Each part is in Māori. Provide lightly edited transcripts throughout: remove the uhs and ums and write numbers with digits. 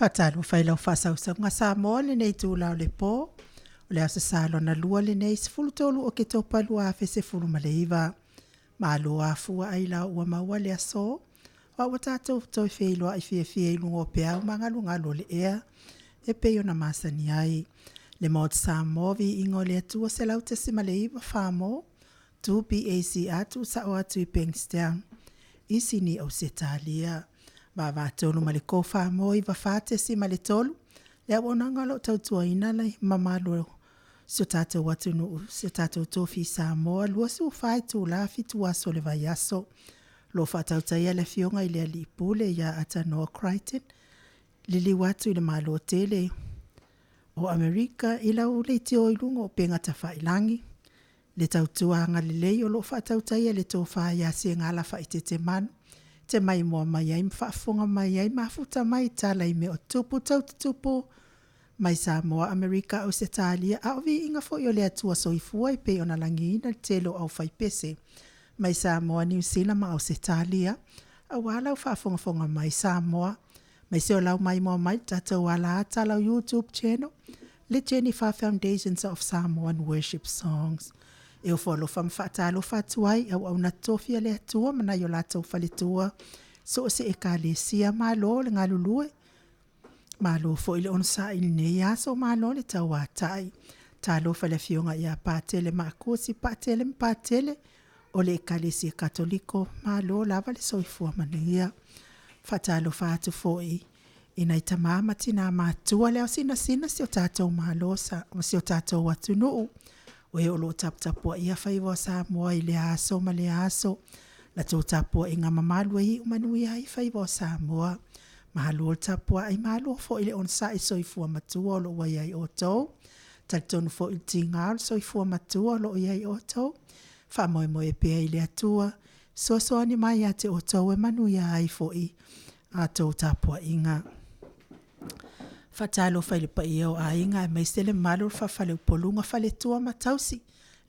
Fatalo faila fasa usanga Samoa LENEI tūlau le pō. O le asa salo na lua LENEI sifulu tolu o ke tōpalu a fese fulu maleiva. Malo a fua aila ua maua le aso. Wa watatou toi feilo a FIAFIA ilungo o pea umangalu ngalo le ea. E peo na masani ai. Le Maota Samoa VIIGA le Atua se lau te simaleiva whamo. Tu PAC atu sa o atu I Pengstown. Isi ni au se talia. Ba tonu ma le ko whamo I whafate si ma le tolu. Le awona ngalo tautua ina lai mamalo. Sio tātou ATUNU'U, sio tātou TOFI Samoa, lua si ufai tu la fitu aso le vai aso. Lo whatautaia le fionga I le alipule ia atanoa Crichton. Lili watu I le malo tele. O Amerika ila u le tio ilunga o pengata whailangi. Le tautua anga le lei o lo whatautaia le tō whaiasi ngala whaitete manu. Te MAIMOA mai ai mwhaafonga mai ai mafuta mai tala I me o tupu taututupu. Mai Samoa Amerika o se talia a o VIIGA fo I o le atua soifua I pe ona langi ina telo au whaipese. Mai Samoa New Zealand ma o se talia. A wala u whaafonga mai Samoa. Mai se o lau MAIMOA mai tatou ala ata lau YouTube channel. Le Jennifer Foundations of Samoan Worship Songs. E o folo whamwhaatalo whatuai au na TOFI le atua mana I o latou whaletua. So se e ka le sia malo le ngalulue. Malo fo ile on sa LENEI aso malo le tau atai. Talo fale fionga ia patele makosi patele o le ekalesi katoliko malo lava le soifua mania. Fatalo fatu foi ina itamama tina matua leo sina si o tatou malo sa si o tatou ATUNU'U. O e olo tapua ia faiwa Samoa I le aso ma le aso. La tō tapua inga mamalu I umanui ai faiwa Samoa. Mahalo o tapua ai mahalo fo ile on sa I soifua matua lo wa iai o tau. Taltonu fo I tingar soifua matua lo iai o tau. Fa moe pea ile atua. So ani mai ate o tau e manui ai fo I a tō tapua inga. Fatalo faile pa iau a inga e maisele malo fafale upolunga fale tua matausi.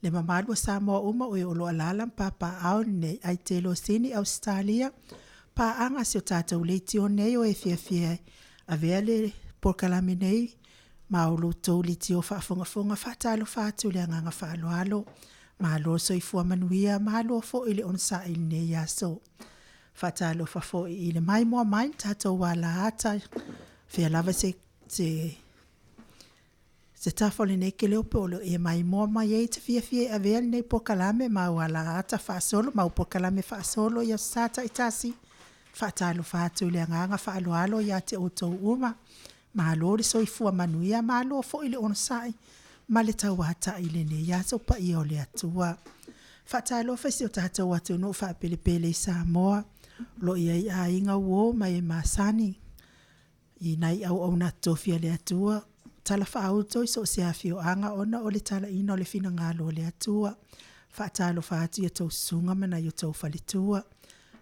Le mamalu a Samoa uma o e olo alalam papa au nei ai telo sini Australia. Pa anga si o tātou leiti o nei o e FIAFIA a vea le POLOKALAME nei. Ma o lo tau leiti o whaafonga fatalo fatu le anganga whaaloalo. Ma lo soifua manuia ma lo fo ile on sa LENEI aso. Fatalo fafo ile MAIMOA mai tātou wala ata. Fea lava se tafole nei ke leo polo e MAIMOA mai e te FIAFIA a vea nei POLOKALAME ma wala ata whaasolo ma o POLOKALAME whaasolo ia sata itasi. Fatalo fatu le anganga whaaloalo ia te otou uma. Ma lo le soifua manuia ma lo fo ile on sai. Ma le tau ata I LENEI aso pa I o le atua. Fatalo fesi o tātou ATUNU'U whaapele I Samoa. Lo ia I a inga uo mai e masani. I nai au na TOFI le atua. Tala whaauto I so se afio anga ona o le tala ina o le fina ngalo le atua. Fatalo fatu I tau sunga mana I tau whalitua.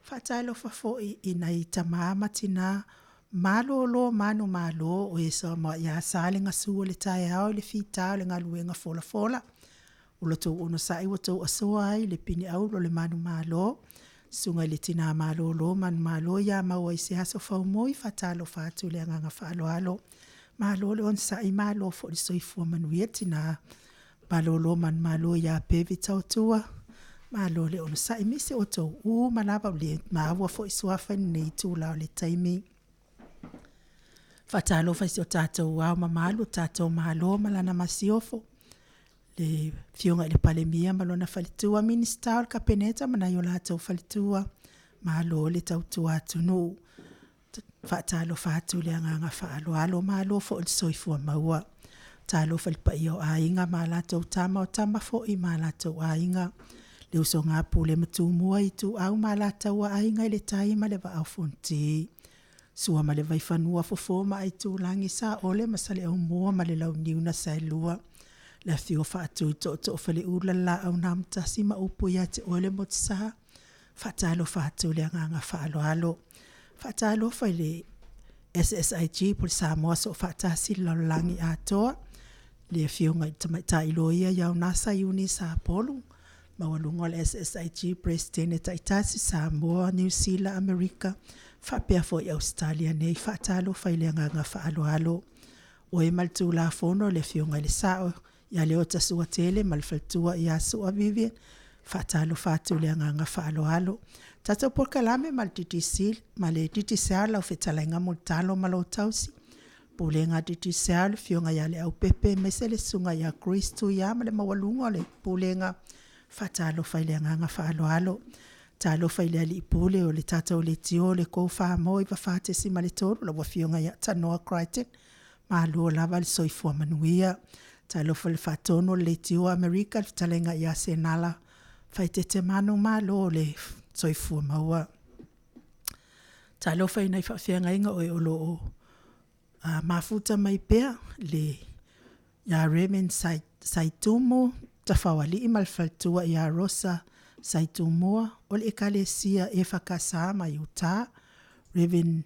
Fatalo fafo I nai tamama tina malo lo manu malo o e sa ma ia sale nga su le tai au le fita le ngaluenga fola. Ulo tau ono sai wa tau asoa ai le pini au lo le manu malo. Sunga le tina malo lo man malo ia maua I se haso faumoi fatalo fatu le anganga whaaloalo. Malo le on sai malo fo le soifua manuia tina. Malo lo man malo ia pevi tautua. Malo le on sai mise o tau malava le maua fo isuafa nei tūlau le TAIMI. Fatalo faisi o tātou au mamalo tātou malo malana masiofo. Le fionga le palemia malona falitua minista o kapeneta mana yo lātou falitua. Malo le tautua ATUNU'U. Fatalo fatu le anganga whaaloalo malo fo il soifua maua. Talo falipa i o ainga ma lātou tama o tama fo I ma lātou ainga. Le uso ngā pule matumua I tu au ma lātou ainga le taima le wa au fonti. Sua ma le vaifanua fofo ma I tu langi sa ole masale au mua ma le lau niuna sa lua. La fio fatu I to fale ula la au namtasi ma upu ia te ole motisa. Fatalo fatu le anganga whaaloalo. Fatalo fale SSIG pul Samoa so fatasi lau langi atoa. Le fio ngai ta iloia iau nasa iuni sa polu. Mawalungo le SSIG President e taitasi Samoa, New Zealand, Amerika. Whapea fo i Australia nei whaatalo whaileanga ngā whaaloalo. O e maltu la fono le fionga le sao, ia leo tasua tele mal faltua ia sua vivien, whaatalo whaatuleanga ngā whaaloalo. Tatou POLOKALAME mal TTC, male TTC lau whetalainga mo talo malo tausi. Pulenga TTC le fionga ia le au pepe, mesele sunga ia Kristu ia male mawalunga le pulenga whaatalo whaileanga ngā whaaloalo. Talo whailea li ipule o le tatou le tio le kou whaamo i whawhate si male toro la wafionga ia tanoa Crichton. Malo lava le soifua manuia. Talo whale whatono le tio Amerika le talenga ia senala. Whaitete manu malo le soifua maua. Talo whainai whawhianga inga o e olo o mafuta mai pea le ia Remen Saitumu tawhawali i malwhaltua ia Rosa Saitumua o le ekalesia e whakasa mai uta Reven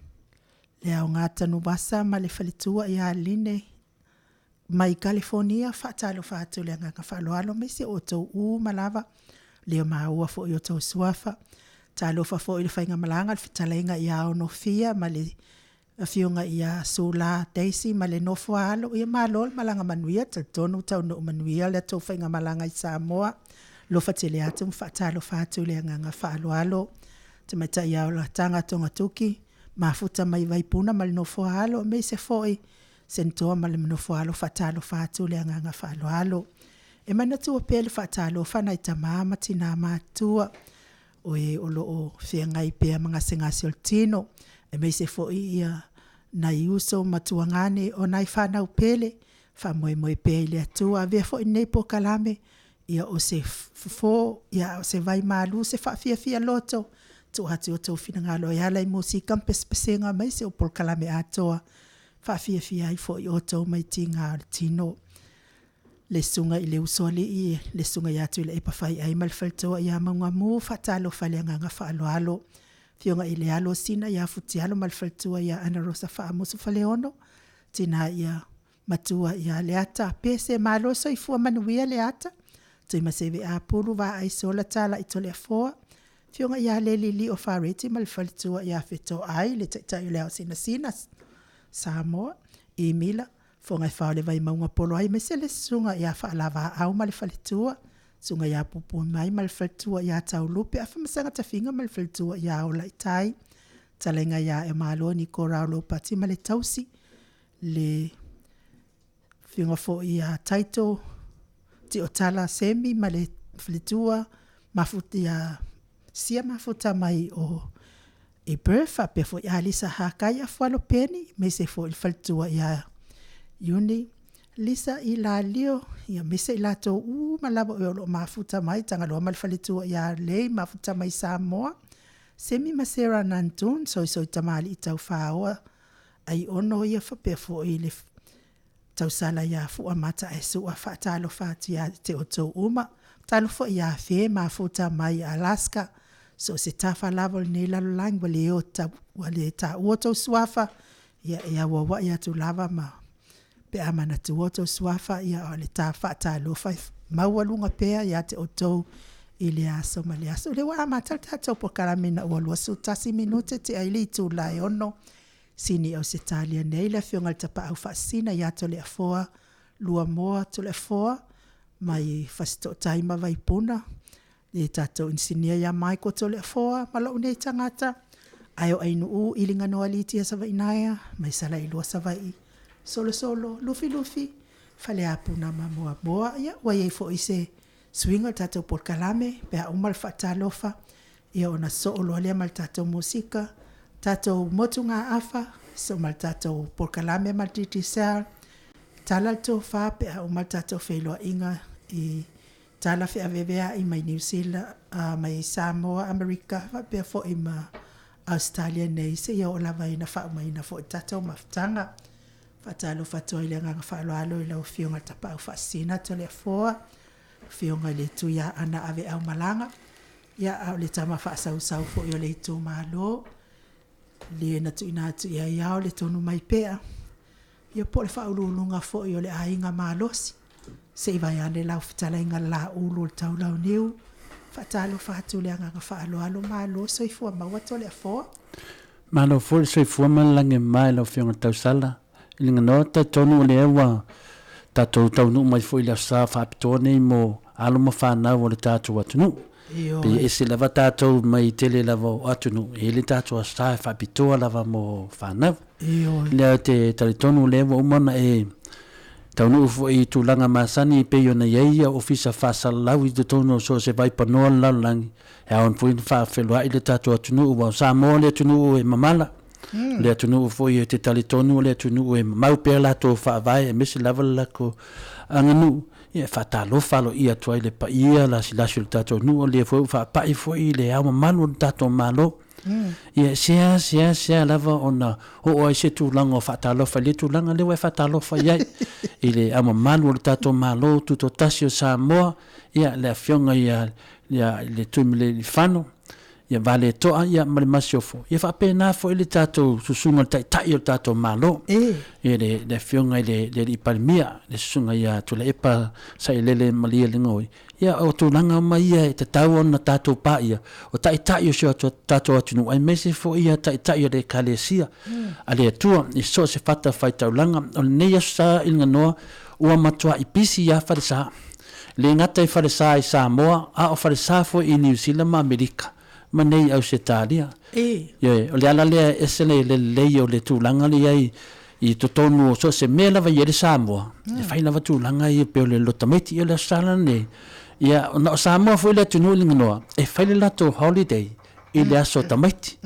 le au ngata nubasa ma le whalitua ia line mai California whaatalo whaatu le nganga whaaloalo me se o tau u malava leo maua fo i o tau suafa talo fo i le whainga malanga le whitalenga ia o nofia ma le fionga ia Sula Daisy ma le nofua alo ia malol malanga manuia tonu tau no manuia le tau whainga malanga i Samoa lo fatele atu mfatalo fatu le nganga whaaloalo te mata ia o la tanga tonga tuki mafuta mai vaipuna mal nofua alo me se foi sentoa mal nofua alo fatalo fatu le nganga whaaloalo e manatu o pele fatalo fana i tamama tina matua o e olo o whiangai pea mga sengasi o tino e me se foi ia na iuso matuangane o nai whanau pele whamoe moe pea ile atua vea foi nei POLOKALAME ia o se fo ia o se vai malu se FIAFIA loto tu hatu o tau finangalo ia lai musika mpespesenga mai se o POLOKALAME atoa FIAFIA i fo i o tau mai tinga o tino le sunga i le usoli i le sunga i atu i le epawhai ai malwhaltoa ia maunga mu fatalo whaleanga ngā whaaloalo fionga i le alo sina ia futi alo malwhaltoa ia Ana Rosa whaamusu whaleono tina ia matua ia le ata pese malo so i fua manuia le ata tui maseve a pulu wa ai sola tala i tole a foa fionga ia le lili o whareti malwhaltoa ia feto ai le taitai leo sina Samoa i mila fonga fa le vai maunga polo ai me se le sunga ia fa lava au mal falitua sunga ia pupu mai mal falitua ia tau lupe afa masanga ta finga mal falitua ia o lai tai talenga ia e malo ni kora lo pati male tausi le finga fo ia taito ti otala semi male falitua mafuta ia sia mafuta mai o e berfa pe fo ia lisa hakaya fo peni me se fo il falitua ia Yuni, Lisa i la lio, ia mese i la tō malabo e olo mafuta mai, tanga loa malwhalitua ia lei mafuta mai Samoa. Semi masera nantun, so i tamali i tau whaoa, ai ono ia whapefo i le tau sala ia fua mata e sua whaatalo whaati ia te o tō uma. Talo fo ia whee mafuta mai Alaska, so se tafa lavo ni lalo lang wale o ta uoto suafa, ia wawa ia tu lava ma. Pe amana tuoto swafa ia o le ta fata lo fa mawalunga pea ia te oto ile aso male aso le wa mata tatou POLOKALAME na o lo su tasi minute te ai tu lai ono sini o se talia nei la fionga ta pa au fasina ia to le afoa lua moa to le afoa mai fasto taima vai puna le tatou insinia ia mai ko to le afoa mala une tangata ayo ATUNU'U ilinga no aliti sa vai naia mai sala i lo sa vai solo, lufi, fale apu na moa, ia, wai fo ise swinga tatou POLOKALAME, pea umal fatalofa, ia ona so oloalea mal tatou musika, tatou motunga afa, so mal tatou POLOKALAME mal titisar, tala tofa, pea umal tatou wheloa inga, i tala whea vevea i mai New Zealand, mai Samoa, Amerika, pea fo i ma Australia nei, se ia o lava ina wha umaina fo i tatou maftanga, fatalo fatoi le nganga whaaloalo i lau fionga tapa au fasina to le foa fionga le tuia ana ave au malanga ia au le tama whaasau fo i o le tu malo le na tu ina tu ia iao le tonu mai pea ia po le whaululunga fo i o le ainga malosi se i vai ane lau fitala inga la ulu le tau lau niu fatalo fatu le nganga whaaloalo malo so i fua maua to le foa Malo foi se forma lange mai lo fiona tau sala. Linga nota tonu le wa tatou tau nu mai foi la sa fa pitone mo alo ma fa na o le tatou atunu. Pe ese lava tatou mai tele lava atunu. Ele tatou sa fa pitoa lava mo fa na. Le te talitonu le wa umana tau nu foi tu langa masani pe yo na ye ofisa fa salau i tonu so se vai panoa la langi. On foi fa felwa ile tatou atunu wa Samoa le atunu e mamala. Le ATUNU'U foi te talitonu le ATUNU'u e mau pe la to fa vai e mesi level la ko anganu e fa talo falo ia to ile pa ia la sila sultato nu le foi fa pa i foi le ama manu tato malo ia sia lava ona o se tu lango fa talo fa le tu langa le fa talo fa ia ile ama manu tato malo tuto tasio Samoa ia le fionga ia le tumile fano ia vale toa ia malimasofo ia fa pena fo ile tato susunga tai o tato malo ele le fionga le palmia le susunga ia to le epa sai lele malia lingoi ia o to langa mai ia te tau na tato pa ia o tai o so tato atunu ai mesi fo ia tai le kalesia ale tua i so se fata fai tau langa o nei sa ilnga no o matua i pisi ia fa sa le ngata i fa sa i Samoa a o fa sa fo i New Zealand ma Amerika manei au se talia o le ala le esele le o le tūlanga le ai i totonu o so se mela va yere Samoa e faina va tūlanga i pe o le lotameti i le sala ne ia o Samoa foi le tunu linga noa e faile lato holiday i le aso tameti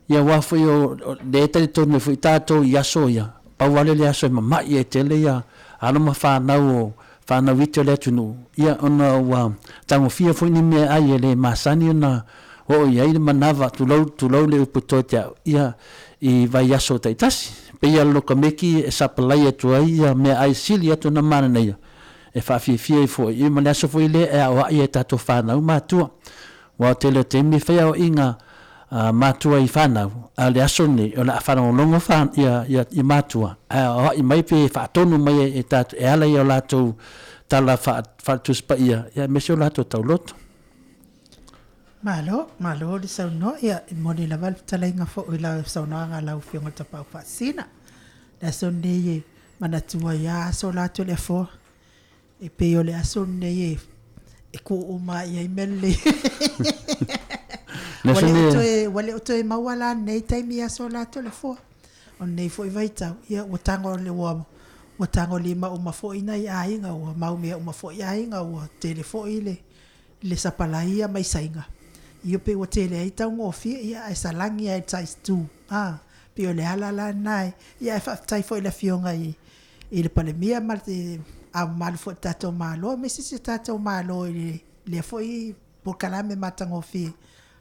ia wa foi o le tali tonu foi tato i aso ia pa wale le aso mama i e tele ia alo ma fa na vito le tunu ia ona wa tango fia foi ni me ai le masani na o ia ile manava tulau le uputotia ia I vai aso taitasi pe ia loka meki e sapalai atu ai ia me ai sili atu na mana nei e fa fia fo I mana aso fo ile e o ia tato fana uma tua wa tele temi fa o inga matua I fana a le aso ni o la fana longo fa ia I matua o I mai pe fa tonu mai e tato e ala ia lato tala fa tuspa ia me so lato tauloto Malo di sau no ia moni la val tala inga fo ila sau no nga lau fionga tapa fasina da son ye mana tua ya so la to le fo e pe o le aso ne ye e ko uma ia imelle wale oto e mawala nei taimi ya so la to le fo on nei fo vai tau ia o tango le o tango lima uma fo ina ia inga o mau me uma fo ia inga o telefo ile le sapalaia mai sainga Io pe o tele ai tau ngofi ia e salangi ai tais tu pe o le ala nai ia fa tai foi la fionga I le palemia mal te a mal fo tato malo me si tato malo le foi POLOKALAME matangofi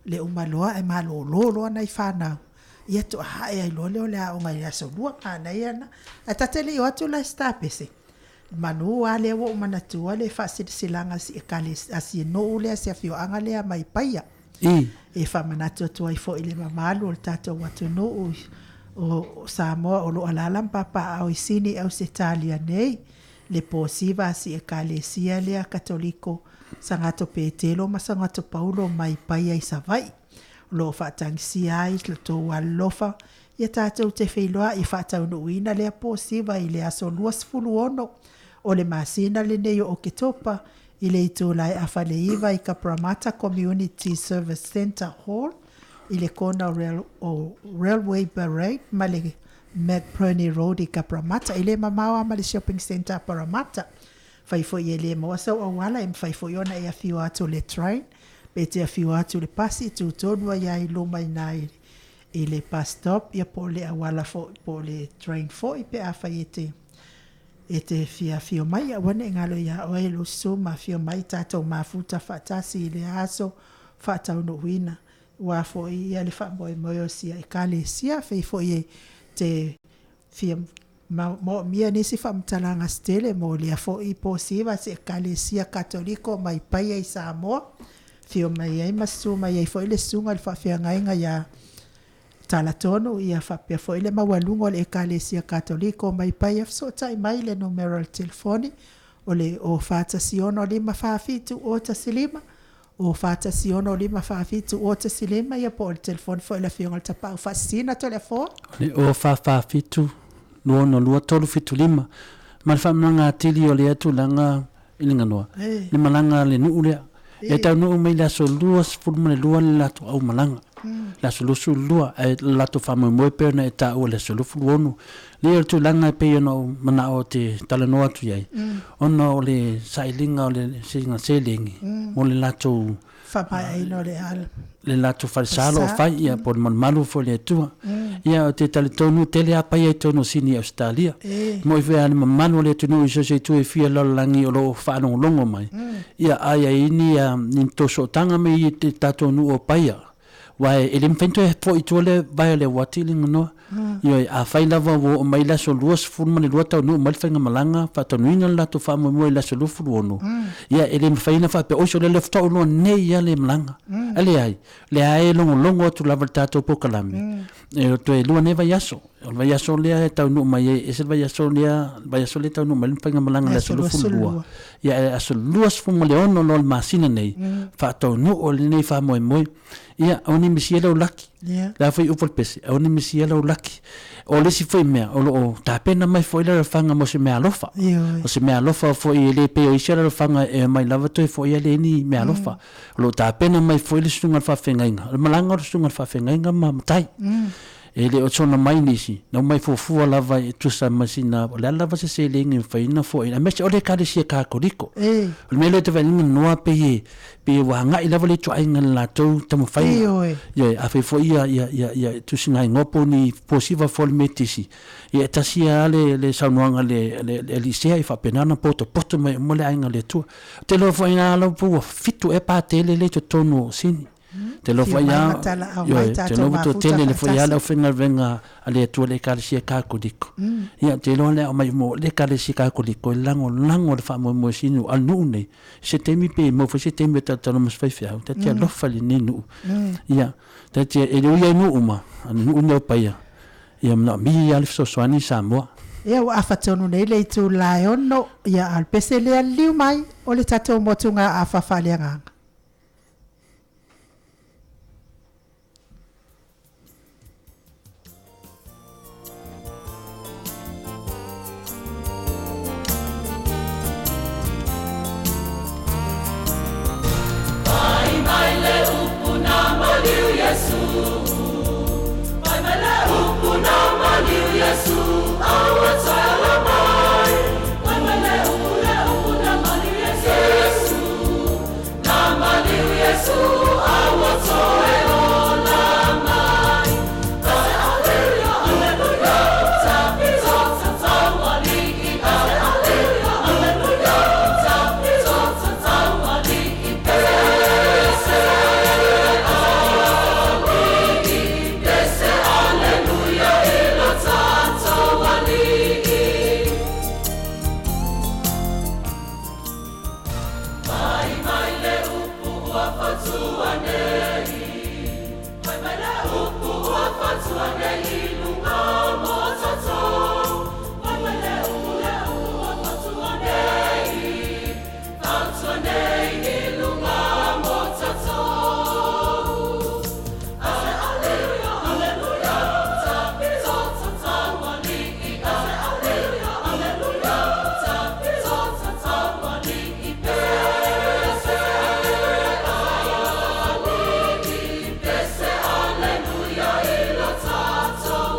le umaloa e malo lo nai fana ia to ai lo le o nga ia so lua na ia na atatele o tu la sta pese manu ale o manatu ale fa silanga si kale asi no le asi fio anga le mai paia e fa manato to ai fo ile mamalu o tato ATUNU'U o Samoa o lo alalam papa au isini au se talia nei le posiva si ekalesia le katoliko sangato petelo ma sangato paulo mai paia I savai lo fa tangsia ai lo to walofa ia tato te feiloa I fa ATUNU'Uina le posiva I le aso luas fuluono o le masina le nei o ketopa I le itulai afaleiva I Kapramata Community Service Center Hall I le kona Railway Parade ma le McPerney Road I Kapramata I le mamawa ma le shopping center Paramata faifo I le moasa o wala im faifo yona e afiu atu le train be te afiu atu le pasi tu tonua ia I luma I le bus stop ia po le awala po le train fo I pe afa e te FIAFIA mai a wane ngalo ia o e lo suma fio mai tato mafuta fatasi le aso fata ATUNU'Uina wa fo ia le fa boy moyo sia e kale sia fo ia te fia mo mia nisi fa mtalanga stele mo le fo I posiva se kale sia katoliko mai pai I Samoa fio mai ai masuma ia fo ile sunga le fa fia ngainga ia talatono ia fa pe fo ile mawalungo le ekalesia katoliko mai pai so tai mai le numero telefoni o le o fata siono le mafafitu o tasilima o fata siona o lima whaafitu o te silema ia po o le telefoni fo ila whionga le tapau whaasina to le fo. O whaafitu lua no lua tolu fitu lima. Ma le whaamanga atili o le atu langa ilinga noa. Le malanga le nuu lea. E tau nuu mai la so lua sifuru le lua le lato au malanga. La so lusu lua e lato whaamui pēna e tau le so lufu luonu. Le tu langa pe ono mana o te talanoa tu iai. Ono o le sailinga o le singa selingi. Mo le lato whapai aino le ala. Le lato wharisalo o whai ia po malu fo le atua. Ia o te tale tonu tele apai e tonu sini Australia. Mo i whea ni mamanu le tunu i se tu e fia lalangi o lo whanong longo mai. Ia aia ini ni toso tanga me i te tatonu o paia. Wai e lim fento e po i tuale vai le watiling no. Ia a whai lava o mai la so luas furma le luata no mai whainga malanga whatanuina lato whamu mo la so lufu ono. Ia e lim whaina wha pe oso le lefta o no nei ia le malanga. Ale ai. Le ai longo tu lava tato POLOKALAME. E to e lua ne vai aso. Vai aso le tau no mai e se vai aso le tau no mai whainga malanga la so lufu lua. Ia aso luas furma le ono no masina nei. Whatau no o le nei wha moi. Ia oni misiela o laki. La foi upol pese. Oni misiela o laki. O le si foi mea. O ta pena mai foi la fanga mo se mea lofa. O se mea lofa foi le pe o isela fanga e mai lava toi foi le ni mea lofa. Lo ta pena mai foi le sunga fa fengainga. Le malanga o sunga fa fengainga ma tai. E le o tsona mai nisi. Na mai fofua lava e tusa masina. Le lava se se lengi faina foi. Na mese o le kare si ka koriko. Le mele te velinga noa pe wanga i lava le tuainga la tau tamu faina. Ia a fe foi ia tusinga ngopo ni posiva fol metisi. Ia tasia le saunuanga le lisea i fa penana poto mai mo le ainga le tu. Te lo foi na lo pu fitu e pa tele le tonu sini. Te lo foi ya te lo to tele le foi ya la fenga venga ale tu le kalsia ka kodiko ya te lo le mai mo le kalsia ka kodiko lango le fa mo sinu al nu ne se temi pe mo fo se temi ta no mas fai fia te te lo fali ni nu ya te te e lo ya nu uma nu no pa ya ya na mi ya le so swani Samoa ia ua afatonu nei le itu lai ono ia al pese le liu mai o le tatou motunga a fafaleanga. Tatou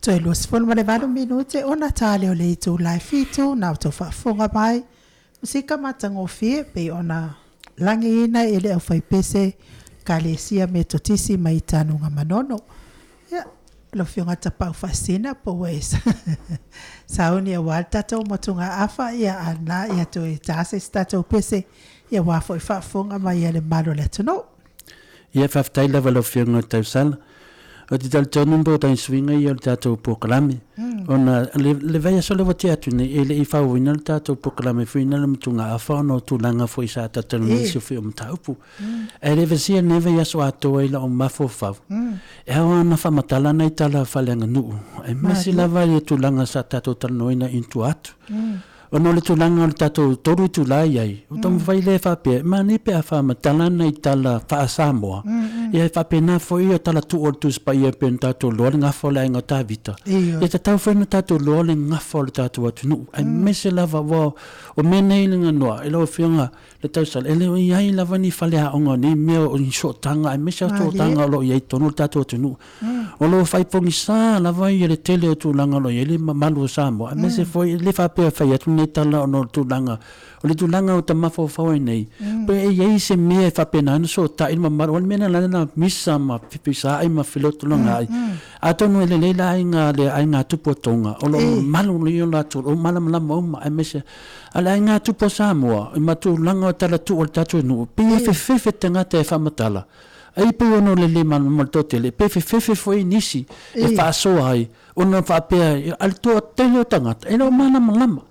Toi lo sfol ma le vado minute ona tale o le tu live fitu na to fa fonga mai. Musika matango fie pe ona langi ina ele au fai pese kalesia me totisi mai tanu nga manono. Ya lo fionga tapa fascina po wes. Sauni ya waltato matunga afa ya ana ya to tase stato pese ya wafo fa fonga mai ele malo le tono. Ia faftai lava lo fionga tausala. O te taltonu mbo tai swinga i al tatou POLOKALAME. Ona le vai aso le wate atu nei ele i whauina al tatou POLOKALAME whina le mtunga a whano tūlanga fo i sa tatanu nisi o whio mtaupu. E le vasia neva i aso atoa ila o mafo whau. E hawa ana whamatala nei tala whaleanga nuu. E mesi lava i tūlanga sa tatou talanoina intu atu. Ono le tūlanga o le tatou toru i tūlai ai. O tamu whai le whapea. Ma ni pe a whamatala nei tala wha Samoa. Ia e whapea nā fo i o tala tu o tu spa ia pe tatou loa le ngafo le ainga tāvita. Ia te tau whaina tatou loa le ngafo le tatou ATUNU'U. Ai mese lava wā o menei le nganoa. E lau whionga le tausala. E leo i ai lava ni whale haonga ni mea o ni so tanga. Ai mese o tanga o lo i ai tonu le tatou ATUNU'U. O lo whai pongi sā lava i le tele o tūlanga lo i le malu o Samoa. Ai mese fo i le whapea whai atu nei tala o no tūlanga. O le tūlanga o ta mafo whawai nei. Pe e iei se mea e whapena anu so ta ilma maru. O le mena lana misa ma pipisa ai ma filotulanga ai. A tonu ele leila ai ngā tupo tonga. O lo malu li o la tūl. O malam lama oma ai mese. Ala ai ngā tupo Samoa. I ma tūlanga o tala tu o le tatu enu. Pe e whewhewe te ngata e whamatala. Ai pe ono le le manu maltotele. Pe whewhewe foi nisi. E whaasoa ai. Ona whapea. Al toa tele o tangata. E lo malam lama.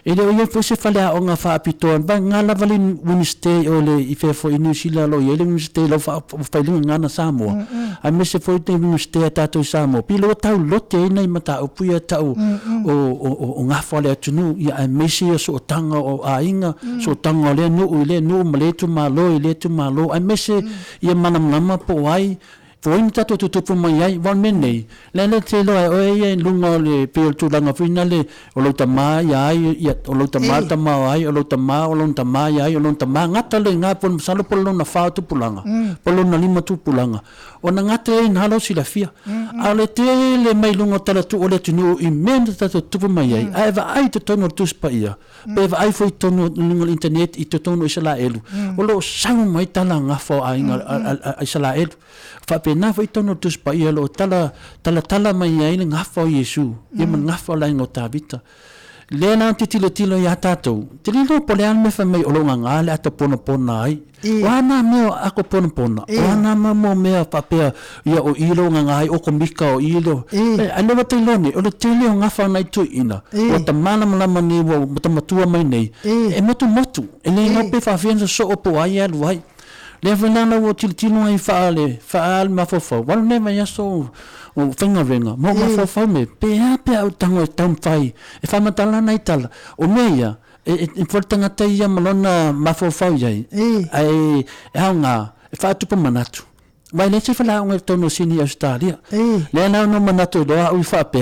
E leo ia fo se fale a onga fa apitoa ba ngala vali Wednesday o le i fe fo i New Zealand lo ile Wednesday lo fa failinga ngana Samoa a me se fo i Wednesday tatou Samoa pilo tau lote nei mata o puia tau o nga fale atunu ia a me se so tanga o ainga so tanga le no male tu malo a me se ia manam lama po ai Foi ni tato tutupu mai ai wan menei le te lo o e lunga le pe tu langa fina le o lo tama ai ia o lo tama ai o lo tama ai o lo tama ngata le nga pon salo polo na fa tu pulanga polo na lima tu pulanga o na ngata e na lo sila fia a le te le mai lunga tala tu o le tunu i men tato tupu mai ai ai va ai te tono tu spa ia pe va ai foi tono lunga internet i te tono isala elu o lo sang mai tala nga fo ai isala elu fa pena foi tono tu spa ia lo tala mai ai nga fo Yesu ia man nga fo lai no tabita le na tilo ya tatou tilo pole an me fa mai o lo nga le ata pona ai wana me ako pona wana mo me fa pe ia o ilo nga ai o komika o ilo ane wa teloni o le tele nga fa nai tu ina o ta mana mala ni wo matua mai nei e motu ele no pe fa fienza so opo ai ai le venana o tilo ai faale ma fofo wal ne mai so o finga venga mo ma fofo me pe o tango tam fai e fa matala na itala o meia e fortanga te ia malona ma fofo ai ai hanga e fa tu manatu vai le se fala un tono sini Australia le na no manato do u fa pe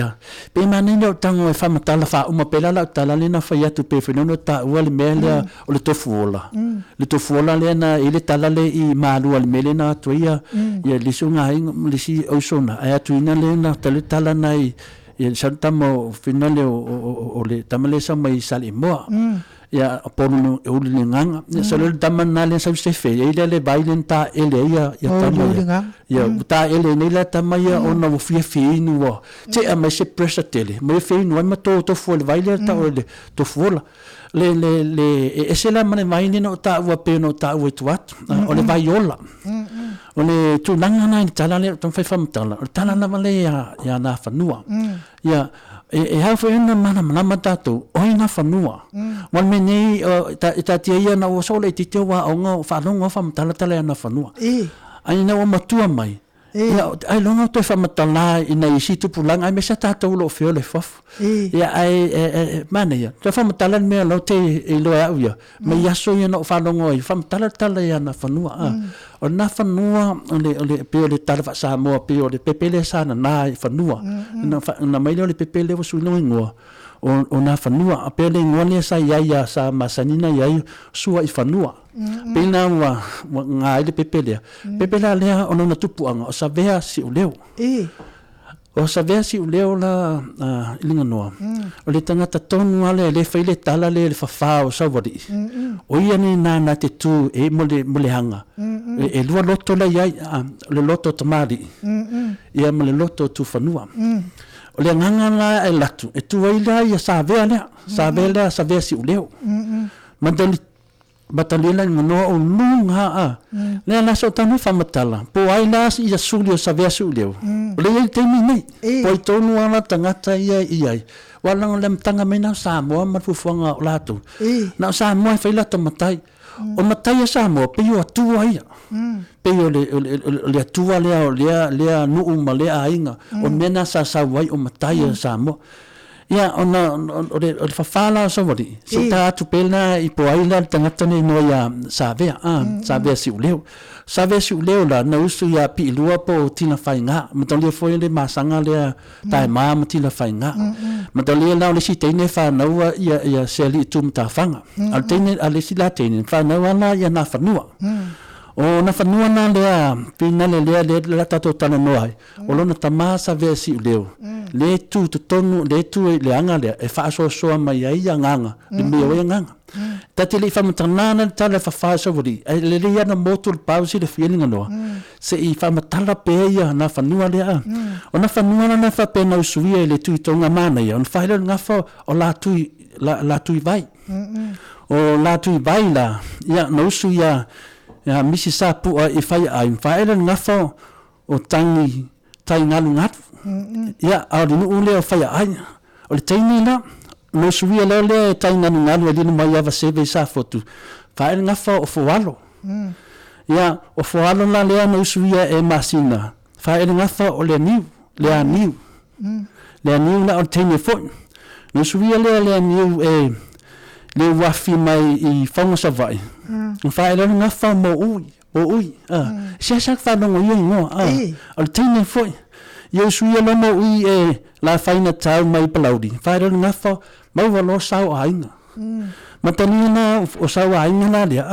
mani no tango e fa matala fa uma pela la tala le na fa ya tu pe no ta u le melia o le tofuola le na ile tala le i malu al melena to ia le sunga le si o sona ai tu ina le na tala nai ia santa mo finale o le tamale sa mai sali mo ya pono e uli nganga so le tamana le sa se fe ile le bailenta ele ya tamaya ya ta ele nei la tamaya ona o fiafi ni wo te a me se pressa tele me fe no ma to fo le baile ta o le to fo le e se la mane mai ni no ta wa pe no ta o tuat o le vaiola o le tu langa na tala le ton fa tala na vale ya na fanua ya e ha foi na mana matato o ina fanua wal menei ta tia na o sole ti te wa o fa longa fa tala na fanua ai na o matua mai ai longa to fa matala ina isi tu pulang ai mesa tato lo fio le fof ya ai mania to fa matala me lo te lo ya me ya so ya no fa longa fa tala ya na fanua o na fanua le pe le tala fa Samoa pe le pepele sana na fanua na mai le pepele o su no ngo o na fanua a pe le ngone sa ya sa masanina ya sua I fanua pena wa nga le pepele le ona na tupuanga o sa vea si o leo o sa versi uleo la ilinga noa o le tangata tonu ale le faile tala le fafa o sa wadi o ia ni na te tu e mole hanga e lua loto la ia le loto tamari ia mole loto tu fanua o le nganga la e latu e tu waila ia sa vea sa versi uleo mandali batalila ngono o lunga le la so tanu famatala po ai la ia suli o sa versi uleo le ia temi nei po tonu ala tangata ia walang lem tanga mena Samoa mafuanga latu na Samoa faila tomatai o matai Samoa pe yo Atua ia pe yo le Atua le nu male ainga o mena sa wai o matai Samoa ia ona o le fafala so wadi so ta tu pena I po aila tangata nei no ia sa vea si uleo la na usu ia pi lua po tina fainga matali foi le masanga le taima matila fainga matali la le sitene fa na ia seli tum ta fanga al tene ale sila tene fa na wana ia na fanua o na fanua na le pina le tato tana noai o lona tamasa versi uleo le tu tonu le tu le anga le e fa so mai ia nganga le meo ia nganga tati le fa matana tala fa fa so vodi le ia na motul pause le feeling no se I fa matala pe ia na fanua le o na fanua na fa pe na usui le tu tonga mana ia on fa le ngafa o la tu vai o la tu vai la ia no usu ia misi sa pu I fa ele ngafa o tangi ngalu ngatu ia a le nu le fa ai o le taimi la no suia le taina ngalu le mai ava seve sa fotu fa ele ngafa o foalo ia o foalo la le no suia e masina fa ele ngafa o le niu la o taimi fo no suia le niu e le wafi mai I fonga sa vai fa ele ngafa mo ui sa fa no ngo o le taimi fo yo suia lo mo I la faina tau mai palaudi fa ele ngafa mau valo sau ainga matani na o sau ainga na le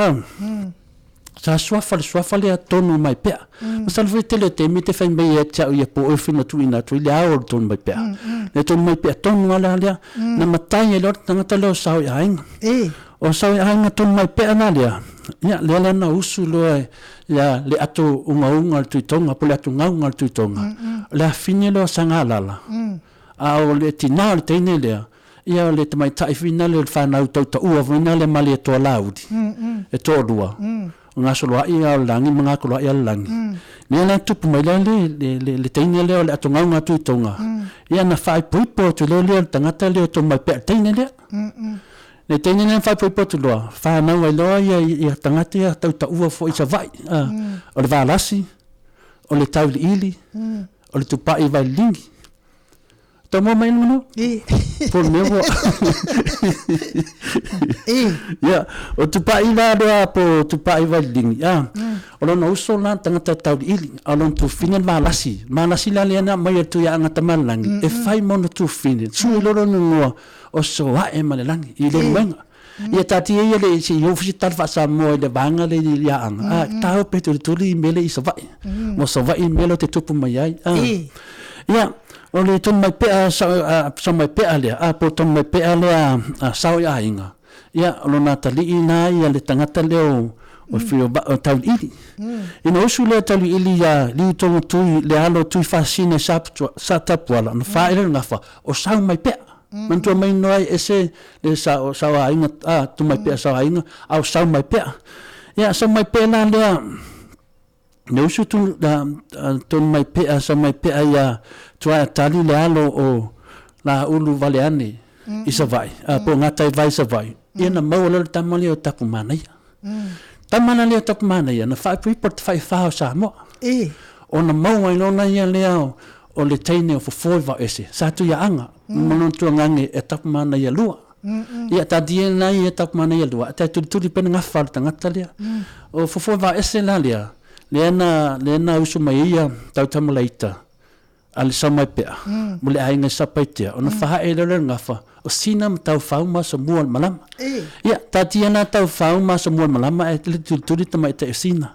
sa swafa le tonu mai pe masal foi tele te mi te fai mai e tau ia po o fina tuina tu le ao tonu mai pe le tonu mai pe tonu ala le na matai e lo tangata lo sau ainga o sau ainga tonu mai pe na le ia le na usu lo ia le ato unga tu tonga po le atu ngau tu tonga le fine lo sanga lala a o le tina le tene le ia le te mai tai fina le fa na tau vina le mali to laudi e to dua nga solo ia langi manga ko ia langi ni na tu mai le tene le atu ngau tu tonga ia na fai puipo tu le tangata le to mai pe tene le tene na fai puipo tu lo fa na wai lo ia tangata ia tau fo isa vai o le valasi o le tau ili o le tupai vai lingi tomo mai no por meu ya o tupai va po tupai vai lingi o lo no so na tangata tau ili o lo tu finen malasi la lena mai tu ya ngata malangi e fai mono tu finen su lo no o so wa e malangi I le menga ia tati ia le si yo fisi tal fa Samoa le banga le ya anga tau pe tu li mele I so vai mele te tupu mai ai ia o le ton mai pe sa mai pe ale po ton mai pe ale sau ia inga ia lo na tali ina ia le tangata leo o fio tau ili ina usu le tau ili ia li tonga tui le alo tui fasine sa tapuala no fa ele ngafa o sau mai pe man tu mai noi ese le sau inga tu mai pe sau inga au sau mai pe ia sau mai pe na le no usu tu ton mai pe sa mai pe ia tua tali le alo o la ulu valeane isa vai po ngata vai sa vai ina mau le tamali o tapu mana ia tamana le tapu mana ia na fai port fai fa Samoa o na mau ai lona ia le o le taine o foi va ese sa tu ia anga mono tu ngange e tapu mana ia lua ia ta diena ia tapu mana ia lua ta tu pen ngafa tangata le o foi va ese la le lena usu mai ia tau tamalaita ale samai pe mule ai nga sapaitia ona fa e le ngafa o sina tau fau ma Samoa malama ia tatiana tau fau ma Samoa malama e le tuli tama te sina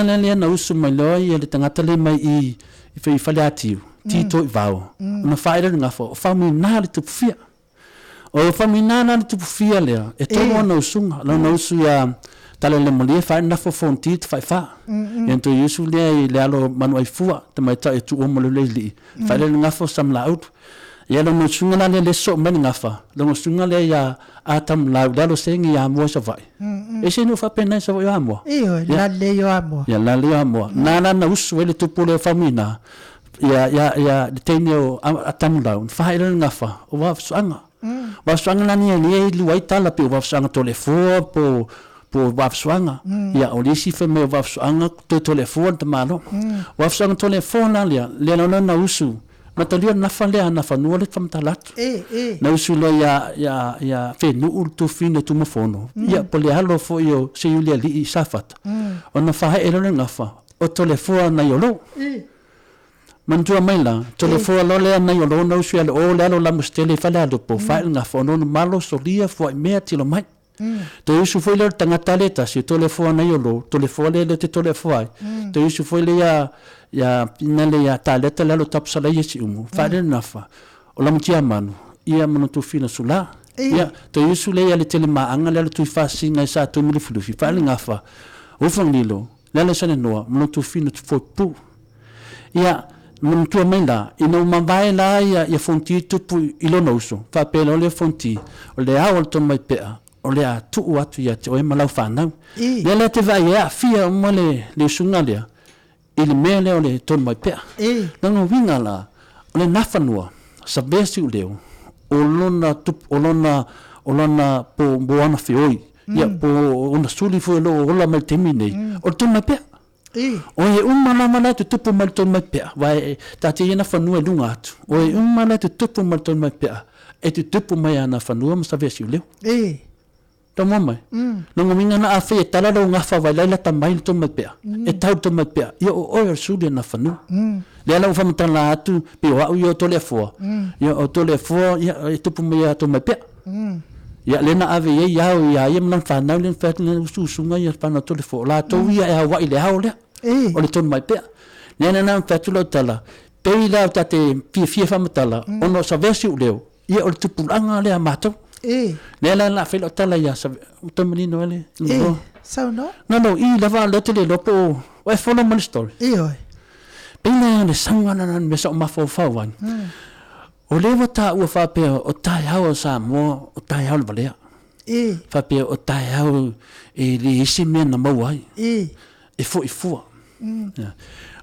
le na usu mai loi e le tangata le mai i fe fale atiu tito i vao ona fa e le ngafa fa mi na le tupfia o fa mi na le tupfia le e tono na usunga na usu ya tala le molie fa na fo fonti fa ento yesu le alo manu ai fua tama ta e tu o mo le li fa le ngafa sam la out ya lo sunga le so men ngafa lo sunga le ya atam la lo sengi ya mo sa vai e se no fa pena sa yo amo la le yo amo ya la le amo na usu le tu pole famina ya tenio atam la fa le ngafa o wa swanga na ni lu ai tala pe wa swanga to le fo po wa swanga ya o lisi fe me wa swanga to le fo de malo wa swanga to le fo na le na usu Natalia na falea na fanua le famtalat. Na usulo ya fe nu tu fine tu mafono. Ya pole halo fo yo se yulia li safat. Ona fa e lo ngafa. O telefona na yolo. Mantua maila, telefona lo le na yolo na usulo o le lo la mustele fala do po fa ngafa no malo solia fo me tilo mai. Te isu foi le tangata leta si telefona na yolo, telefona le te telefona. Te isu foi le ya pinale ya taleta lalo tapsala yesi umu fare nafa ola mutia manu ia manu tu fina sula ia to yusu le ya le telema anga lalo tu fasi na sa tu mili flufi fare ngafa o fangilo lalo sane noa manu tu fina tu fopu ia manu tu menda ino mambai la ya fonti tu pu ilo nouso fa pelo le fonti o le awol to mai pea o le atu atu ya o e malau fana ia le te vai ya fia mole le sungalia ele mele ole ton mai pea nanga winga la ole nafanua sa besi uleo olona po boana fioi ya po ona suli fo lo ola mai temine o ton mai pea o e mana tu tupu mai ton mai pea vai tati ina fanua lunga atu o e mana tu tupu mai ton mai pea e tu tupu mai ana fanua sa besi uleo Tama mai. Nang minga na afi tala do ngafa vai la tamai to mapea. E tau to mapea. Yo o sudi na fanu. Le la fam tan la atu pe wa yo to le fo. Yo o to le fo ya to pu me to mapea. Ya le na ave ya yem nan fa na len fet le sunga ya pa na to le fo. La to ya wa ile ha ole. O le to mapea. Ne na fet lo tala. Pe la tate fia fam tala. Ono sa versi uleo. Ya o tu pulanga le mato. La felo tala ya sa utamani ele so no I lava le tele lopo o e follow my story pena ne sangana nan me so mafo fawan o le wata u fa pe o tai hao sa mo o tai hao valea fa pe o tai hao e le isime na mawai e fo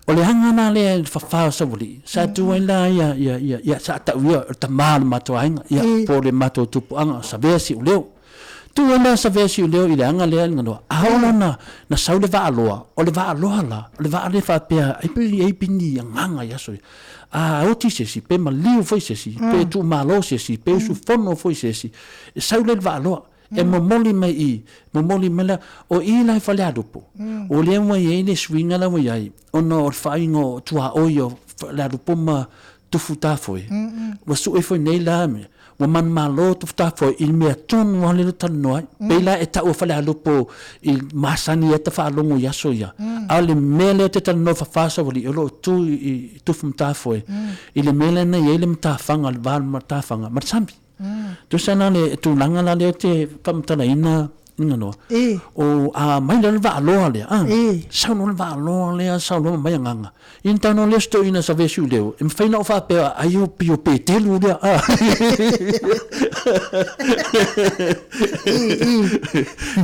o le hangana le fa sa voli sa tu ila ya sa ta wi ta mal mato anga ya po le mato tu anga sa besi uleo tu ila sa besi uleo ile anga le ngano aona na sa le va aloa o le va aloa la le va le fa pe ai pini anga ya so o ti se si pe ma liu foi se si pe tu malo se si pe su fono foi se si sa le va aloa e momoli mela o ila fa le adopo o le mo ye ne swinga la mo yai ono faingo tua oyo la dopo ma tu futa foi wa su e foi nei la me wa man malo tu futa foi il me ton wa le tan no pe la e ta o fa le adopo il masani e ta fa longo ya so ya ale mele te tan no fa sa voli lo tu futa foi il mele na ye le mta fanga al val mta fanga ma sambi tu sana le tu langa la le te pamtala ina ngano o a mai le va lo le sa no va lo le sa no mai nganga intano le sto ina sa vesu le em fa no fa pe ayo pio pe te lu le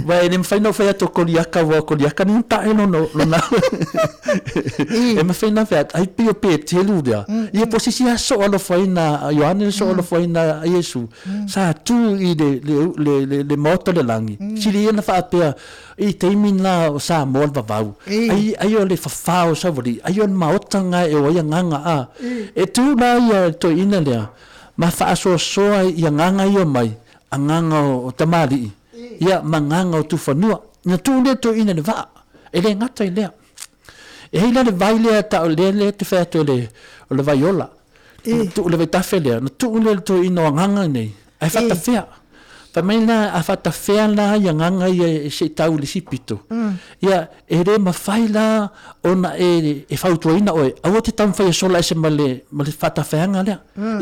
vai nem fa no fa to koliaka ni ta no na em fa no fa ai pio pe te lu le e posisi so lo fa ina Johannes so lo fa ina Yesu sa tu i le moto le langi sili na fa pe I TAIMI na sa Samoa vavau ai o le fafao sa voli ai o Maota nga e o nganga e tu na ia to ina le ma fa so ia nganga io mai nganga o tamali ia manganga o tu fanua na tu le to ina le va e le ngata le e la le vai le ta le te fa to le o le vai ola tu le vai ta fele no tu le to ino nganga nei ai fata fea fa maina a fata fea la ya nganga ia se tau le sipito ia e re ma faila ona e fautu ina oi a te tam fa sola se male fata fea ngale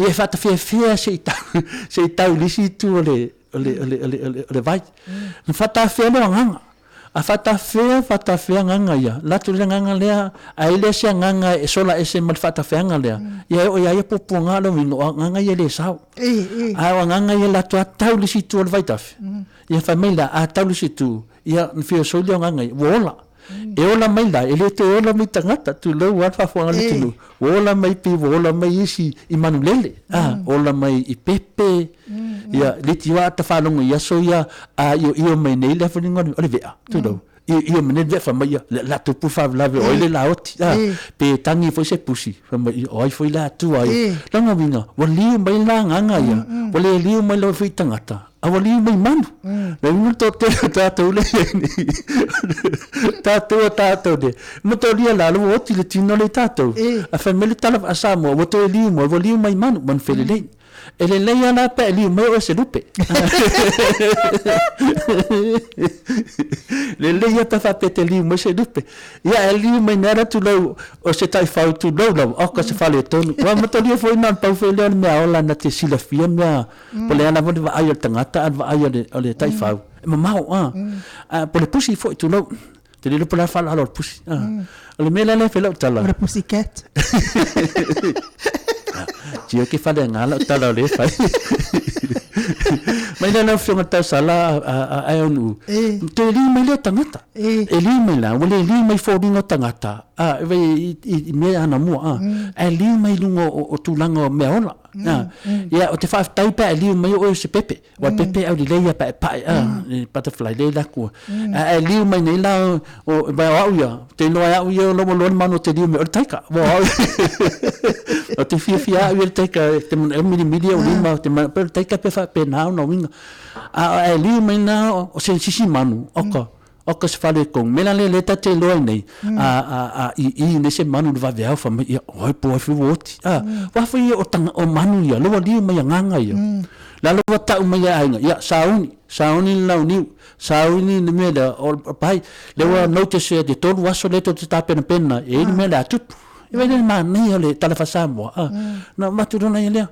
ia fata fea se tau le situ le vai fata fea no nganga a fata fea nganga ia la tu le nganga lea a ile se nganga e sola ese mal fata fea ngale ia o ia poponga lo mino nganga ia le sau a nganga ia la tu tau le situ le vai taf ia família a tau le situ ia fio solia nganga wola e ola mai la ele te ola mai tangata tu lo wa fa fo ngale tu ola mai pi ola mai isi i manulele ola mai i pepe ia le tiwa ta fa longo ia so ia a io mai nei le fa ningo ole vea tu do io me ne ve fa mai la tu pu fa la ve ole la oti pe tangi fo se pusi fa mai oi foi la tu ai longo vinga wa liu mai la nganga ia ole liu mai lo fi tangata awali mai manu na ngu to te tatou le tatou de moto lia la lo oti le tino le tatou a family tala a Samoa moto liu mo voli mai manu mon felele ele le ana pe liu mo o se lupe le ya ta fa pe te liu mo se lupe ya liu mai nara tu lo o se tai fa tu lo o ka se fa le ton wa moto lia foi nan pa fele me ola na te sila fia me pole ana mo va ai tangata va ai le tai fa ma mau pole pusi foi tu lo te le pole fa la pusi le mela le felo tala le pusi cat Tio ke fa ngala tala le fa mai na fionga ta sala a ATUNU'U te li mai le tangata e li mai la wale li mai fo dingo tangata ve i me ana mo li mai lungo o tulanga me ola ia o te fa tai pa li mai o se pepe wa pepe au di le pa butterfly le la ku li mai nei la o ba au ya te no au ya lo mano te li me o taika wa o te FIAFIA o taika te mini o lima te per taika pe fa pe na no winga li mai na o se sisi manu oka se fale kong mela le tate loa nei i nese manu le vaveau fa mai oi po fu woti wa fa o manu ia lo li mai nganga ia la lo ta mai ainga ia sauni la uniu sauni ne me da o pai le wa notice de todo waso le to ta pena e me la tup e vai ma nei le tala fa Samoa na maturona ia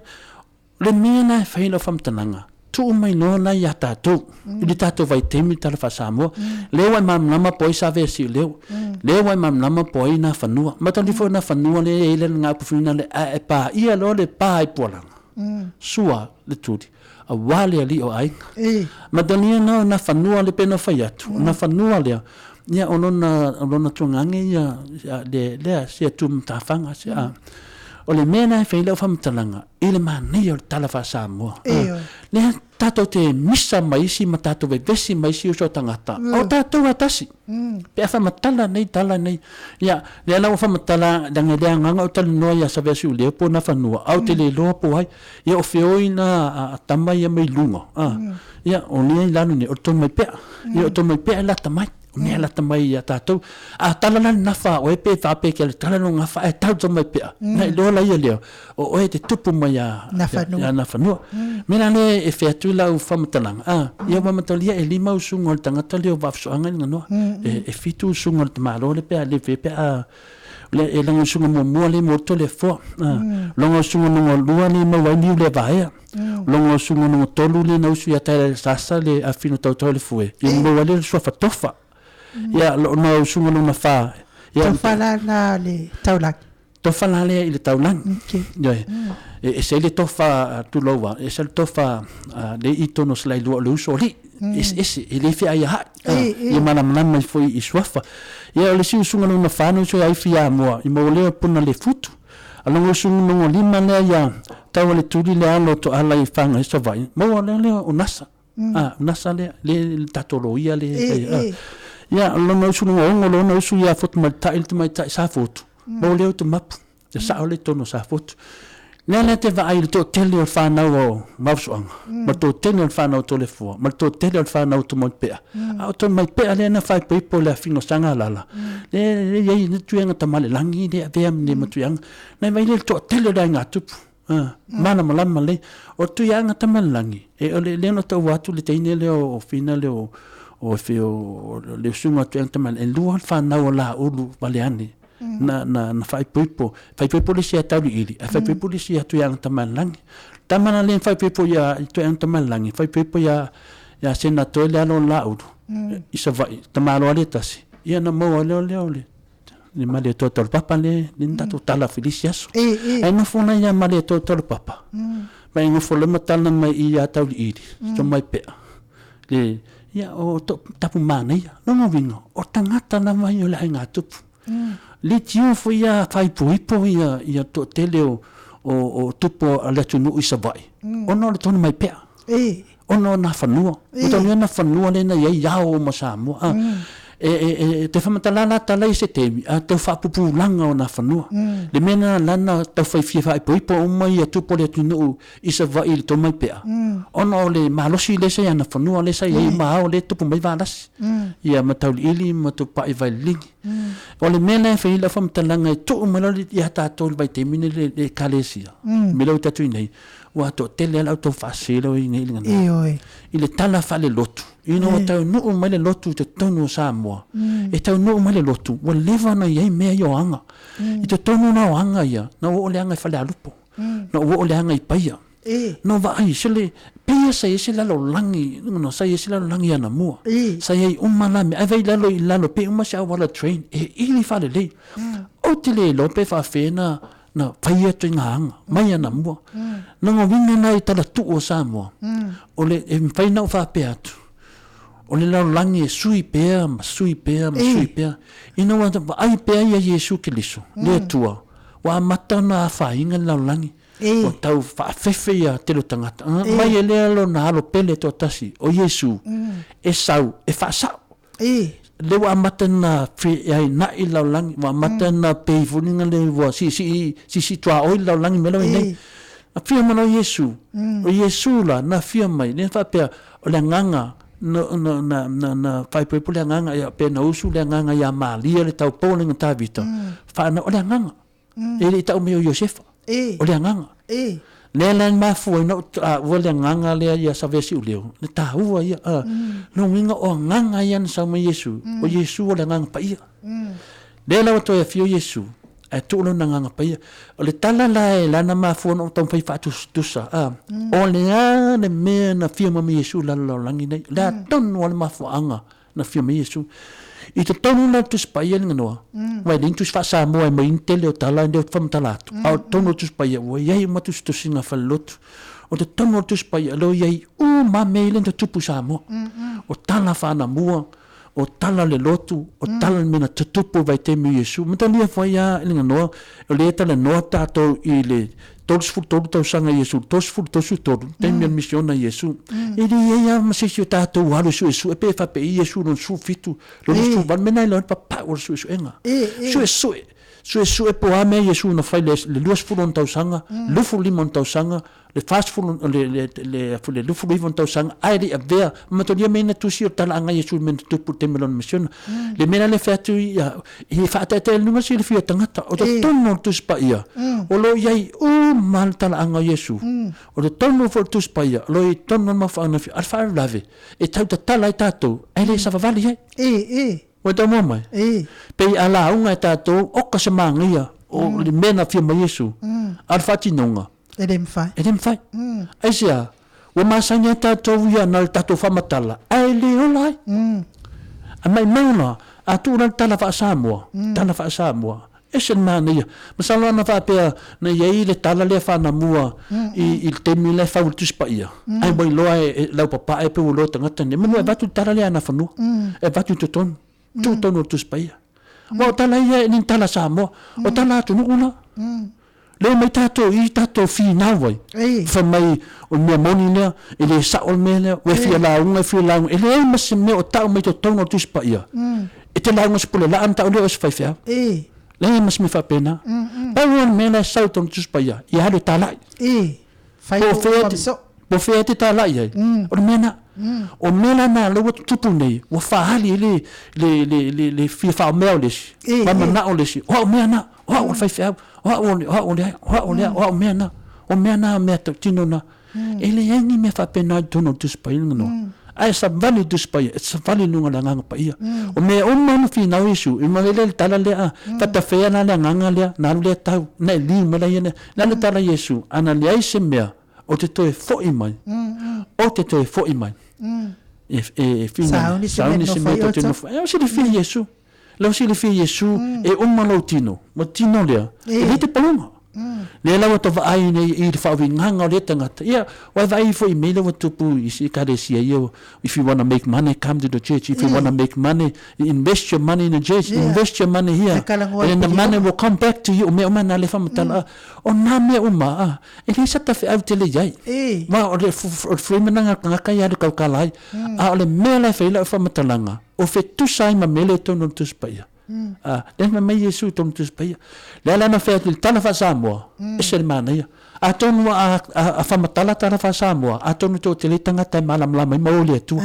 le mina fa ino fam tananga tu mai no na ya tatou i tatou vai temi tala fa Samoa le wa mamama poi sa vesi le wa mamama poi na fanua matali fo na fanua le ele nga pufina le e pa ia lo le pa i pola sua le tuti a wale ali o ai matali no na fanua le pena fa yatu na fanua le ia ona tungange ia le sia tum tafanga sia o le mena fe le fam talanga ile mani o tala fa Samoa le tato te misa mai si matato ve vesi mai si so tangata o tato atasi pe fa matala nei tala nei ya le la fa matala danga de nganga o tal no ya sa vesi le po na fanua au te le lo po ai ya o feoina tama ya mai lunga ya o ni la ni o to mai pe ya o to mai pe la tamai me la tamai ya tato tala na nafa o pe fa pe ke tala no ngafa tato mai pe na lo la ya le o te tupu mai ya na fanua me na le e fe tu la u fam talang ya wa matalia e lima usungo tangata le va so anga ngano e fitu usungo malo le pe le pe le e lang usungo mo le mo to le fo longo usungo no lua ni mo wa ni le vai longo usungo no tolu le no su ya tele sasa le afino to le fue e mo wa le so fa tofa ya no usungo no fa ya tofa la le taulang tofa la le taulang e se le tofa tu lowa e se le tofa le itono slai lu so li ese ele fi ai ha e mana mai foi i swafa ia le si usunga no fa no so ai fia mo i mo le puna le futu alongo usunga no lima le ia tau le tuli le alo to ala i fanga so vai mo le o nasa nasa le tatolo ia le ia alongo usunga ngolo no su ia fotu mai tai sa fotu mo le to map te sa ole tono sa fotu Nela te va ai to tele o fana o mausuanga. Ma to tele o fana o tole fo. Ma to tele o fana o to mo pe. A to mai pe ale na fai pe po la fino sanga lala. le ye ni tuanga tamale langi de avem ni matuang na vai le to tele da ngatu mana malama le o tuanga tamale langi e ole le no to watu le tine le o fina le o fio le sunga tuanga tamale en luan fa na ola ulu baleani na fai pipo le sia tauli ili fai pipo le sia tuanga tamale langi tamana le fai pipo ya tuanga tamale langi fai pipo ya senator le alo la ulu isa vai tamalo ale tasi ia na mo le ni male total papa le ni tatu tala feliciaso ai no fona ia male total papa mai no fola matala mai ia tau iri so mai pe le ia o tapu mana ia no vingo o tangata na mai o le ngatu le tiu fo ia fai puipo ia to tele o tupo ale tunu isa vai ono le tonu mai pe ono na fanua o tonu na fanua le na ia o Samoa te whamatalala talai se temi a te whapupulanga o na whanua le mena lana tau whaiwhia poipo o mai a tupo le ATUNU'U isa vai le tō mai pea ono le malosi le se ana whanua le sa i maao le tupo mai wālasi ia matauli ili matupa i vai lingi o le mena e whaila whamatalanga e tō umalari i hata tō le vai temine le kalesia me lau tatu i nei wa to tele ala to faselo i nei ngana i le tala fale lotu i no tau no mai le lotu te tonu Samoa e tau no mai le lotu wa leva na ia me yo anga i te tonu na anga ia na o le anga fale alupo na o le anga i paia no va ai sele pia sai sele lo langi no sai sele lo langi ana mua sai ai umala me ai lalo i lalo pe uma sa wala train e ili fale le o te le lo pe fa fena na paia tu nganga mai ana mua no vinga na i tala tu o Samoa o le e fai na fa pe atu o le lau langi e sui pea ina wata ai pea ia Yesu Kiliso le Atua wa mata na whainga lau langi o tau whaafefe ia te lo tangata mai e lea lo na alo pele to tasi o Yesu e sau e whaasau le wa mata na ai na i lau langi wa mata na peifuninga le wa si tua oi lau langi melo i nei a fia mana o Yesu la na fia mai ne whapea o le nganga na fai pepo le nganga ia pe na usu le nganga ia malia le tau pole nga tavita fa na o le nganga ele tau me o Josefa o le nganga le lan ma fu no o le nganga le ia savesi u leo le tau ia no winga o nganga ia na sa Yesu o Yesu o le nganga pa ia le la to e fio Yesu e tu no nganga pa ia o le tala la na ma fu no tau fai fatu tusa o le me na fia ma Yesu la langi nei la ton o le ma fu anga na fia ma Yesu i te tonu na tu spaia nganoa vai din tu fa Samoa mai intele o tala de fam talatu au tonu tu spaia o ia ma tu singa falot o te tonu tu spaia lo ia o ma mele de tu Samoa o tala fa na mua o tala le lotu o tala mena tutupu vai te mi Yesu matalia foi ia nganoa o le tala no tato i le todos futuros tau sanga Yesu todos futuros tem minha missão na Yesu ele ia mas se tato o halo Yesu e pe fa pe Yesu non su fitu lo su van mena lo papa o su enga su e po ame Yesu no fai le duas fulon tau sanga lu fulimon tau sanga le fast fulon le lu fulimon tau sanga ai ri avea matolia mena tu si o tala anga Yesu men tu pu temelon mission le mena le fatu ia e fa tatel nunga si le fia tangata o to tono tu spa ia o lo iai o mal tala anga Yesu o to tono for tu spa ia lo i tono ma fa na al fa lave e tau tala tato ai le sa va vali o te mama pe ala unga tato o ka semanga ia o le mena fia ma Yesu al fatinonga edem fai ai sia o masanya tato ia na tato fa matala ai le olai a mai mauna a tu na tala fa Samoa esen mana ia masalo na fa pe na ia le tala le fa na mua i temi le fa ultus pa ia ai boy lo ai la papa ai pe lo tanga ne mo va tu tala le na fa nu e va tu ton ultus pa ia mo tala ia ni tala Samoa o tala tu nu le mai tato fi na vai fa mai o mia moni le ele sa o mele o fi la ele mas me o tau mai to tono tu spa ia e te la ngas pula la anta o le os fa fia le mas me fa pena pa o mele sa to tu spa ia ia le tala fai o po fe te tala ia o mena o mela na lo tupu nei wa fahali le fi fa meles mama na oles o me na o fa fa o me na me to tinona ele yangi me fa pena tono tu spail no ai sa vale tu spail sa vale nunga la nganga pa ia o me o manu fi na isu i mangele tala le a ta fe na le nganga le na le tau na li me la yene na le tala yesu ana le ai se me o te toe fo i mai o te toe fo i mai e fina sauni se me to no e si le fi yesu lo si le fi yesu e o malo tino mo tino le e te paloma le la to vai nei I fa nganga le tangata ia wa vai fo email wa tupu isi karesia yo if you want to make money come to the church if you want to make money invest your money in the church invest your money here and the money will come back to you me mana le fa matala o na me uma e le sa ta fe au tele jai ma o le fo menanga ngaka ya de kaukalai a le me la fe la fa matalanga o fe tu sai ma mele to no tu spaia dan mai Yesu tom tu spaya la na fe tala fa Samoa esel mana ia atonu a fa matala tala fa Samoa atonu to tele tanga ta malam la mai mauli tu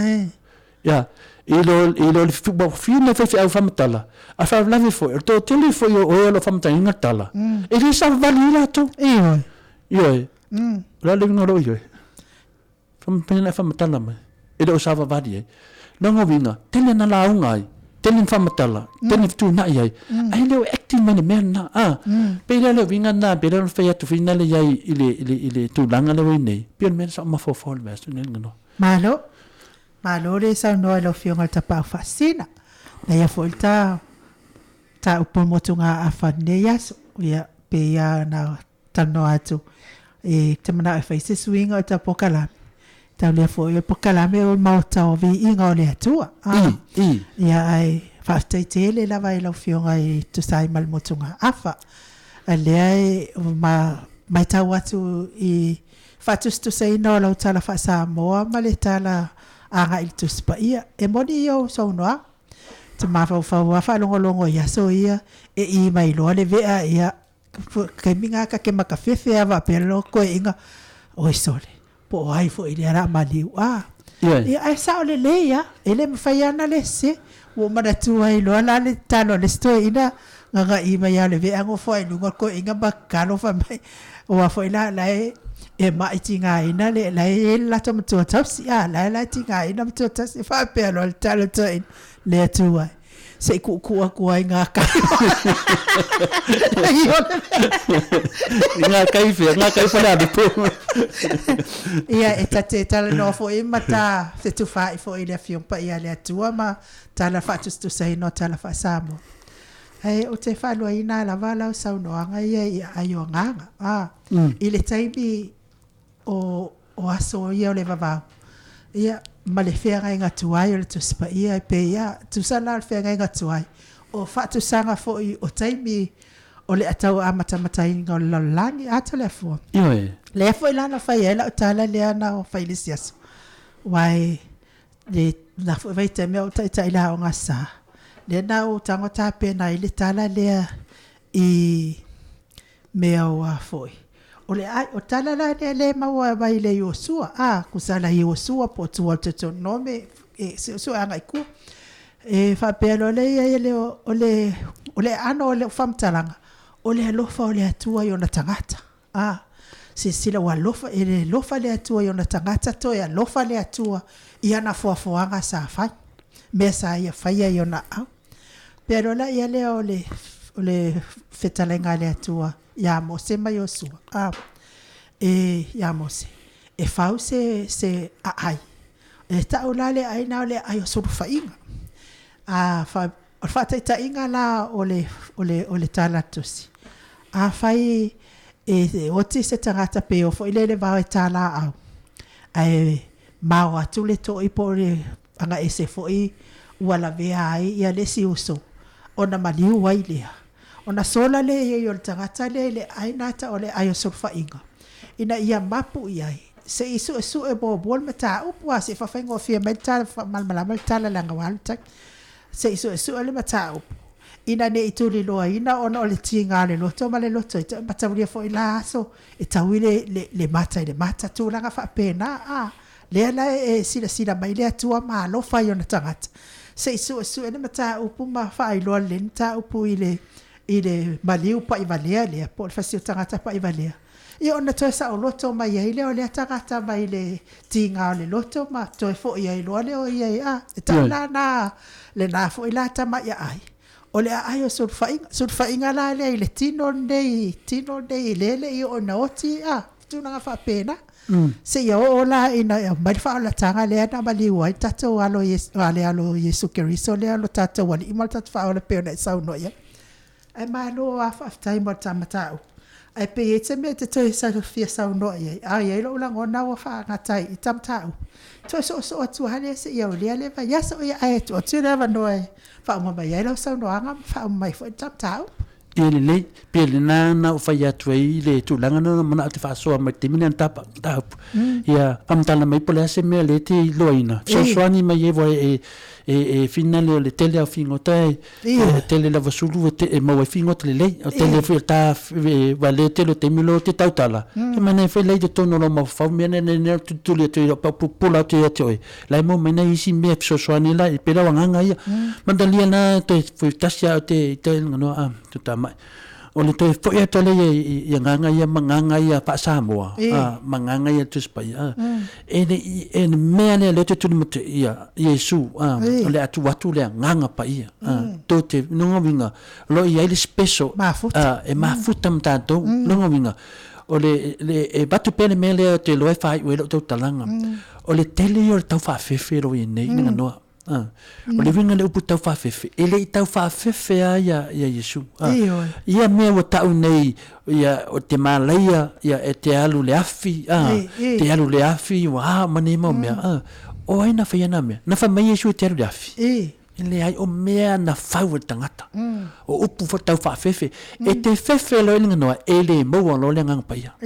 ya ilo fi na fe au fa matala a fa la fo to tele fo yo o lo fa matala ngatala e sa vali la to yo la le no yo fa matala mai e do sa va vali no ngovinga tele na la ungai tenen famatala tenen tu na yai ai le acting mane mena pe le vinga na pe le fe tu finale yai ile tu langa le nei pe men sa ma fo fo mes nen no malo le sa no lo fionga ta pa fascina na ya folta ta upo motunga afane yas ya pe ya na tano atu e temana e face swinga ta pokalame ta le fo e pokalame o Maota o Viiga o le Atua ia ai faafetaitele lava e laufioga i tusai ma le motuga afa alea e mai tau atu i faatustusaina o lau tala faasamoa ma le tala aga i le tusipaia e moni o saunoa te mafaufau faalogologo ia so ia e I mai loa le vea ia kaimiga ka ke makafefe ava pelo ko inga o isole po ai fo ile ara maliu ia ai sa o le leia ele mafaiana le se o madatu ai lo ala le talo le sto ina nga I mai ale ve ango fo ai lunga ko inga bakalo fa mai o fo ila lai e mai tinga ina le lai la tom to tapsi la tinga ina to tapsi fa pe lo talo to in le tu ai se ku ai nga ka nga kai fa la po ia etate tala no fo I mata se tu fa fo ile fion pa ia le Atua ma tala fa tu sai no tala fa Samoa ai o te fa lo ina la vala o sa no anga ia ayo nganga ile TAIMI o aso ia le vava ia ma le fea ngai ngatuai o le tuspa ia pe ia tusala le fea ngai ngatuai o fatu sanga fo I o TAIMI o le atau amata inga o le lalani ata le fo le fo ilana fai ela o tala le ana o fai lisiaso wai le na fo vai te mea o ta ila o ngasa le na o tango tape na ile tala le I mea o a foi o le ai o tala la le maua vai le Yosua kusala Yosua po tu to nome e so anga iku e fa pelo le le ano le famtalanga o le lofa o le Atua yo na tangata se sila wa lofa ele lofa le Atua yo na tangata to ya lofa le Atua ia na foafoanga sa fai mesa ia faia yo na pero la ia le o le fetalenga le Atua ya mose ma Yosua ya mose e fau se ai e ta ulale ai na le ai so fainga fa ta inga la o le talatusi fai o ti se tangata pe o fo ile va e tala au ai mau atu le to I po le anga ese fo I wala vea ai ia le si uso ona maliu wai lea ona sola le yo tangata le ai nata o le ai so fainga ina ia mapu iai se isu e bol mata upwa se fa fengo fia mental mal tala langa walta se isu le mata up ina ne ituli loa ina ona o le tinga le loto ma le loto ita mata ulia fo ila so ita wile le mata tu langa fa pena le la sila mai le atua malo fa yo na tangata se su ene mata upu ma fa ilo le ta upu ile maliu pa ivalea le po fa si tangata pa ivalea io ona to sa loto mai ile o le tangata mai le tinga le loto ma to fo ia ilo le o ia ta na le na fo ila ta mai ai o le ai o surfa inga la le tino dei le io ona oti tu na fa pena se ia o la ina mai fa la tanga le na mali wai tato alo Yesu Keriso le alo tato wali imal tato fa o le pena sa no ia ai malo fa time tamata ai pe ete me te toi sa fia sa no ia ai lo la ngona wa fa ngatai tamta to so tu hale se ia o le va ya so ia ai to tu na va no fa mo ba ia lo sa no anga fa mai fo tamta ele pele na fai atu ai le tu langa na mana te fa so mai te mina tapa ia amtala mai pole se me le te loina so swani mai e finale le tele a fingo tai tele la vasulu e mo fingo te le tele filta va le tele te milo te tautala e mana fe le de tono no mo fa me ne tu le te pula te te la mo mena isi me so swani la e pela wanga ia mandalia na te tasia te no tu mai o le toi foi to le ia nganga ia manganga ia pa Samoa manganga ia tu spai ene me le te tu mate ia Yesu o le atu le nganga pa ia to te no vinga lo ia le special e mafuta mtato no vinga o le batu pele mele te lo fai we lo talanga o le tele yo tau fa fefero nei ninga no o le vinga le upu tau whawhewhe ele tau whawhewhe ia Yesu ia mea o tau nei ia o te malaia ia e te alu le afi te alu le afi wa mane mau mea o aina whaiana mea na wha mai Yesu e te alu le afi ele ai o mea na whau tangata o upu fo tau whawhewhe e te whewhe loa linga noa ele maua lo le ngang paia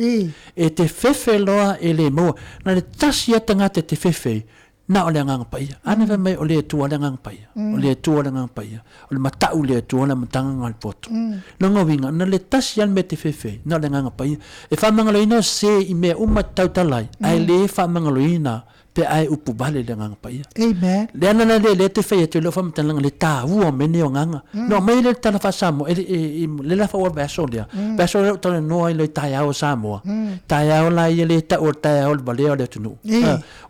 e te whewhe loa ele maua na le tasi a tangata te whewhe na ole ngang paia ana va mai ole tu ole ngang paia ole tu ole ngang paia ole matau le tu ole matanga ngal poto no ngovinga na le tasian me te fefe na ole ngang paia e fa mangaloina se i me uma tau talai ai le fa mangaloina pe ai upu bale le ngang paia amen le ana le te fe te lo fa mtanga le ta u me ne nganga no mai le tana fa samo le la fa wa basolia basolia to no ai le ta ya o Samoa ta ya o la le ta o ta ya o bale o le tunu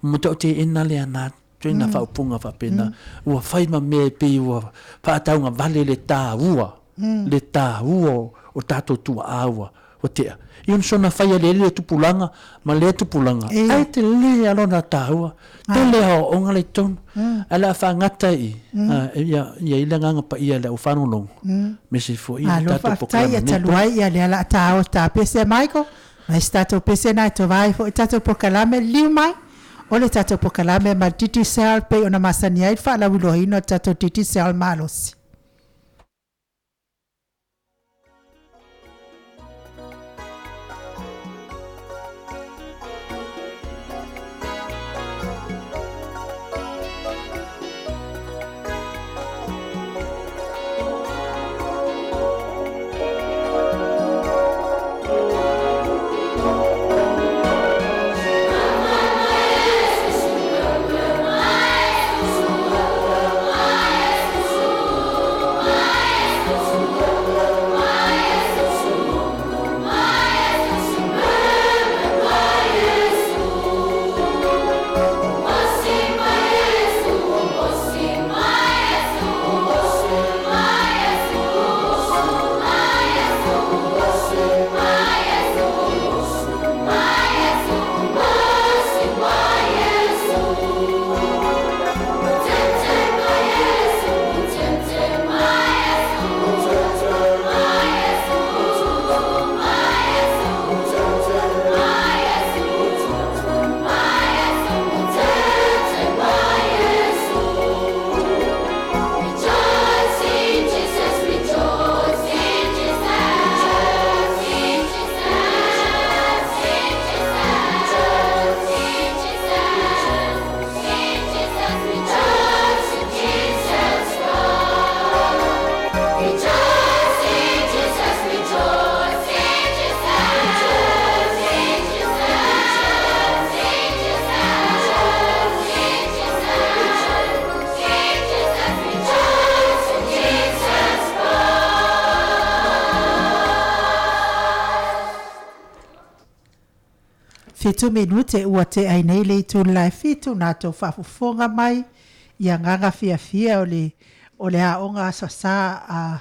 mo te ina le ana tuna fa punga fa pena o fai ma me pe o fa ta nga vale le ta u o tato tu awa o te iun sona fai le tupulanga ma le tupulanga ai te le alona taua te le o ngale ton ala fa ngata ia ile nganga pa ia le ufano long me se fo ia tato pokalame ia taluai ia le ala tao ta pese Michael mas tato pese na to vai fo tato pokalame liu mai o le tato pokalame ma titi sel pe ona masani ai fa la wilohino tato titi sel malos fitu minute ua te ai nei le tu lai fitu na to fafufonga mai ia nganga fia o le aonga sa a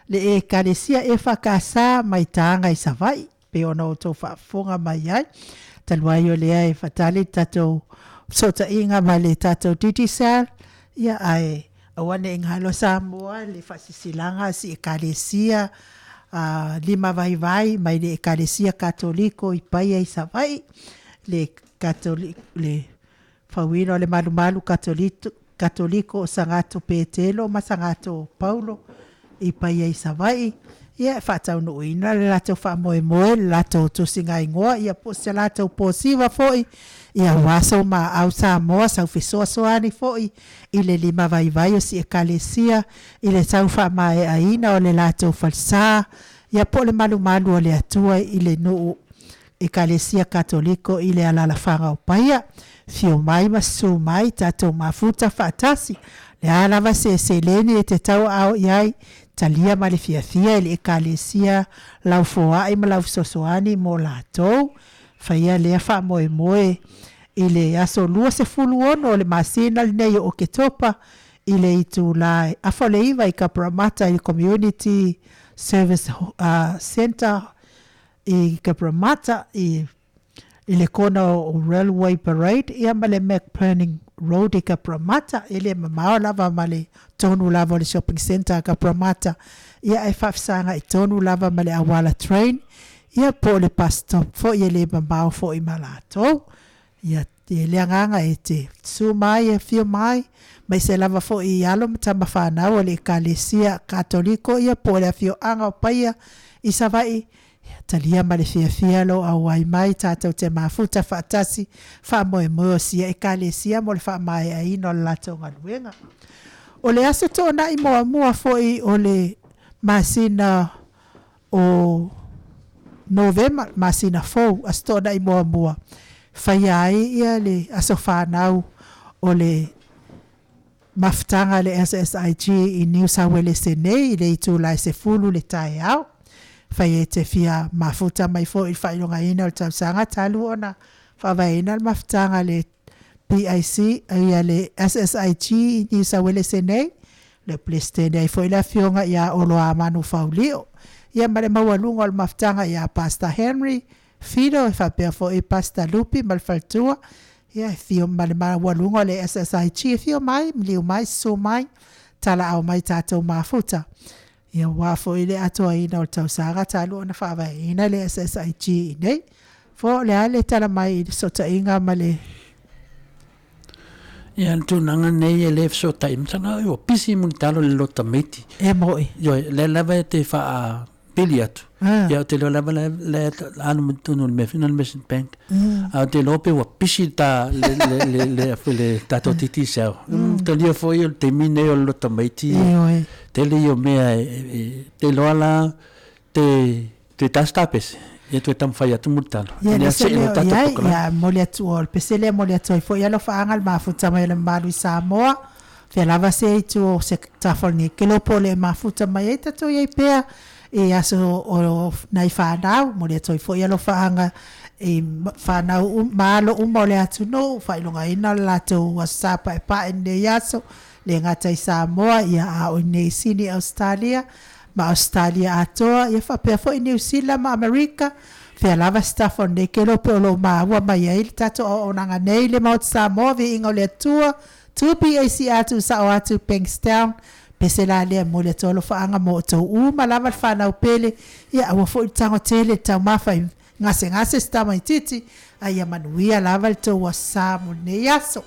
le kalesia e fakasa mai tanga i savai pe ona o to fafufonga mai ai talwai o le ai fatali tato sota inga mai le tato titisal ia ai awane ingalo Samoa le fasisilanga si kalesia lima vai mai le ekalesia katoliko i paia i savai le fawino le malu katoliko o sangato Petelo ma sangato Paulo i paia i savai ia FATAUNU'U ina le lato moe le lato tusinga ingoa ia po se lato posiva foi ia waso ma au Samoa sau fesoasoani foi i le lima vai o si ekalesia i le sau mai aina o le lato falsa ia po le malu o le atua i le nuu ekalesia katoliko i le alalafanga o paia fio mai masu mai tato mafuta fatasi le alava se leni e te tau au iai talia ma le fiafia i le ekalesia lau foai ma lau sosoani mo latou faia lea moe i le aso lua se fulu ono o le masina le nei o ke topa i le itu lai afo le iwa i Kapramata i le community service center i Kapramata i le kona o railway parade ia ma le McPerning road i Kapramata i le mamao lava ma le tonu lava o le shopping center Kapramata ia e whafsanga i tonu lava ma le awala train ia po le pastor fo i le mamao fo i malato ia te leanganga e te su mai e fio mai mai se lava fo i alo matama whanau o le ekalesia katoliko ia po le fio anga o paia i savai talia ma le fiafia lo au ai mai tātou te mafuta whaatasi moe o sia ekalesia mo le mai a ino lato ngaluenga o le aso tōna i mua fo i o le masina o November masina fo astona i mua whaiai ia le aso whanau o le maftanga le SSIG i New South Wales nei le itu lai se fulu le tai au whai te fia mafuta mai fo i whailonga ina o tausanga talu ona whawaina le maftanga le PIC ia le SSIG i New South Wales nei le plestene ai fo i la fionga ia olo amanu faulio ia mare mawalunga o le maftanga ia Pastor Henry Fido e whapea fo i Pastor Lupi malfaltua ia fio male mawalunga o le SSIG fio mai mliu mai so mai tala au mai tātou mafuta ia wafo i le atua ina o tausaga talu ona whawaina le SSIG nei fo le ale tala mai i sota inga male ia tunanga nei e le sota imtana o pisi mun talo le lota meti e moi yo le lava te fa pili atu ia te lo lava le anu tunu le final mission bank a te lope wa pisi ta le tato titi sao te lia foi o te mine o lota meti te le yo mea te lo ala te tastapes ia tu tam fai atu mutalo ia se ia mole atu ol pesele mole atu foi ia lo faangal mafuta mai le malu Samoa fe lava se tu se tafolni ke lo pole mafuta mai tato ia pea e aso o nai whanau mole atu foi ia lo faanga e whanau malo mole atu no whailonga ina lato wasapa e pa ende yaso le ngata i Samoa ia a o nei sini Australia ma Australia atoa ia whapea fo i New Zealand ma Amerika whea lava staff on ne kelo pe o lo maua mai ai tato o nanga nei le maut Samoa vi ingo le atua tu PAC atu sa o atu Bankstown pese la lea mo le tolo whaanga mo ATUNU'U ma lava whanau pele ia awa fo i tango tele tau mawhai ngase stama i titi a ia manuia lava le tau wa Samu ne yaso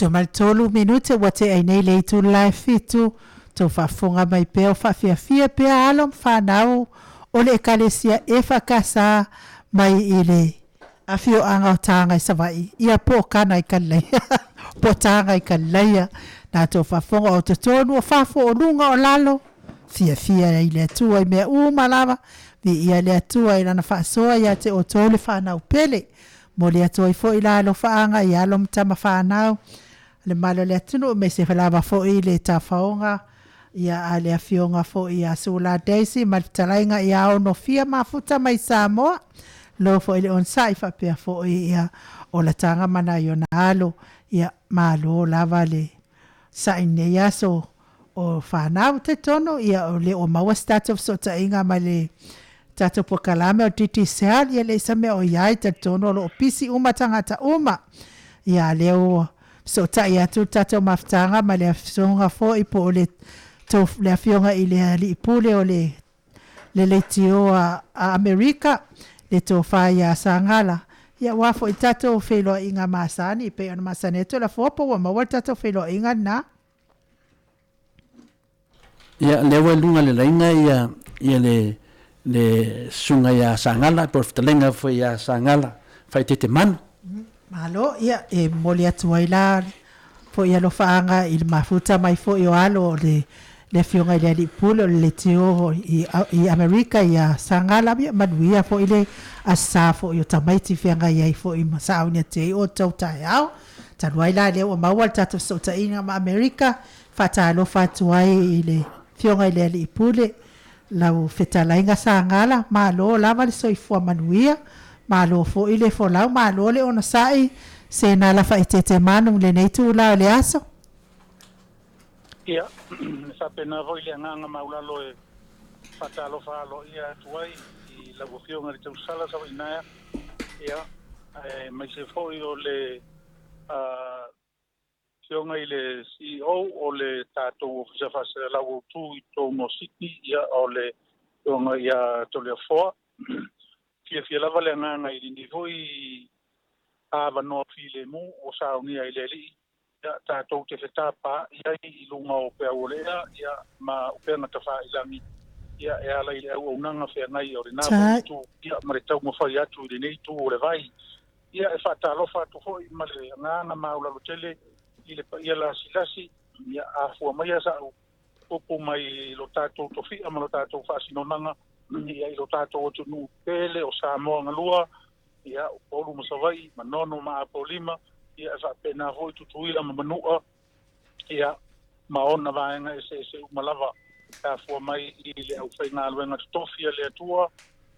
te mal tolu minute wa te ai nei le tu live fitu to fa fonga mai pe o fa fia pe alom fa nau o le kalesia e fa kasa mai ile afio anga tanga savai ia po kana i kalai po tanga i kalai na to fa fonga o te tonu fa fo o lunga o lalo fia ile tu ai me malava vi ia le tu ai na fa so ia te o tole fa nau pele mo le to i fo ila lo fa anga ia lo mtama fa nau le malo le tunu me se fa lava fo ile ta faonga ia ale afionga fo ia sula daisy maltalainga ia ono fia mafuta mai Samoa lo fo ile on sai fa pe fo ia o la tanga mana yona alo ia malo lava le sai ne ia so o whanau te tono ia o le o maua stato so ta inga ma le tato POLOKALAME o titi seal ia le isa me o iai te tono lo pisi uma tangata uma ia le o so ta ia tu tato maftanga ma le afionga fo i po le tof le afionga i le li pule o le tio a Amerika le tofa ia sangala ia wafo i tato felo inga masani pe ona masaneto la fopo wa maua tato felo inga na ia lewa lunga le lainga ia le sunga ia sangala por ftalenga foi ia sangala fai te man malo ia e moli atuaila fo ia lo faanga il mafuta mai fo io alo le fionga ile di pulo le tio i Amerika ia sangala bia maduia fo ile asafo io tamaiti fianga ia fo i masaunia te o tautai au tanuaila le o mawal tatu so ta inga ma Amerika fatalo fatuai ile fionga ile li pule lau fetalainga sangala malo lava le soifua manuia malo fo ile fo lau malo le ona sai se na la faitete manu le nei tu la le aso ia sa pena voi le nganga maulalo e fatalo falo ia tuai i la fionga le tau sala sa ina ia mai se foi o le fionga ile CEO o le TATOU se fa se la tu to no city ia o le fionga ia to le fo fia la vale nganga i ni voi ava no file mu o sa unia ile li ia TATOU te fetapa ia i lunga o pe ole ia ma o pe na tafa ilami ia e ala ile o nanga fe nai o rina tu ia ma tau mo fa ia tu nei tu o le vai ia e fa talo fa tu foi ma le nganga ma ula tele ile ia la silasi ia afua mai sa o mai lo tatou tofi ama lo tatou fa sinonanga ia lo tatou ATUNU'U PELE o Samoa ngalua ia o polu masavai manono ma polima ia fa pena hoi tutuila ma manua ia maona vaenga se malava afua mai ile au faina luenga TOFI le Atua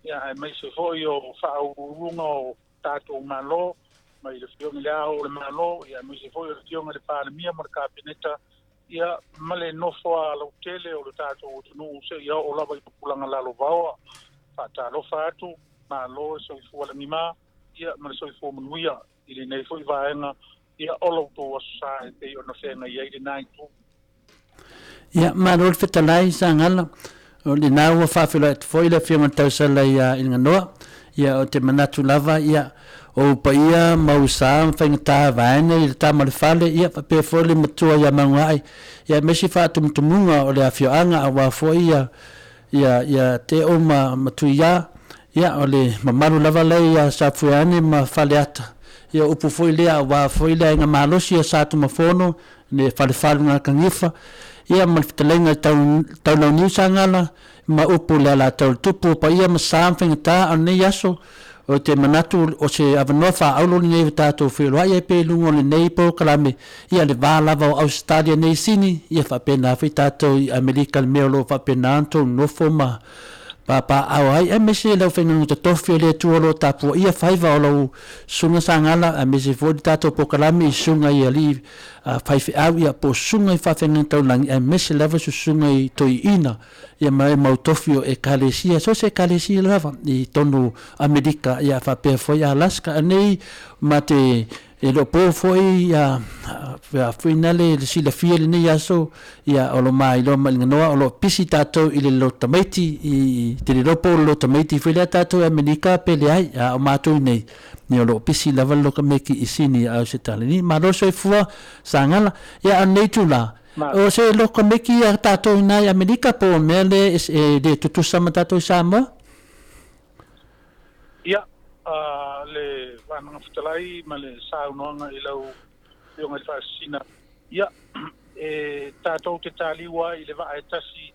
ia mai se foi o fa urunga o tatou malo mai le fionga le ao le malo ia mai se foi le fionga le palemia ma kabineta ia male no fo ala tele o le tatou ATUNU'U se ia o lava i pulanga lalo vaoa fa talo fatu malo so i fuala mima ia ma so i fo manuia ile nei foi vaenga ia olo to sa te ona fenga ia ile nai tu ia malo fetalai sangala o le naua faafelo e foi le fionga tausala ia inganoa ia o te manatu lava ia o paia mausa fengta vaene i ta malfale ia pe fole matua ia mangai ia mesi fa tumtumunga o le afioanga awa foi ia te o matuia ia o le mamalu lava le ia safuane ma faleata ia upu foi le awa foi le nga malosi ia sa tu mafono ne falefalunga kangifa ia malftelenga tau ni sangala ma upu le la tau tupu pa ia masam fengta ane yaso o te manatu o se avanofa aulo nei tatou whelua ia pe lungo le nei POLOKALAME ia le valava o Australia nei sini ia whapena whi tatou i Amerika le meo lo whapena anto nofo ma papa au ai e mese lau whengangu te tofi o le tuolo tapua ia whaiva o lau sunga sangala a mese fo di tatou POLOKALAME i sunga ia li whaifi au ia po sunga i whawhengang taulangi a mese lava su sunga i toi ina ia mai mau tofi o e kalesia so se kalesia lava i tonu Amerika ia whapea foi Alaska anei ma te e lo po foi ya finale le sila fia le nei aso ya o lo mai lo malinganoa o lo pisi tatou i le lo tamaiti i te lo po lo tamaiti foi le tatou Amerika pele ai o matou nei ni o lo pisi lava lo ka meki i sini a se tale ni ma lo so fua sangala ya nei tu la o se lo ka meki a tatou nei Amerika po mele de tutu sama tatou Samoa le vananga fitalai ma le saunoanga i lau ionga i whaasina. Ia, tātou te tāliwa i le waa e tasi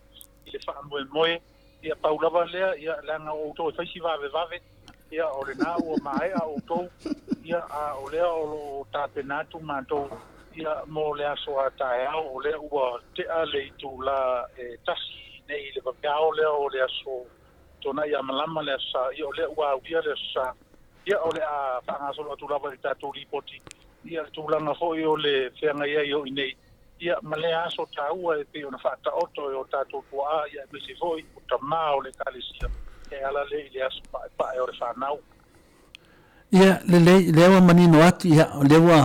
i le wha moe moe. Ia paulawa lea, ia langa o tō e whaisi vave. Ia o le nā ua mae a o tō. Ia o lea o tāpe nātu mātou. Ia mō lea soa tāe au o lea ua te a le i tū la tasi nei le wapiao lea o lea so tona ia malama le sa ia o le ua uia le sa ia o le a whangasolo atu lava i tātou ripoti ia tūlanga hoi o le whianga ia i o inei ia male aso tāua e pe o na whata oto e o tātou tua a ia me se hoi o ta maa o le kālesia e ala le i le aso pae o le whanau ia le ua manino atu ia le ua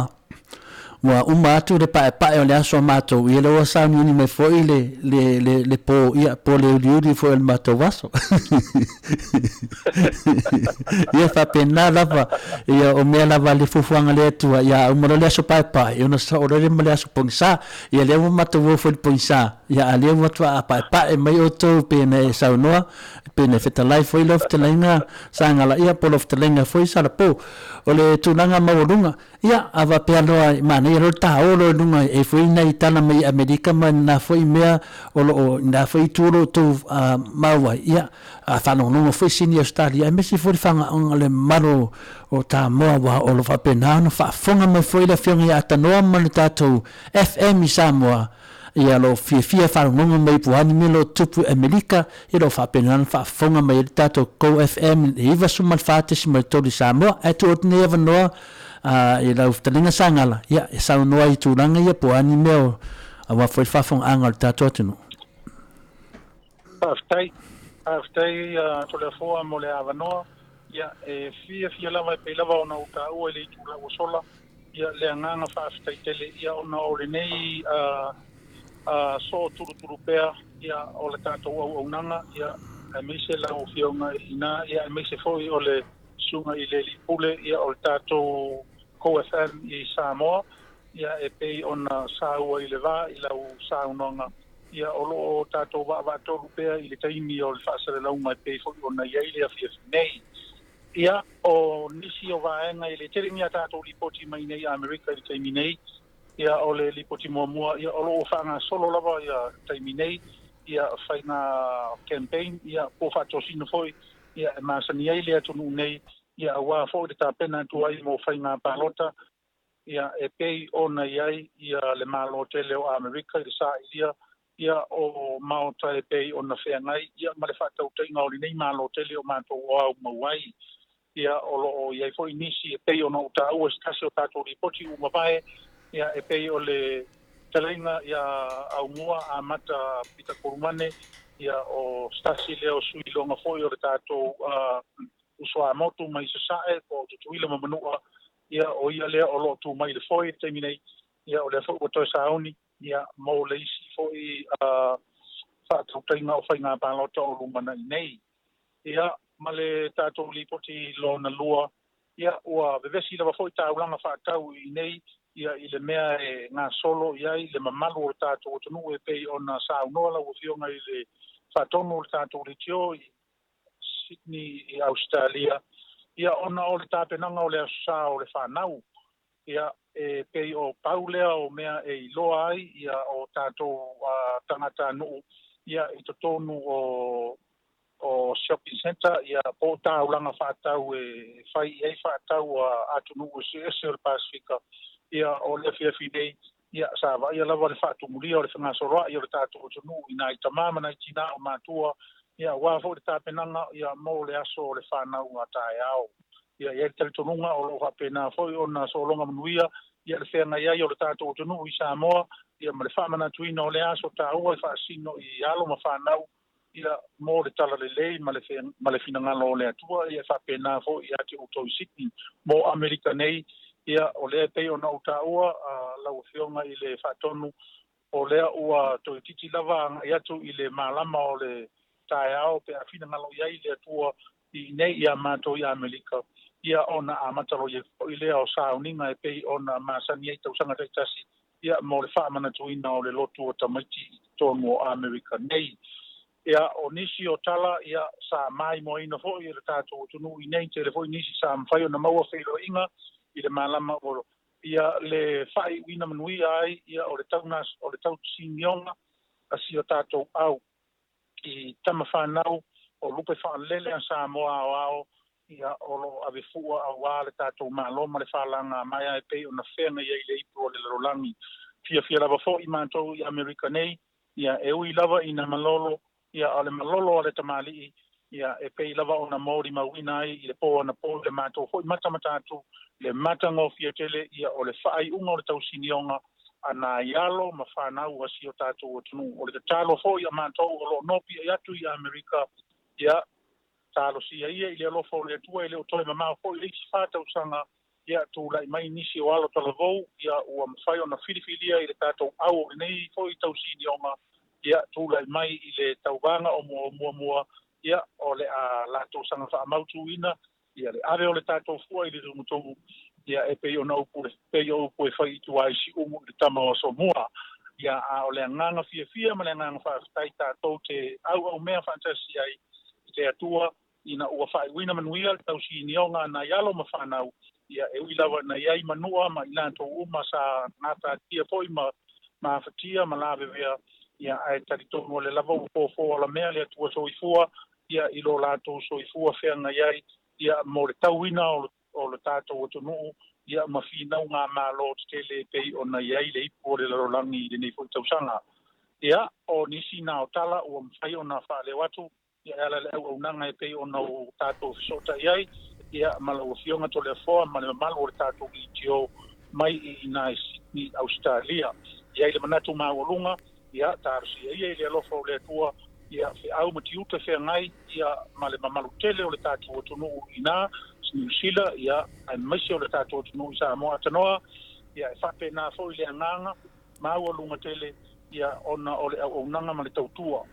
wa uma atu le pae o le aso matou ia le ua sauni uni me foi le po ia po le uri foi le matou vaso ia fa pena lava ia o mea lava le fufuanga le atua ia umaro le aso pae ia na sa o le male aso pongsa ia le ua matou foi le pongsa ia le ua tua pae mai o tau pena e saunoa pena fetalai foi lo fetalenga sangala ia po lo fetalenga foi sala po o le tunanga mawalunga ia ava pealoa mana ia lo taolo lunga e foi na itala mai Amerika man na foi mea o na foi tulo tu maua ia a fano no foi sini Australia me si foi fanga on le maro o ta moa wa o lo fa pena no fa fonga me foi la fianga ia tanoa man tatou FM i Samoa ia lo FIAFIA fa no mai puani me lo tupu Amerika ia lo fa pena fa fonga mai tatou ko FM i va sumal fatis mai to di Samoa e tu never know e lau ftalinga sangala ia e saunoa i tūranga ia po ani meo a wa foi fafong angal tātou atunu Aftai to le foa mo le avanoa ia e fia lava e peilava ona uta ua le tūla o sola ia le anganga whaaftai tele ia ona o le nei so turu pea ia o le tātou au nanga ia e meise lau fionga ina ia e meise foi o le sunga i le lipule ia o le tātou KFM i Samoa ia e pei ona saua i le vā i lau saunonga ia o loo tātou wa tolu pea i le taimi o le whaasare launga e pei foi ona iai le AFIAFI nei ia o nisi o vaenga i le terimi a tātou lipoti mai nei Amerika i le taimi nei ia o le lipoti mua ia o loo whanga solo lava ia taimi nei ia whainga campaign ia po whaatosino foi ia e masani ai le atunu nei ia wa fo de tapena tu ai mo faina palota ia e pei ona iai ia le malo tele o Amerika i sa ia o Maota e pei ona feangai ia ma le fatau tainga o nei malo tele o mato o mawai ia o lo iai fo inisi e pei ona uta o stasio tato ripoti u mapae ia e pei o le talenga ia au mua a mata pita kurumane ia o stasi leo suilonga foi o le tato uswa motu mai se sae ko tutuila mamanua ia o ia lea o lo tu mai le foi terminei ia o le fo o to sauni ia mo le isi foi fa tu tainga o fainga pa lo to lumana nei ia male tato lipoti lo na lua ia ua vevesi lava foi taulanga fa tau i nei ia i le mea e ngā solo ia i le mamalu o tato o tunu e pei ona saunoa la ufionga i le fatonu o tato ritio i Sydney i Australia ia ona o le tapenanga o le asa o le whanau ia e pei o paulea o mea e iloa ai ia o tātou tangata nuu ia i totonu o shopping center ia po tāulanga whaatau e whai ei whaatau ATUNU'U se o le Pasifika ia o le FIAFI nei ia sawa ia lava le whaatumuria o le whangasoroa ia o le tātou o tunu i nai tamama nai tina o mātua ia wa fo de tapenanga ia mo le aso le whanau a tae au ia ia te tonunga o lo hapena fo ona so longa manuia ia le whenga ia o le tātou tonu i Samoa ia ma le whamana tuina o le aso ta ua i whaasino i alo ma whanau ia mo le tala le lei ma le finangalo o le atua ia whapena fo ia te uto i Sydney mo Amerika nei ia o lea pei ona utaua lau fionga i le whaatonu o lea ua toi titi lava i atu i le malama o le taeao pe awhina ngalo iai le atua i nei ia mātou i Amerika. Ia ona a matalo i lea o sauninga e pei ona masani ei tausanga taitasi ia mo le whaamana tuina o le lotu o tamaiti tonu o Amerika nei. Ia o nisi o tala ia sa mai mo ina fo i le tātou tunu i nei te le fo i nisi sa mwhai o na maua whailo inga i le malama o ia le whai uina manui ai ia o le taunas o le tau sinionga a si o tātou au i tama whanau o lupe whaanlele a Samoa o ao ia o lo ave fua a wā le tātou maloma le whalanga mai ai pei o na whenga i le ipu o le larolangi fia lava fo i mātou i Amerika nei ia e ui lava i na malolo ia o le malolo o le tamali ia e pei lava o na mori mawina ai i le po na po le mātou fo i matamatatu le matango fia tele ia o le whai unga o le tau sinionga ana ialo ma whanau a si o tātou o tunu o le talo fo i a mātou o lo nopi i atu i Amerika ia talo si ia i le alofo le tua i le otoe mamao fo i le isi whātau sanga ia tū lai mai nisi o alo talavou ia ua mwhai o na whiriwhiria i le tātou au o nei fo i tau sinionga ia tū lai mai i le tauvanga o mua ia o le a lato sanga wha amautu ina ia le are o le tātou fua i le rungutongu ia e pei o na upu pei o upu e whai tu ai si umu le tama o Samoa ia a o le nganga fia ma le nganga whaafitai tātou te au mea fantasi ai te atua ina ua whai wina manuia le tau si nionga na ialo ma whanau ia e uilawa na iai manua ma ilanto uma sa ngata tia poi ma whatia ma lawe vea ia ai taritono le lava upo ala mea le atua soifua ia ilo lato soifua whenga iai ia mo le tauina o le tātou o TATOU ia mawhinau ngā mālo te tele pei o na iai le ipu o le larolangi le nei fo tausanga. Ia o nisi nā o tala o mwhai o na whaale watu ia ALALEO au nanga e pei o na o tātou fisota iai ia malau fionga to le foa ma le malo o le tātou i tio mai i nā Sydney, Australia. Ia i le manatu māwalunga ia tārusi ia i le alofa o le atua ia fe au matiuta fe ngai ia ma le mamalu tele o le tātou o TATOU i nā New Zealand ia ai maisi o le tātou o TATOU i Samoa tanoa ia e whape nā fo i le anganga māwalunga tele ia ona o le au nanga ma le tautua.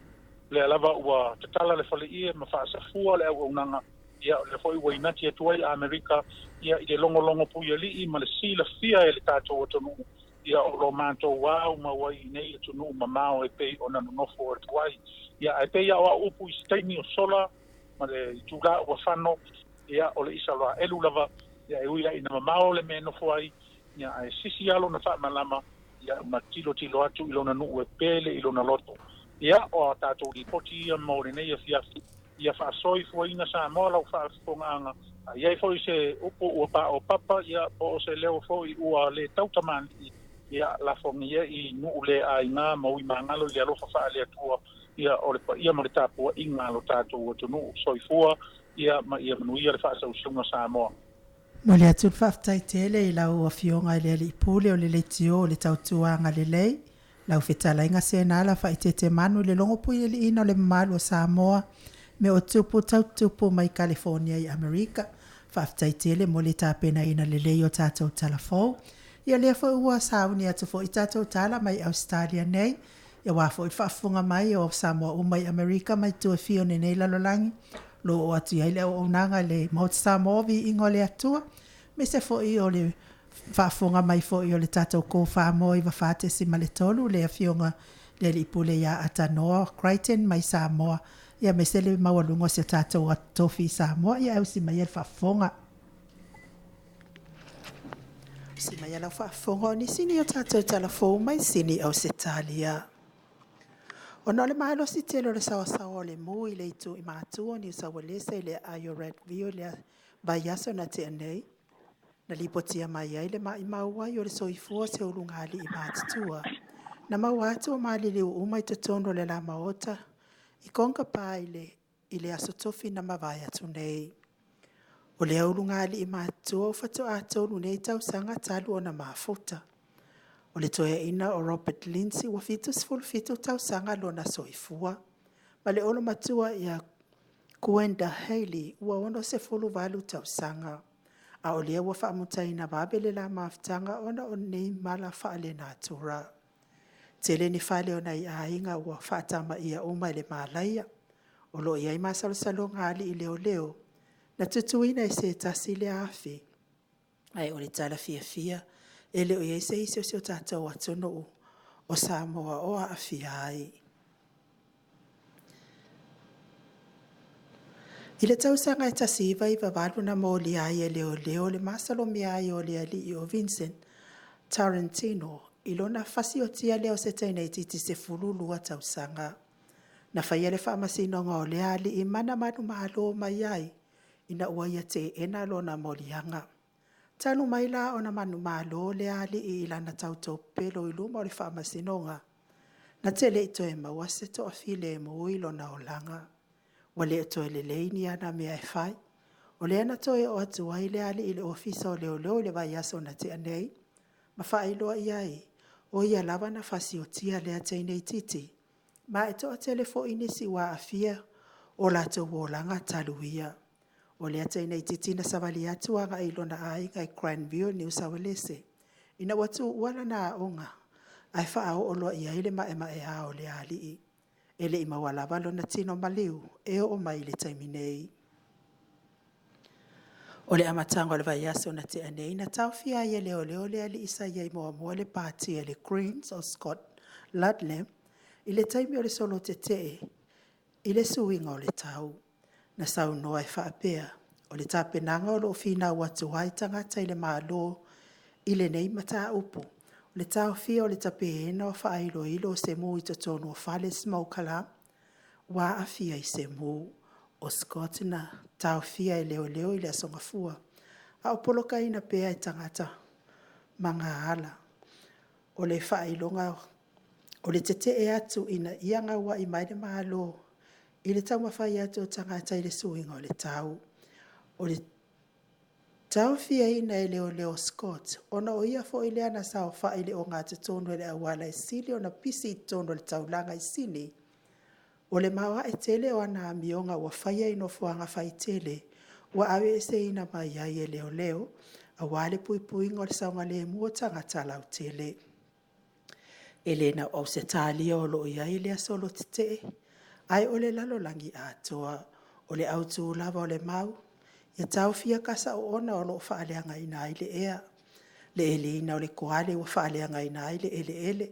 Le alava ua tatala le fale ia ma whaasafua le au nanga ia le foi ua inati atua i Amerika ia i le longo pui ali i ma le sila fia e le tātou o TATOU ia o lo mātou wau ma wai nei TATOU ma mao e pei o na nonofo o tuai ia e pei au upu i staini o sola ma le tūla ua whano ia o le isa loa elu lava ia e uia i na mamao le me nofo ai ia e sisi alo na wha malama ia ma tilo atu ilo na nuu e pele ilo na loto ia o tātou li poti ia mo le nei a fiafi ia whaasoi fua ina sa moa lau whaasfonga anga ia i foi se upo ua pa o papa ia po o se leo foi ua le tautamani ia la fongia i nuu le a inga mo i mangalo le alofa wha le atua ia o le pa ia ma le tāpua inga lo tātou o TATOU soifua ia ma ia manuia le whaasausunga Samoa. Mo le atu whaftai tele i lau a fionga i le ali pule o le leitio o le tautuanga le lei. Lau whetala inga se nala wha i te manu le longo pui le ina o le mamalu o Samoa me o tautupu mai California i Amerika. Whaftai tele mo le tāpena ina le lei o tātou talafou. Ia lea fo ua sauni atu fo i tātou tala mai Australia nei. Ia wafo i whaafunga mai o Samoa o mai Amerika mai tua fio nei lalolangi. Lo o atu ia le o nanga le Maota Samoa vi ingo le atua. Me se fo i o le whaafunga mai fo i o le tātou ko whaamoa i wafate si ma le tolu le afionga le li pule ia atanoa Crichton mai Samoa. Ia me se le mawalungo se tātou a TOFI Samoa ia au si mai el whaafunga. Si mai ala whaafunga o ni sini o tātou talafou mai sini au se talia. Ona le mahalo si telo le sawasawa le mu i le itu i mātua ni usawalesa i le ayoret vio le baiaso na te anei. Na lipotia mai ai le MAIMOA i o le soifua se ulungali i mātutua. Na mawatu o maali le uma i totono le la Maota i konga pā i le aso tofi na mawai atu nei. O le ulungali i mātua o fato atonu nei tau sanga talu o na mafuta. O le toea ina o Robert Lindsay wa fitu tau sanga lona soifua. Ma le olo matua ia Kuenda Haley ua ono se fulu valu tau sanga. A o lea ua whaamutaina wabele la mawhitanga ona o nei mala whaale nā tura. Tele ni whale o nei a inga ua whaatama ia oma le malaia. O lo iai masalo ngali i leo leo. Na tutuina i se tasi le afi. Ai o le tala fiafia. E leo iai se isi o sio tātou ATUNU'U. O Samoa o a afiai. I le tausanga e tasiva i wawalu na mōli ai e leo leo le masalo mea ai o le ali i o Vincent Tarantino i lona fasi o tia leo se tainei titi se fululu a tausanga. Na whaia le whaamasino ngā le ali i mana manu mahalo mai ai i na ua ia te ena lona mōlianga. Tanu mai la o na manu mahalo le ali i ilana tautou pelo i luma o le whaamasino ngā. Na tele i toe maua se to a file e mo i lona o langa. Wale e toe le leini ana mea e whai. O le ana toe o atua i le ali i le ofisa o leo leo le vai aso na te anei. Ma whai loa iai. O ia lava na fasi o tia le ateinei titi. Ma e toa telefo inisi wa afia o la to wolanga taluia. O le ateinei titi na savali atuanga i lona ai ngai Cranville New South Wales. Ina watu uala na onga. Ai wha o loa iai le ma e a o le ali i. Ele i mawalava lona tino maliu e o mai le taiminei. O le amatanga o le vai aso na te anei na taufia ia leo leo le ali isa ia i moa le pāti e le Greens o Scott Ludlam i le taimi o le solo te i le suinga o le tau. Na sau noa e whaapea o le tāpenanga o lo fina watu hai tangata i le mālo i le nei mata upu. Le tau fia o le tapeena o whaeilo ilo se mu i tonu o whale POLOKALAME wa afia i se mu o Scott na tau fia i leo leo i le asonga fua. A o poloka ina pea i tangata manga ala. O le whaeilonga o le tete e atu ina ianga wa i maile mahalo i le tau mawhai atu o tangata i le suinga o le tau. O le tau fia ina e leo leo Scott, ona o ia fo i le ana sao wha i le o ngā te tono le awala i sili o na pisi i tono le taulanga i sili. O le mawa e tele o ana amionga wa whaia ino fuanga whai tele, wa awe e se ina mai ai e leo leo, a wale pui pui ngā le saunga le mua tangata lau tele. Elena o se talia o lo ia i le asolo te ai o le lalolangi a toa, o le autu lava o le mau, ia tau fia kasa o ona o lo whaaleanga ina i le ea. Le ele ina o le koale o whaaleanga ina i le ele.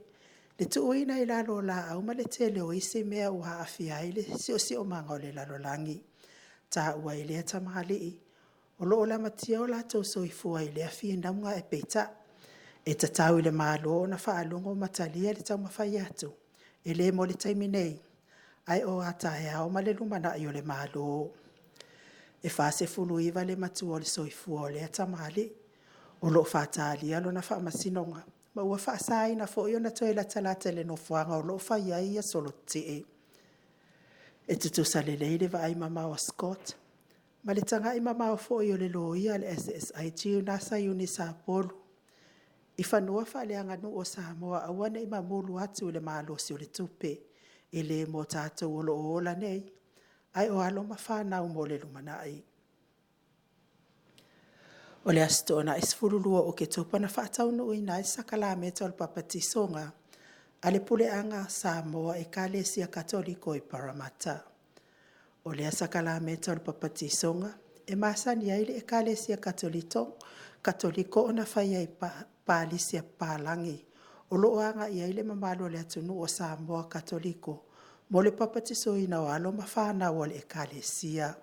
Le tuuina i lalo la au ma le tele o isi mea ua afia i le si o manga o le lalolangi. Ta ua i lea tamahali i. O lo o la matia o la tau soifua i lea fia naunga e peita. E tatau i le malo na whaalungo matalia le tau mawhai atu. E le mo le taiminei. Ai o ataea o ma le lumana i o le malo. E whase fulu iwa le matu o le soifua o le atamali. O lo whatalia lo na whaamasinonga. Ma ua whaasai na fo i ona toi la talata le no fuanga o lo whaia ia solo te. E tutu sa le leile wa ai mama o Scott. Ma le tanga i mama o fo i o le lo ia le SSIG nasa uni sa polu. I whanua whaaleanga nu o Samoa awana i mamulu atu le maalosi o le tupe. E le mo tātou o lo ola nei. Ai o alo mawhanau mo le lumanai. O le astona isfurulua o ke tupana whaataunu i nai sakalame tol papatisonga. A le puleanga Samoa e kalesia katoliko i Paramata. O le sakalame tol papatisonga e masani ai le e kalesia katoliko o na whaia i paalisia palangi. O loanga i ai le mamalo le ATUNU'U o Samoa katoliko. Mo le papatiso ina o alo mawhana o le ekalesia.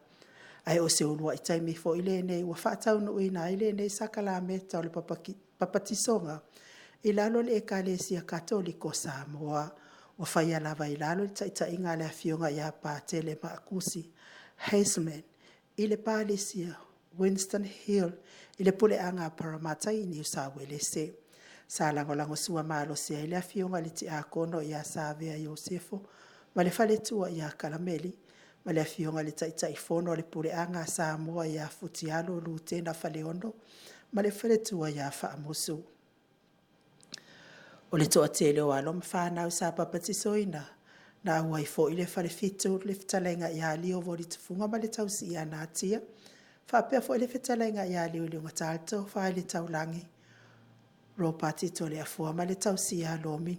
Ai o se ulua i taimi fo i LENEI ua whaataunu ina i LENEI sakalame tau le papatisonga. I lalo le ekalesia katoliko Samoa. Ua whaia lava i lalo le taita inga le afionga i a pātele maakusi. Hazeman, i le pālisia, Winston Hill, i le puleanga Paramata i New South Wales. Sa langolango sua malo sia i le afionga le ti a kono i a Savea Iosefo. Ma le fale tua i a Kalameli, ma le afionga le taita i fono le puleanga Samoa i a futialo lute na fale ono, ma le fale tua i a whaamusu. O le toa tele o alo mwhanau sa papatisoina, na ua i fo i le fale fitu le fitalenga i a lio voli tufunga ma le tausi i a natia, Whapea fo le whetalainga ia liuliunga tātou, whae le taulangi. Ropati to le afua ma le tausi a lomi.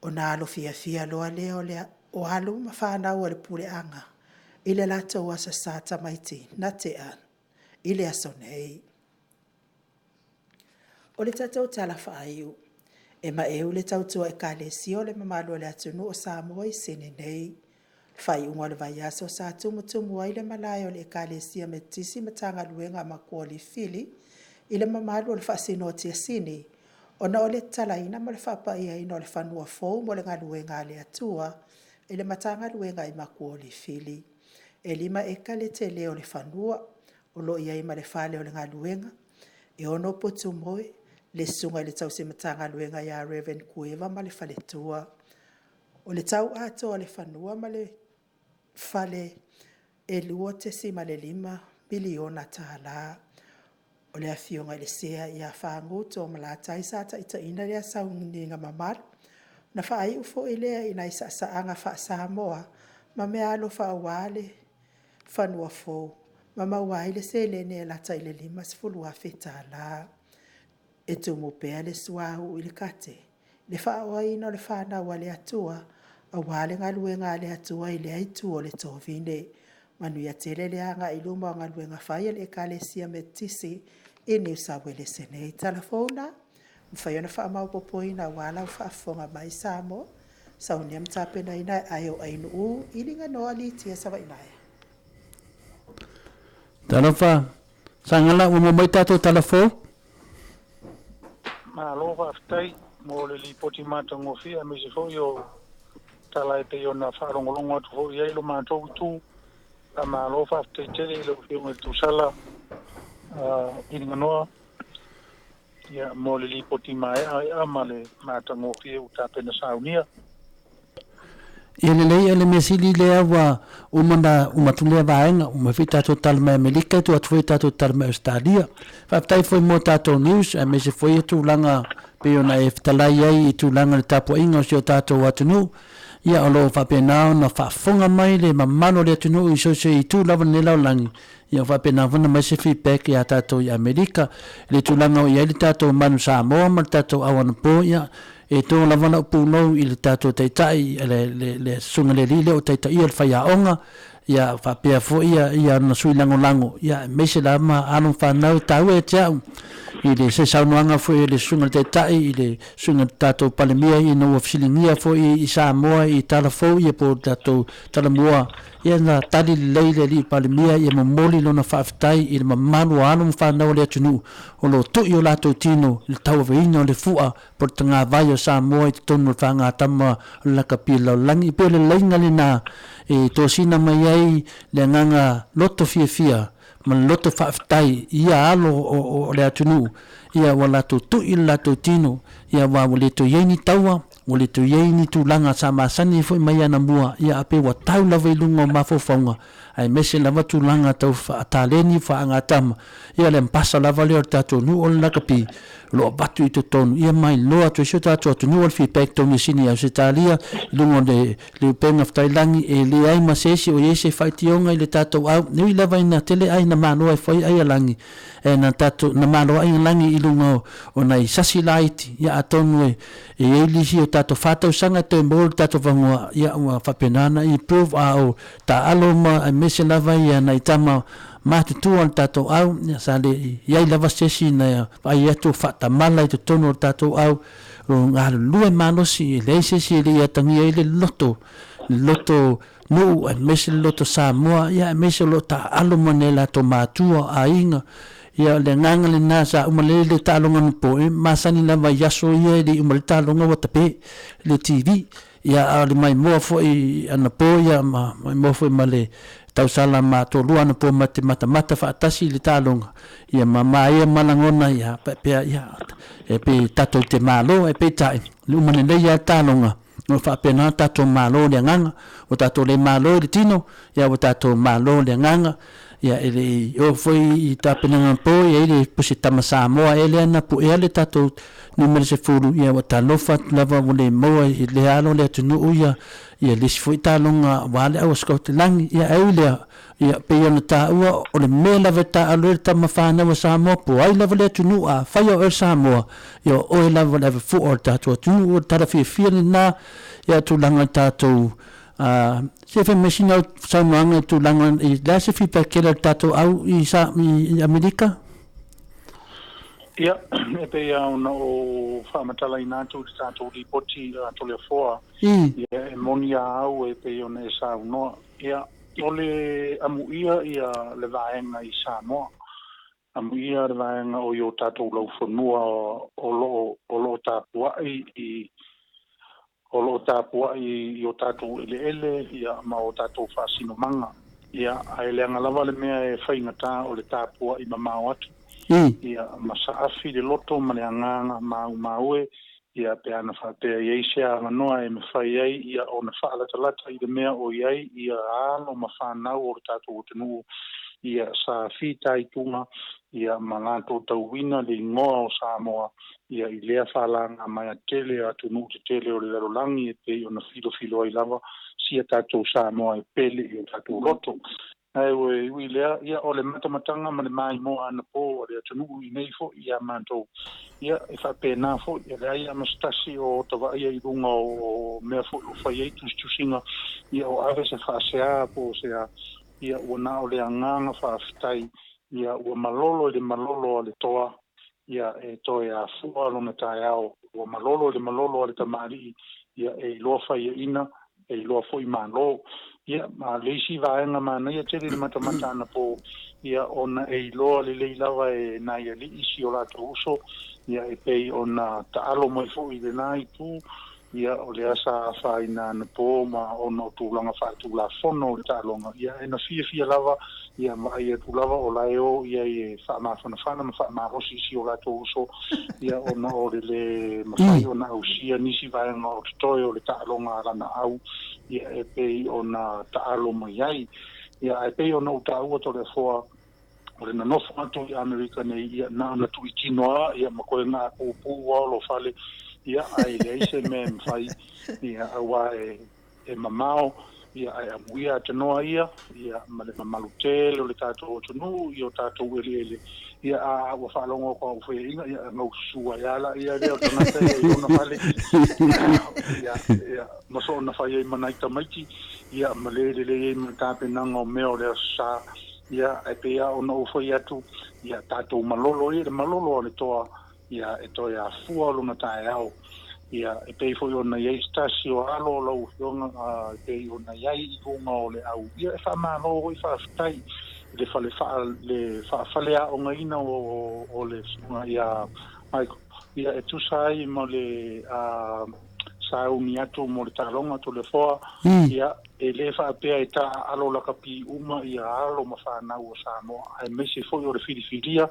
O nā alo fia loa leo lea o halu ma whanau o le pule anga. I le lato asa sāta maiti na te an. I le aso nei. O le tatou tala whaaiu. E ma eu le tautua e ka le sio le mamalo le atunu o Samoa I sene nei. Whai unga le vai aso sa tumu ai le malai o le ka le sia me tisi matanga luenga ma kuali fili. I le mamalo le whaasino tia sini. O na o le talaina ma le whapa ia ino le whanua fau mo le ngā luenga le atua. E le matanga luenga I ma kuali fili. E lima eka le te leo le whanua. O lo ia ima le whale o le ngā luenga. E ono putu moe. Le sunga le tau se matanga luenga ia Reven Kueva ma le whale tua. O le tau ato o le whanua ma le whale e lua te si ma le 5 biliona tāla. O le afionga le sea ia whangu tō malatai sata ita ina rea saunginga mamar. Na whaai ufo ilea ina isa saanga wha Samoa ma mea alo whaawale whanua fō. Ma mawaile se LENEI lata ile 5 tāla. E tumu pea le suahu I le kate. Le whaoa ino le whana wa le atua. A wale ngā luenga le atua I le aitu o le tovine. Manuia tele le anga I luma o ngā luenga whaia le ekalesia me tisi I New South Wales nei. Telefona. Mwhaiona wha mau popoina wala u whaafonga mai Samoa. Saunia mtapena ina ayo ATUNU'U. Ilinga noa li tia sawa inaya. Talofa. Sangala umamai tato talafo. Malo whaftai, mo le li poti mata ngofi, a misi fo yo talai te yo na whaarongolongo atu fo ia ilo mātou tu, a malo whaftai tere ilo whiunga tu sala, iringa noa, ia mo le li poti mai a ma le mata ngofi u tāpena saunia. LENEI ele mesili le awa umatulea vaenga umafi tatou talama Amerika tu atu foi tatou talama Australia whaftai foi mo tatou news a mese foi tulaga pe ona e fetalai ai I tulaga le tapuaʻiga o sio tatou ATUNU'U ia o loo faapena na faafoga mai le mamalo le ATUNU'U I so I tu lava nei laolagi ia faapena vana mai se feedback ia tatou I Amerika le tulaga o ia le tatou manu Samoa ma le tatou auanapo ia e tō lavana upunou I le tātou taitai le sunga le lile o taitai ia le whaiaonga ia whapea fo ia na sui lango ia meise la ma anong whanau tau e tiau I le se saunoanga fo I le sunga le taitai I le sunga tātou palemia I no wafsilingia fo I Samoa I talafo ia po tātou talamua ia na tali leile li palemia ia mamoli lona whaafitai I le mamalu anong whanau le ATUNU'U o lo tui o lato tino le tau veina le fua por tanga vai o Samoa I tonu le whangatama la kapila langi pe le leinga le na e tosina mai ai le nganga loto fiafia ma loto whaafitai ia alo o le ATUNU'U ia wala to tui lato tino ia wa le to yeini taua o le tu yeini tu langa sa masani foi mai ana mua ia ape wa tau lava I lunga mafofonga ai mese lava tu langa tau taleni fa anga tam ia le mpasa lava le tatou nu o la kapi lo batu I tonu ia mai loa tu so tatou tu nu o feedback to ni sini au Italia lunga le pen of Thailand e le ai masesi o yese faitionga I le tatou au ni lava ina tele ai na mano ai foi ai langi e na tatou na mano ai langi I lunga o na sasi light ia atonu e elisi o tatou fatau sanga te mo tatou vangua ia ua fapenana I prove au ta aloma mese lava ia na itama matutu on tatou au sa le ia lava sesi na ai atu fata mala I tonu o tatou au o ngā lua manosi le sesi le ia tangia le loto no mese loto Samoa ia mese lota aloma ne la to matua ainga ia le nganga le nasa umale le talonga po masani lava yaso ia le umale talonga wa tape le TV ia le MAIMOA fo I ana po ia MAIMOA fo male tau sala ma to lua na po mata faatasi le talonga ia mama ia malangona ia pe ia e pe tato te malo e pe tai le umane le ia talonga no fa pena tato malo le nganga o tato le malo le tino ia o tato malo le nganga ia ele o foi tapena po ia ele pusi tama Samoa ele na pu ele tatou numero se furu ia wata lofa lava mole moa le alo le tunu ia le foi talonga wale au Scotland ia ele ia pe ona ta ua o le mela veta alo tama fana wa Samoa po ai lava le tunu a fai o Samoa ia o lava le fu o tatou tunu o tara fia na ia tu langa tatou se fe machine Samoa tu langa i la se fi pa kela tatou au i Amerika. Ia, e pe au na o whamatala i nātou te tātou li poti to le foa. Ia, e moni au e pe o ne sa unoa. Ia, o le amuia ia le vaenga i Samoa. Amuia le vaenga o yo tātou lau whanua o lo tāpua i o lo tāpua i o tātou ele ia ma o tātou whasino manga. Ia, ai le angalava le mea e whaingata o le tāpua i mamao atu. Ia masaafi le loto ma le anganga mau e ia pe ana whapea iei sea nganoa e me whai ei ia o na whaalatalata i le mea o iei ia alo ma whanau o le tātou ATUNU'U ia sa whitai tunga ia malato tauwina le ingoa o Samoa ia i lea whalanga mai a tele ATUNU'U te tele o le larolangi e pe o na filo ai lava sia tātou Samoa e pele i o tātou loto. Ai ui lea ia o le matamatanga ma le MAIMOA ana po o le ATUNU'U i nei fo ia mantou ia e whapena fo ia le aia mastasi o tawa ia i runga o mea fo o whai eitu stusinga ia o ave se whaasea po sea ia ua na o le anganga whaafitai ia ua malolo le malolo le toa ia e toe a fua lona tae ao ua malolo le malolo le tamari ia e loa whai ina e loa fo i malo ia ma leisi vaenga mana ia tele le matamata ana po ia ona e loa le leilawa e na ia li isi o lato uso ia e pei ona taalo mai fo i le nai tu ia o le asa whaina na po ma ona o tūlanga whaatu la fono o le tālonga ia e na fia lava ia ma ia tūlava o laeo ia e whaamafana whana ma whaamarosi isi o lato uso ia ona o le mawhai ona au sia nisi vaenga o te o le tālonga lana au ia e pei ona taalo mai ai ia e pei ona uta ua to le foa o le nanofo atu i Amerika nei ia na tu itinoa ia makoe ngā kūpū o lo fale ia ai le ise me mwhai ia awa e mamao ia ai amuia atanoa ia ma le mamalutele o le tātou ATUNU'U i o tātou ele ia a ua whaalongo ko au whea inga ia ngau sua iala ia leo tanata ia ona whale ia maso ona whai ei manaita maiti ia ma le ei matapenanga o mea o lea sa ia e pea ona o whai atu ia tātou malolo ia le malolo o le toa ia e toi a fua luna tae au ia e pei foi ona iei stasi o alo lau fionga e pei ona iei i kunga o le au ia e whamano o i whaafitai le whalea o ngaina o le sunga ia e tusai mo le sauni atu mo le talonga to le foa ia e le whaapea e ta alo lakapi uma ia alo ma whanau o Samoa e mese foi o le whiriwhiria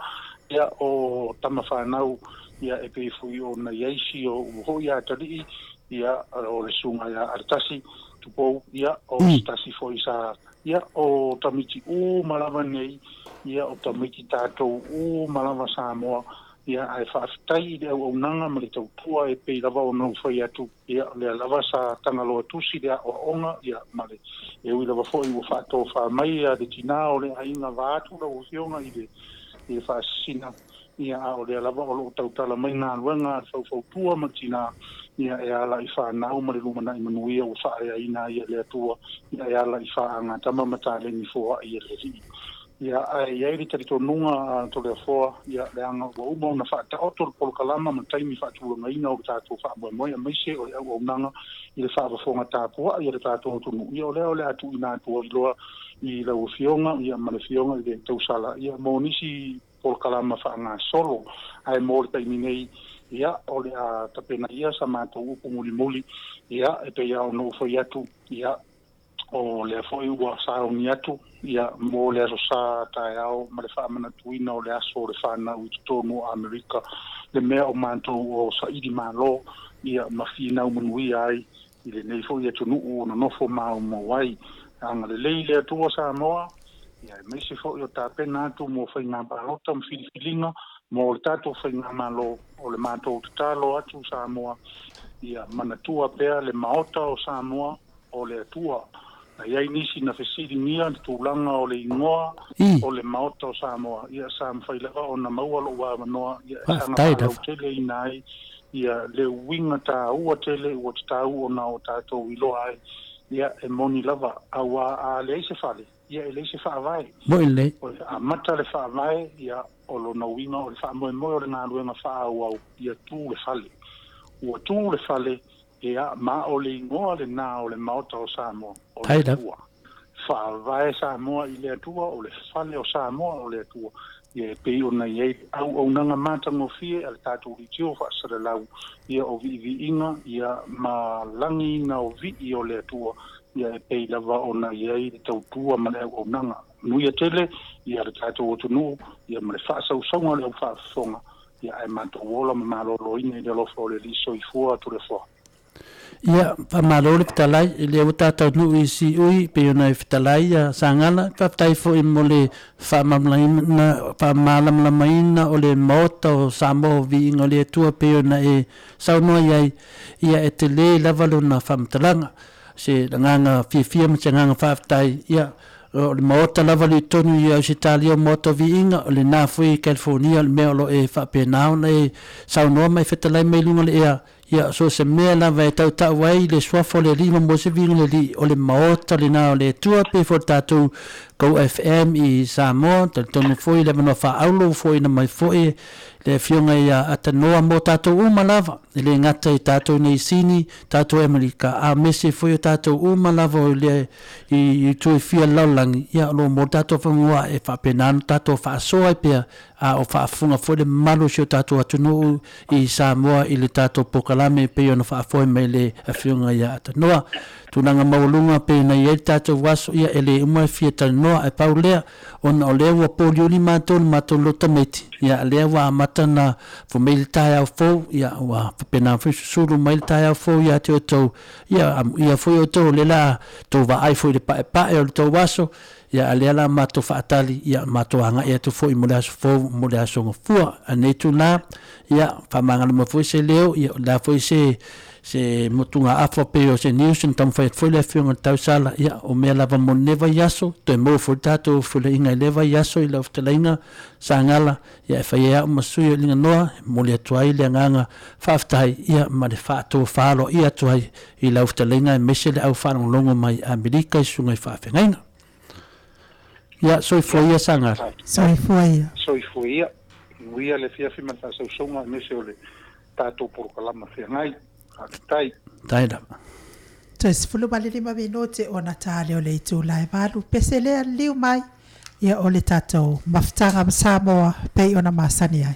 ia o tama whanau ia e pei fui o na iaisi o hoi a tari ia o le sunga ia artasi tupou ia o stasi foi sa ia o tamiti malava nei ia o tamiti tātou malava Samoa ia ai whaafitai le au nanga ma le tautua e pei lava o nau whai atu ia le lava sa tangaloa tusi lea o onga ia male e ui lava foi ua whaato whaamai a le tina o le ainga vātu la ufionga i le whaasina ia o le lava o lo tautala mai ngā luenga whautua ma tina ia e ala i whanau ma le lumana i manuia o whaare aina ia le atua ia e ala i whaanga tama matalengi fua ia le ri ia ai ai tari to nunga to le foa ia le anga o uma na fa ta oto POLOKALAME ma taimi fa tu nga ina o ta to fa mo mo mai se o o nanga i le fa fo nga ta po ia le ta to tu ia o le atu ina to lo i la o fionga ia ma le fionga i to sala ia mo nisi POLOKALAME fa nga solo ai mo taimi nei ia o le a tapena ia sa ma to u muli ia e pe ia no fo ia tu ia o le foi ua sa o niatu ia mo le aso sa tae au ma le whaamana tuina o le aso o le whanau i tonu Amerika le mea o manto o sa idi malo ia mawhina umanui ai i le nei foi ATUNU'U o na nofo mao mawai anga le leile atua Samoa Ia me se fo yo tapena atu mo whainga palota mfilifilinga mo le tatou whainga malo o le mātou tatalo atu Samoa. Ia manatua pea le Maota o Samoa o le Atua. Na iai nisi na fesiringia le tūlanga o le ingoa o le Maota o Samoa. Ia sa mwhailaga o na maua lo ua manoa. Ia sanga whalau tele inai. Ia le winga tā ua tele ua tāu o na o tātou iloa ai. Ia e moni lava awa a le eise whale. Ia e le eise whaavai. Moile. A mata le whaavai. Ia o lo na winga o le whaamoe moe o le ngā ruenga whaau au. Ia tū le whale. Ua tū le whale. Ia ma o le ingoa le nā o le Maota o Samoa. O le Atua. Whaavai Samoa i le Atua. O le whale o Samoa o le Atua. Ia e pei o na iei au nanga mātango fie al tātou li tio whaasara lau. Ia o VIVIIGA. Ia ma langi na o vi o le Atua. Ia e pei lava o na iei le tautua ma le au nanga. Nui a tele. Ia le tātou ATUNU'U. Ia ma le whaasau saunga le au whaafonga. Ia e mātou wola ma malolo ina i le lofa o le liso i fua tu le fua. Ia pa malole fitalai le o tata nu I si ui pe ona fitalai ia sangala pa tai fo I mole fa mamlaina pa malam la maina o le Maota o Samoa Viiga le tua pe ona e sauno ia e te le lavalo na famtalanga se nganga fia ma nganga fa tai ia o le Maota lavalo tonu ia se Italia Maota Viiga o le na foi California le melo e fa pe nauna e sauno mai fitalai mai lunga le ia so se mea lava e tau wai le swafo le lima mo se vinga le li o le Maota le nao le tua pe fo tātou kau FM I Samoa tal tonu foi le manoa wha aulo foi na mai foi le fionga ia atanoa mo tātou uma lava le ngata I tātou nei sini tātou Amerika a mese foi o tātou uma lava o le I tui fia laulangi ia lo mo tātou whangua e whapenano tātou whaasoa I pia a o whaafunga foi le malo si o tātou ATUNU'U I Samoa I le tātou POLOKALAME pe ona whaafoi mai le fionga ia atanoa tunanga maulunga pe na ia tātou waso ia ele umai fia tanoa e paulea ona o lewa polioni mātou lota meti ia lewa amata na fumele tai au fou ia wa pena suru mai tai au fou ia te o tau ia foi o tau lela tau wa ai foi le pae o tau waso ia alela mātou whaatali ia mātou anga ia tu foi mo le aso fou mo le aso ngafua anei tu la ia whamangala mo foi se leo ia la foi se motunga afa pe o se news en tam foi le fionga tau sala ia o me lava mo neva yaso to mo fo tato fo le inga leva yaso I lofta lenga sangala ia fa ia mo sui linga noa mo le tuai le nganga faftai ia ma le fato falo ia tuai I lofta lenga mese le au fano longo mai Amerika I sunga fa fenga ia so fo ia sangala so fo ia ia le fia fima ta so songa mese o le tato POLOKALAME fia ngai Tai da. Tes fulu balili mabinote ona tale o le itu lai valu pesele liu mai ia o le tatou maftanga Samoa pe ona masani ai.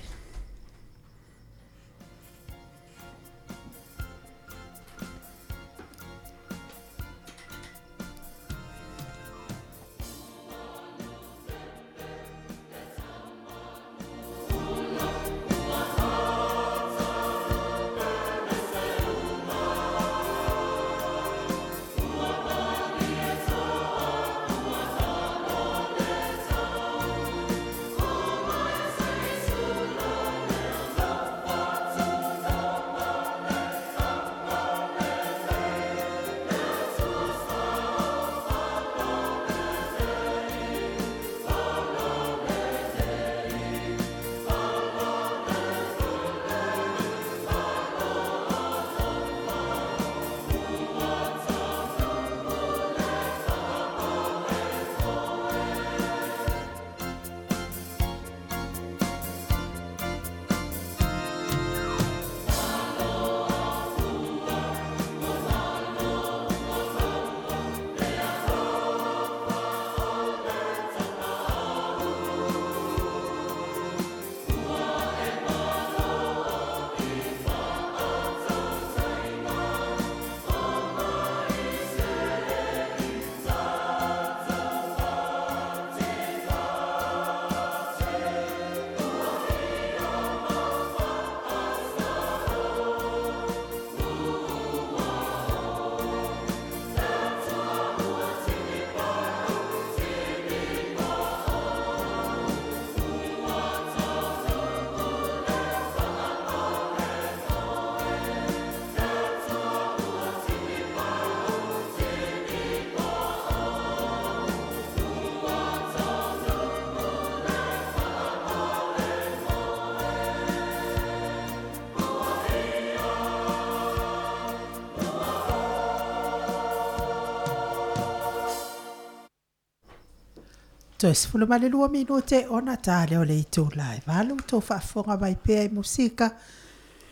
To sifulu male 2 minute ona tale o le itu live. Halu to whaafonga mai pea I musika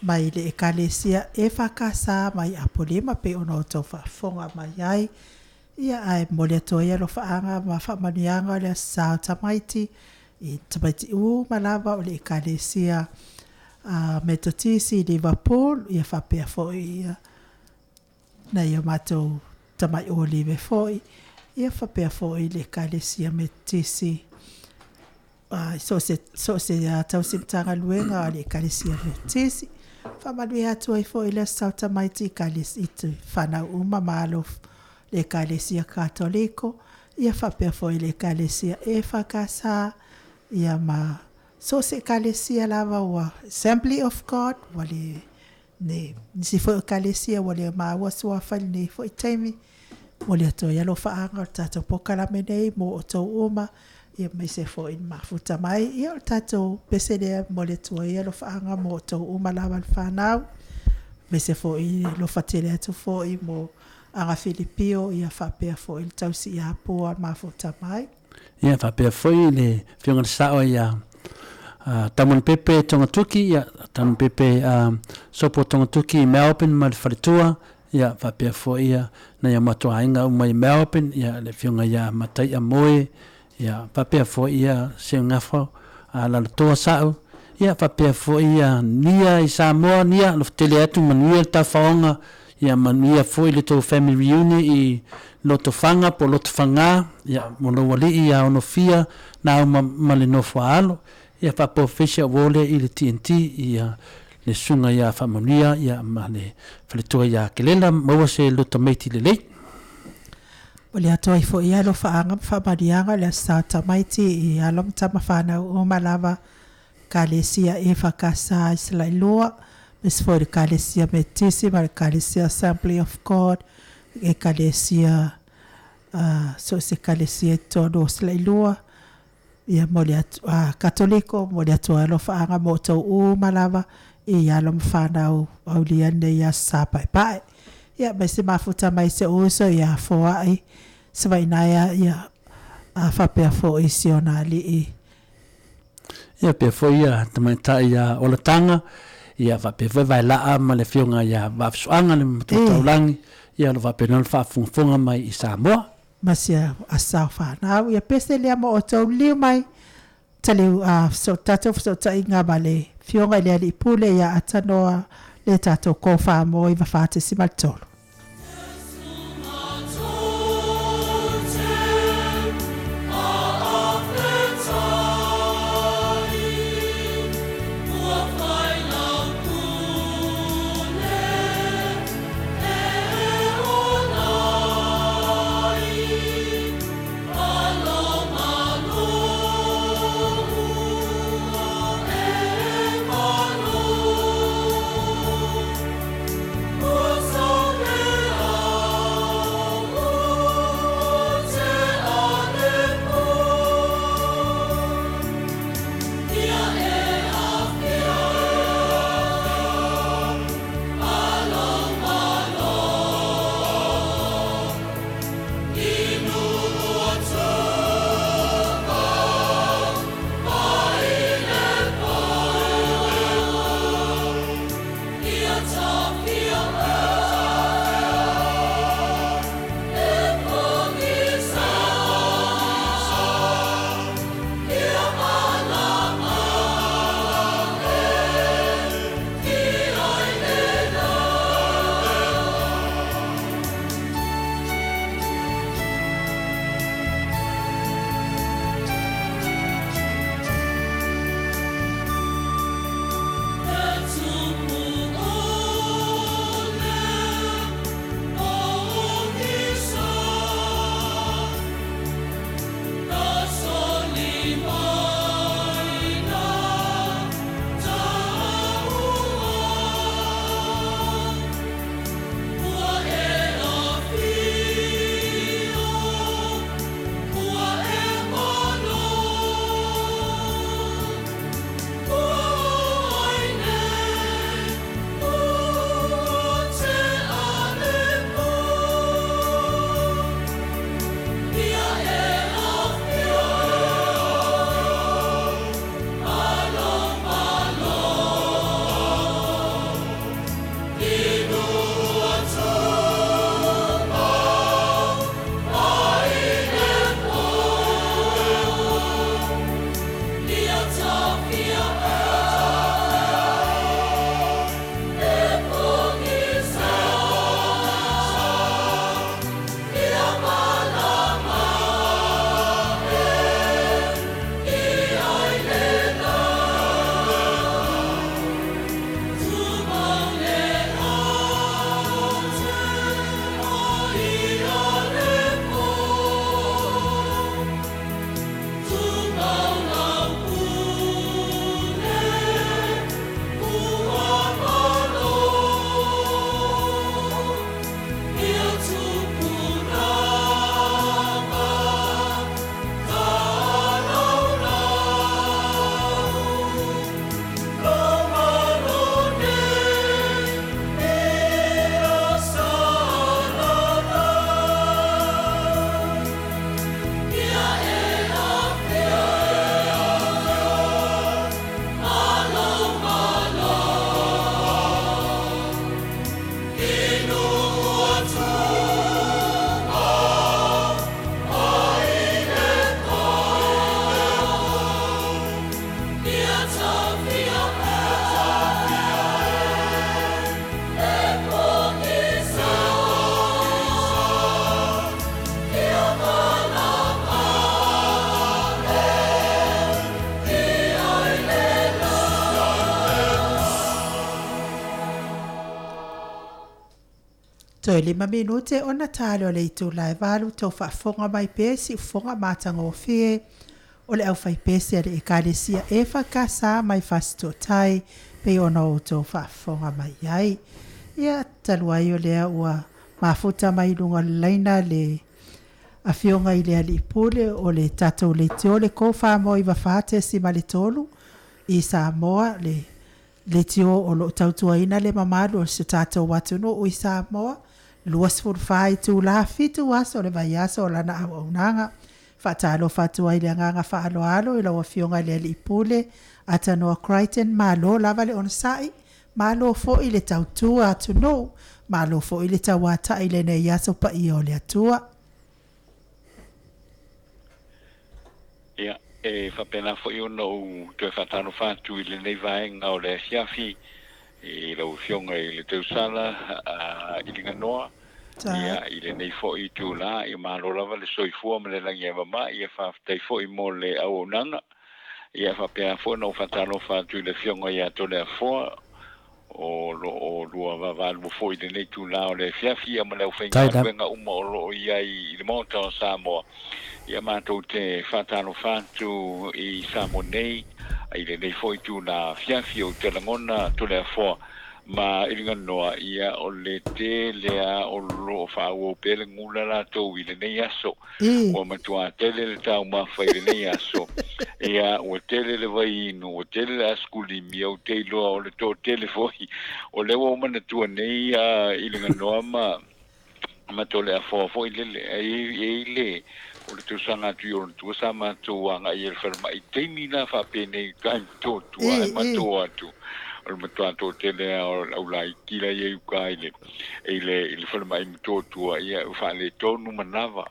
mai le ekalesia e whakasa mai apolima pe ono to whaafonga mai ai. Ia ai mole to ia lo whaanga ma whaamanuanga le sao tamaiti I tamaiti malava o le ekalesia metotisi Liverpool ia whapea foi ia na ia matou tamai olive foi. Ia whapea foi le ekalesia metotisi so se tau simtanga luenga le ekalesia metotisi. Whamanui atua I foi le sao tamaiti ekalesia itu whanau malo le ekalesia katoliko. Ia whapea foi le ekalesia e whakasa ia ma so se ekalesia lava ua Assembly of God wale ne si foi ekalesia wale ma wasua whali ne foi TAIMI wale ato ia lo whaanga o tatou POLOKALAME nei mo o tau uma ia mai se foi mafuta mai ia o tatou peselea mo le tua ia lo whaanga mo o tau uma lava le whanau mai se foi lo whatele atu foi mo anga Filipio ia whapea foi le tausi ia poa mafuta mai ia whapea foi le whiunga sao ia Tamun pepe tonga tuki ya tamun pepe sopo tonga tuki Melbourne ma le wharitua ya whapea fo ia na ia matua inga umai Melbourne ya le whiunga ya matai a moe ya whapea fo ia se ngafo la toa sao ya whapea fo ia nia I Samoa nia lo tele atu manuia ta whaonga ya manuia fo I le tau family reunion I loto whanga po loto whanga ya mono wali ia ono fia na au male no whaalo ia whapofesia wole I le TNT ia le sunga ia whamanuia ia ma le whaletua ia kelela maua se luta meiti le lei. Wale atoa I fo ia lo whaanga whamarianga le sao tamaiti I alom tama whanau o malava kalesia e whakasa I sila iloa mes fo le kalesia metisi ma le kalesia Assembly of God e kalesia so se kalesia tono sila iloa ia mole katoliko mole atua lo whaanga mo tau malava ia lo mwhanau au liane ia sapai pai ia mai se mafuta mai se uso ia foai se vainaya ia whapea fo I sionali ia pia fo ia tamaita ia olatanga ia whapea fo vai laa ma le whiunga ia wafsuanga le matutaulangi ia lo whapea nal whafunga mai I Samoa masia asau whanau ia pese lea mo o tau liu mai taliu so tatou so tainga male whiunga lea li pule ia atanoa le tatou kofa mo I whawhate simaltolo. So Toe lima minute ona talo le itu lai valu tau whaafonga mai pesi ufonga matanga o fie o le au whai pesi ale ekalesia e whakasa mai fasto tai pe ona o tau whaafonga mai ai. Ia taluai o lea ua mafuta mai lunga leina le a fionga i le ali pule o le tatou le tio le ko wha i wafate si ma le tolu i Samoa le tio o lo tautua ina le mamalu o se tatou watuno o i Samoa luas furfai tu la fitu aso le vai aso o lana au unanga whatalo fatua i le anganga whaalo alo i lawa fionga le ali pule atanoa Crichton malo lava le onsai malo fo i le tautua atuno malo fo i le tawata i le nei aso pa i o le atua. Ia, whapena fo i ono tue whatano whātu i le nei vaenga o le AFIAFI i lau fionga i le tausala i le nganoa. Ia, i le nei fo i tū la i malo lava le soifua ma le langi eva ma ia whaftai fo i mo le au nanga. Ia whapena fo no whatano whātu i le fionga i ato le afoa o lua wavalu fo i le nei tū la o le AFIAFI ma le au whainga wenga uma o lo ia i le Maota o Samoa. Ia mātou te whatano whātu i Samoa nei, i le nei fo i tū na fiafi o te langona to le afoa, ma i ringa noa ia o le te lea o lo whāua o pele ngula la tau i le nei aso, o matua tele le tau mawhai le nei aso, ia o tele le vai inu, o tele le askuli mi au te iloa o le tō tele foi, o le o mana tua nei i ringa noa ma to le afoa foi le o le tu sanga tu o tu sama tu anga i el ferma i TAIMI na fa pene kai to tu ai ma to atu o le to to tele o lai kila i u kai le ferma i to tu ai fa le to nu manava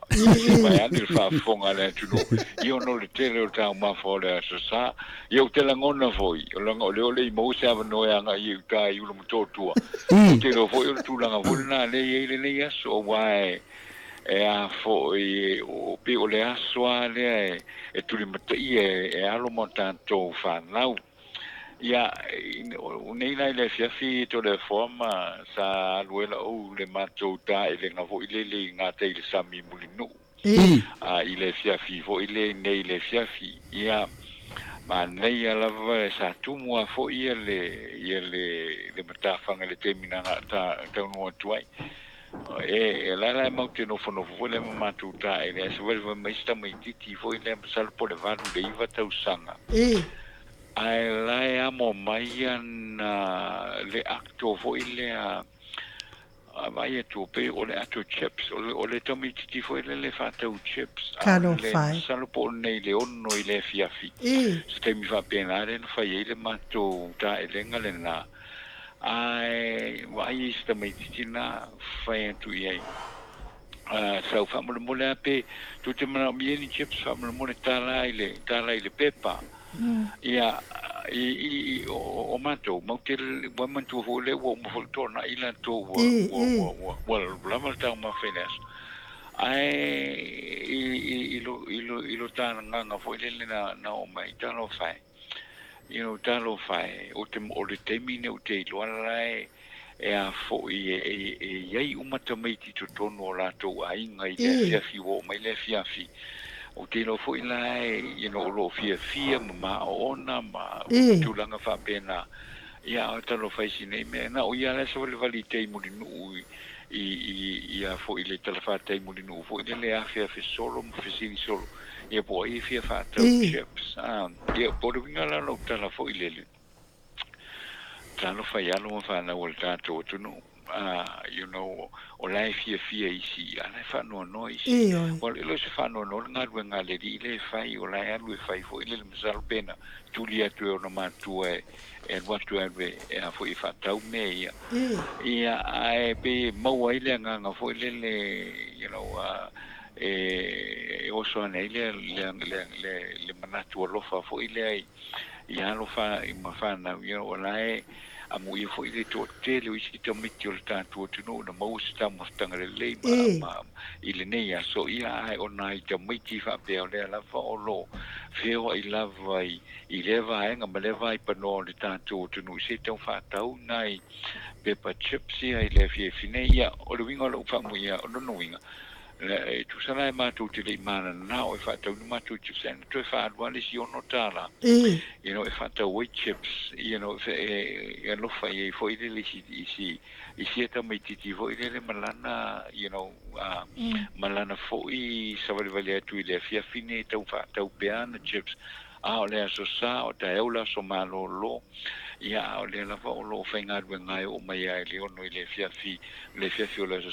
mai ani fa fonga le tu no io no le tele o ta ma fo le sa io te la ngona foi o la le mo sa no anga i u kai u le to tu te lo foi o tu la ngona le ya so wai a fo o pe o le asoa le tuli matai alo mo tanto whanau ia o nei lai le fiafi to le forma sa aluela o le matou ta le ngavo i le ngā te le sami mulinu i le fiafi fo i le nei le fiafi ia ma nei ala sa tumua fo ia le matawhanga le temina ta taunua tuai la mau te no fono fo le matu ta le so ve mai sta mai titi fo le sal po le vanu de iva tau sanga ai la amo mai na le acto fo le vai tu pe o le ato chips o le tomi titi fo le fa tau chips le sal po nei le onno i le fiafi ste mi fa pena le fa le matu ta le ngale na ai vai sta mai tina fai tu ai so fa mo le pe tu te mana bien chips fa mo tala ile pepa ia o mato mo te wa man tu ho le wo mo to na ila to wa la mal ta ma fenas ai ilo ta nga fo le na o mai ta no fai talo fai o le temine o te iloa lai a fo iei umata mai ti tono o latou ainga i le fiafi o mai le fiafi o te lo fo i lai o lo fiafia ma ona ma tulanga fa pena ia o talo fai sine me na o ia le so le vali te mulinu i a fo i le talafa te mulinu fo i le afiafi solo mo fisini solo ia po i fia fa tau chips ia po de ngala no tala fo ile tala fa ya no fa na o tato tu no o la fia isi ana fa no isi o lo se fa no nga wenga le le fa o la ya lu fa fo ile msal pena tulia tu no ma tu e what to have e fo i fa tau me ia ai pe mo ile nga fo ile o so nei le manatu lo fa fo ile ai ia lo fa I ma fa na o lai a mo I fo ile to te le isi to mitio ta to no na mo sta mo tanga le ma LENEI aso ia ai ona I tamaiti whapea o lea lava o lo whio I lava I lewa enga ma lewa I pano le tātou tunu se tau whātau nai pepa chips ia I le whiawhine ia o le winga o le uwhamu ia o lono winga tu sana mātou te le mana nao whātau ni mātou chips ena tu whātua le si ono tāla whātau white chips e lofa I fo I le si eta mai titi fo I le malana malana fo I savale atu I le fiafine tau whātau peana chips o le aso sa o ta eula so malo lo ia o le lava o lo whainga ngai o mai ai le ono I le fiafi o le aso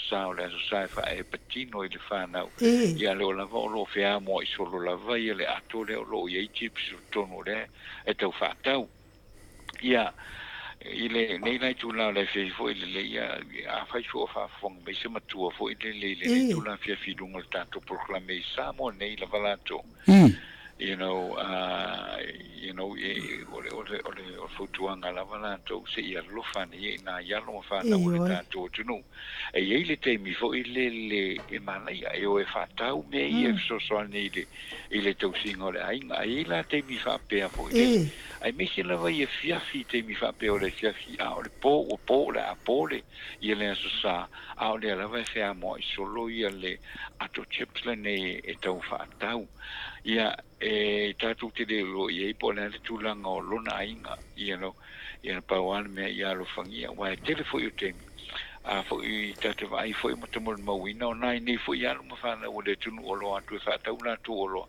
sa fa e patino I le whanau ia le o lava o lo whea mo I solo lava ia le ato le o lo I chips tono le e tau whātau ia I le nei lai tūla le fo I le ia a whai fo a whafong mai se matua fo I le nei tūla fiafi dunga le tātou proklame Samoa nei lava lato o futuanga lava lato se ia lofa nei na ia lo fa na o tātou tunu e ia le TAIMI fo I le e mana ia e o e whatau me I e so nei le tau singa o le ainga ai la TAIMI whapea fo I ai mesi lava I e fiafi TAIMI whapea o le fiafi a o le po le a pole ia le aso sa a o le lava e whea mo I solo ia le ato chips le nei e tau whatau ia e tātou te leo ia I po le tūlanga o lona ainga ia pauana mea ia lo whangia wa e telefo I o TAIMI a fo I tata vai fo I matamol mawina o nai nei fo I alo mawhana o le tunu o lo atu e whatau la tu o lo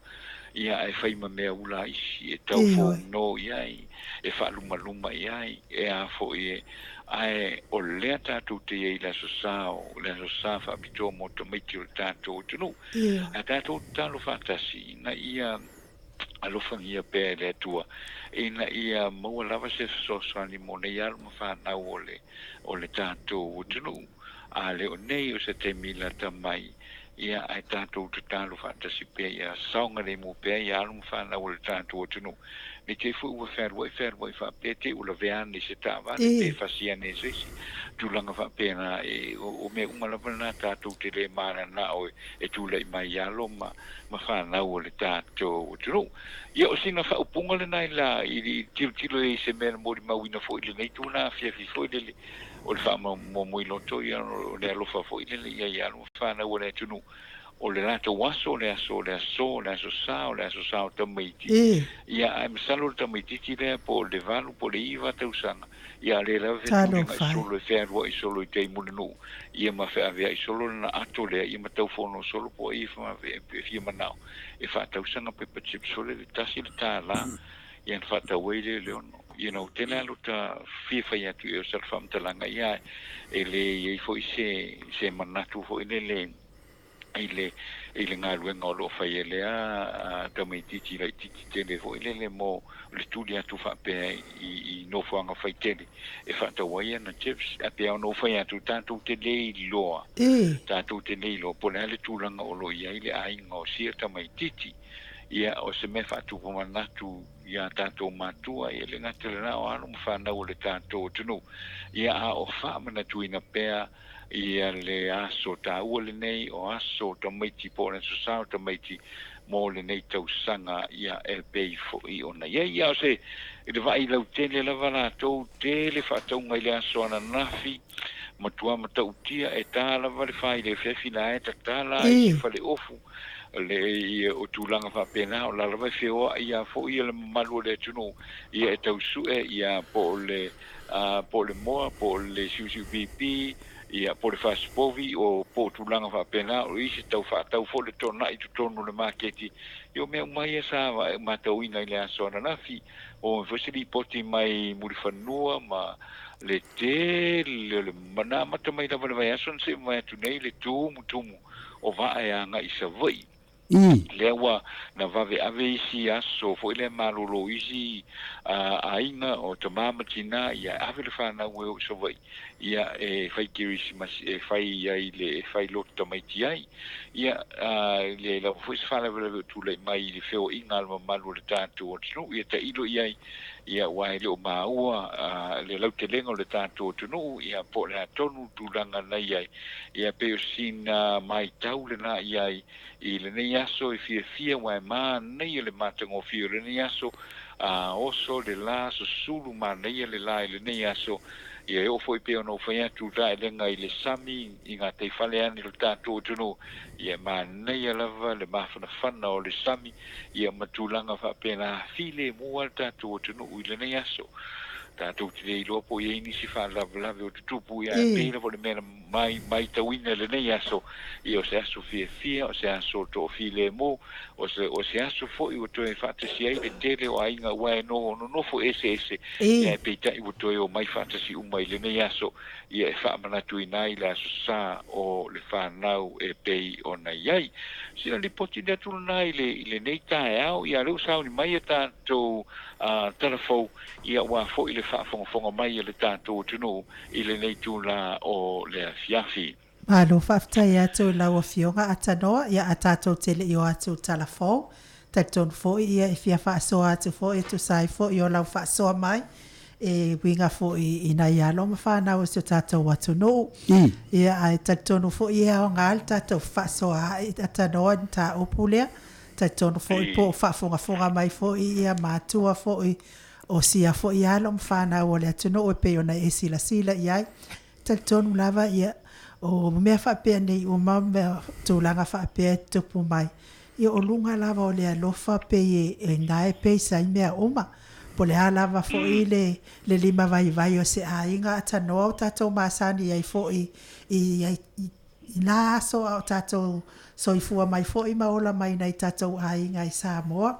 ia e whaima mea ula isi e tau fo no iai e whaluma iai e a fo I ai o lea tātou te iei la so sa whapito mo to meiti o tātou tunu a tātou talo whatasi na ia alofangia pe le Atua ina ia maua lava se sosani mo nei alu mawhanau o le tātou tunu a le o nei o se te mila tamai ia ai tātou te talo whatasi pe ia saunga le mo pe ia alu mawhanau o le tātou tunu ni te fu ua wherwai whape te ula veane se tāwane pe whasiane sesi tūlanga whape na o me umalapa na tātou te le mana na o e tūlai mai alo ma whanau o le tātou tunu ia o sina whaupunga le nai la I tilo e se mena mori mawina fo I le nei tūna fiafi fo I le o le wha mo mui loto ia o le alofa fo I le ia alo whanau o le tunu o le rato waso le aso sa o tamaiti ia ai masalo le tamaiti le po le valu po le iwa tausanga ia le la vetu ngai solo e whērua I solo I te mulinu ia ma whea I solo na ato lea ia ma tau fono solo po I wha fia manao e wha tausanga pepa chip solo le tasi le tāla ia na wha tau eile le ono tēnā alo ta whiawhai atu e o salwhamtalanga ia e le I fo I se manatu fo I le I le ngaluenga o lo whai e lea tamaititi lai titi tele fo I le mo le tuli atu whapea I nofuanga whai tele e whatawai ana chips a pia o no whai atu tātou te lei loa po le ale tūlanga o lo ia I le ainga o sia tamaititi ia o se me whatu pomanatu ia tātou matua ia le ngata le nao anu mwhanau o le tātou tunu ia a o whamanatu ina pea ia le aso tāua le nei o aso tamaiti po le sosao tamaiti mo le nei tausanga ia e pei fo I ona ia o se I le vai lau tele lava lātou tele whataunga I le aso ana nafi matua matautia e tālava le whai le whiawhi la e tatala I se whale ofu le o tūlanga whapena o la lava whioa ia fo ia le malu le tunu ia e tausue ia po le moa po le siusiu pipi ia po le fasipovi o po tūlanga whapena o isi tau whatau fo le tona I tutonu le maketi io mea umai e sawa e matau ina I le aso ana nafi o mwhasiri poti mai muri whanua ma le te le mana mata mai lava le vai aso nse mai atu nei le tumu o vaa e anga I savai lewa na vave ave isi aso fo ile malolo isi ainga o te mamatina ia ave le whana ue o savai ia e whai kirisi masi e whai ai le e whai loto tamaiti ai ia le la fo isi whana vele tūlei mai le wheo inga alma malu le tātou o tino ia ta ilo iai ia wai le o maua le lau te lenga o le tātou tunu ia po le atonu tūranga nei ai ia pe o sina mai tau le na ia I le nei aso I fia wai ma nei le matango fia le nei aso oso le la so sulu ma nei le la le nei aso ia o foi pe ono foi atu dai le ngai le sami I ngā te whale ani le tātou tunu ia ma nei lava le mafana whana o le sami ia matulanga wha pena file mua le tātou tunu I le nei aso tātou te rei lopo ia inisi wha lava o te tupu ia pēra po le mena mai tawina le nei aso ia o se aso fia o se aso to file mo o se aso fo I o toe whatasi ai le tele o ainga wae no fo ese ia peita I o toe o mai whatasi umai le nei aso ia e whaamanatu I nai le aso sa o le whanau e pei o nei ai sina li poti le atulu nai le nei tae au ia leu sao ni mai e tātou telefou ia wa fo I le whaafonga mai le tātou tunu I le nei tūla o le AFIAFI Malo whaftai atu lau a fionga atanoa ia a tātou tele I o atu talafou taton fo ia I fia whaasoa atu fo I tu sai fo I o lau whaasoa mai e winga fo I nai alo ma whanau o tātou ATUNU'U ia ai tatonu fo ia o ngal tātou whaasoa atanoa ta opulea tatonu fo I po whaafonga mai fo ia mātua fo I o sia fo I alo ma whanau o le ATUNU'U e peo na e sila iai tatonu lava ia o mea whapea nei o mea tūlanga whapea tupu mai. Ia o lunga lava o le alofa pe e ngae pe sai mea oma. Po le lava fo I le lima vai o se ainga atanoa o tātou māsani ai fo I nā aso o tātou soifua mai fo I maola mai nei tātou ainga I Samoa.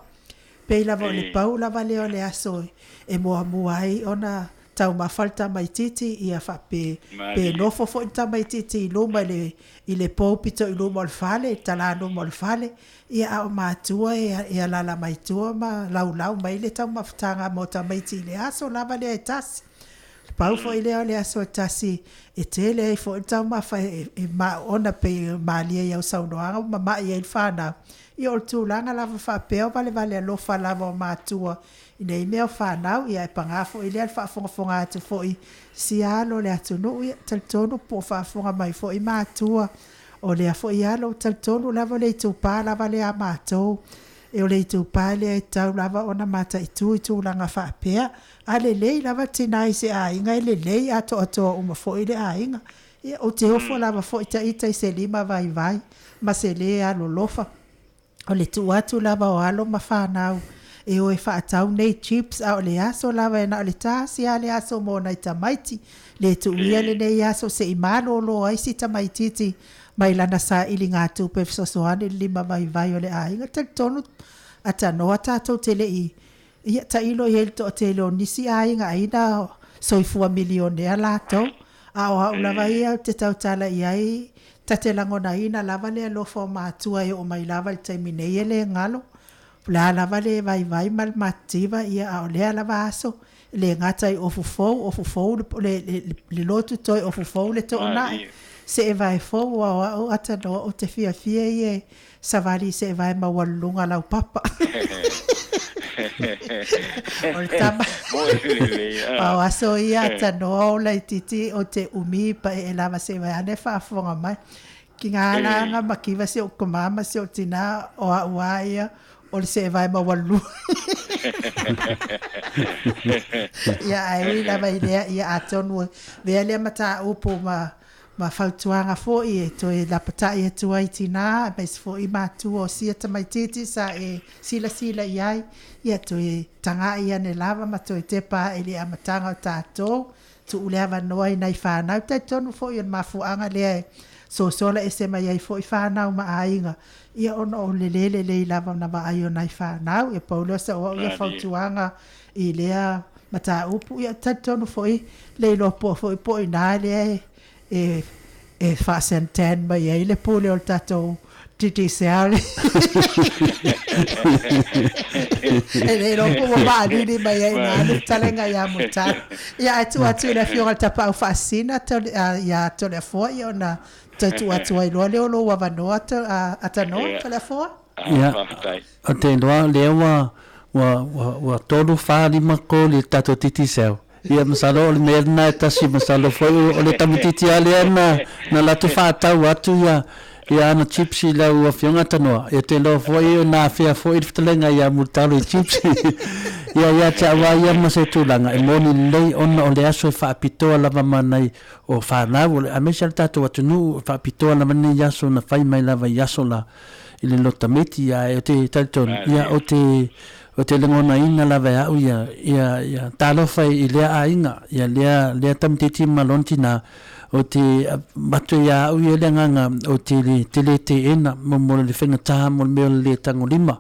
Pei lava o le pau lava leo le aso e mua ai ona tau mafalta mai titi ia whape pe nofo fo ta mai titi luma I le pōpito I luma o le fale tala luma o le fale ia au mātua ia lala mai tua ma lau mai le tau mafutanga mo ta mai ti le aso lava le tasi pau fo I le aso tasi e tele fo tau mafa e ma ona pe malia ia saunoanga ma mai ia whana ia o tūlanga lava whapeo vale alofa lava o mātua nei mea whanau ia e pangafo I lea whaafonga atu fo I sialo le ATUNU'U ia taltonu po whaafonga mai fo I mātua o lea fo I alo taltonu lava le tūpā lava le a mātou e o le tūpā lea e tau lava ona mata I tūlanga whaapea a le lei lava tinai se a inga le lei ato uma fo I le a inga ia o te ofo lava fo I ita I se lima vai ma se le alo lofa o le tuatu lava o alo ma whanau e o e whaatau nei chips a o le aso lava e na o le tāsi a le aso mo na I tamaiti le tuia le nei aso se I malo lo aisi tamaititi mai lana sa ili ngā tupe fisosoane lima vai o le ainga tonu atanoa tātou tele I ia ta ilo I elto o tele o nisi ainga aina soifua milionea lātou a o hau lava ia te tautala iai tate langona ina lava le alofa o mātua e o mai lava le taimi nei e le ngalo la lava le vai mal mativa ia a le lava aso le ngata I ofufou le lotu toi ofufou le to na se e vai fo o atano o te fiafia ie savali se e vai mawalunga lau papa o tama o aso ia atano la titi o te umi pa e lava se vai ane whaafonga mai ki ngā langa makiwa se o kumama se o tina o a uaia o le se vai mawalu ia ai lava idea ia atonu vele mata upo ma fautuanga fo I to e la patai tu ai tina mas fo I matu o sia tamaititi sa e sila iai ia to e tanga ia ne lava ma to e te pa ele amatanga o tātou tu uleva noi nei whanau te tonu fo I mafuanga le so sola e se mai ai fo I whanau ma ainga ia ono o le lava na va ai o nei whanau e paulo sa o ia fautuanga I lea mata upu ia te tonu fo I le lopo fo I po I nā lea e whaasentan mai ai le pule o tātou titi seale. E le ropo mo maanini mai ai nānu talenga ia mutai. Ia atu le fionga tapa au whaasina ia to le fua i ona atu ai loa leo lo wavanoa atanoa to le fua. Ia, o te loa lewa wa tolu fa lima ko le tato titi sel ia masalo le merna tasi masalo foi o le tamititi ale na la tu fa ta watu ia na chipsi la u afionga tanoa ia te lo foi na fia foi ftelenga ia mutalo chipsi ia chawa ia masetulanga e moni lei ona o le aso fa pitoa lava manai o fa na o a mesal tato ATUNU'U fa pitoa lava manai yaso na fai mai lava yaso la ile lotameti ia e te talton ia o te lengona ina lava au ia talofa i lea ainga ia lea tamtiti malontina o te batu ia au ia nganga o te le te ena mo le whengata mo le le tangolima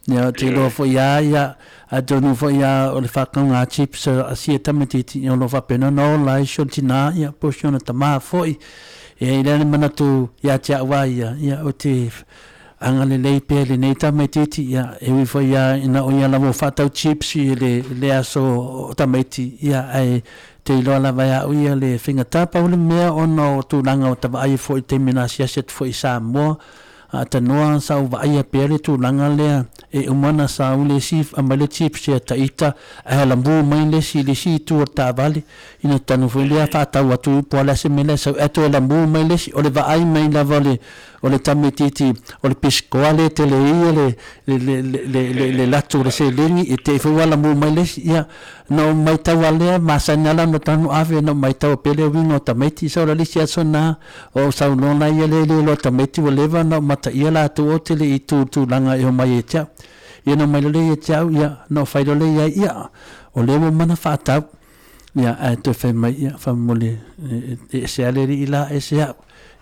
ia te lo fo ia a donu fo ia o le whakanga chips a sia tamtiti ia lo whapena no lai shontina ia poshona tama foi ia ile manatu ia te awa ia o te angale lei pele nei tamatiti ia e wi fo ia ina o ia la mo fatau chips le aso tamati ia ai te lo la vai au ia le finga tapa o le mea ono tu langa o tava ai fo te mina sia set fo Samoa ata noa sa u vai pele tu langa le e umana sa u le sif amale chips ia taita a la mbu mai le si tu ta vale ina tanu fo le fa ta watu po la se mele sa eto la mbu mai le o le vai mai la vale o le tamititi o le piscoale te le latu le se lengi e te fo wala mbu mai le ia no mai ta wale ma sanala no tanu ave no mai ta pele wingo tameti sa le sia sona o sa no na ia le lo tameti o leva no mata ia la tu o te le tu langa e mai e tia ia no mai le e tia ia no fai le ia o le mo mana fata ia a te fe mai ia fa mole e se ale ila e se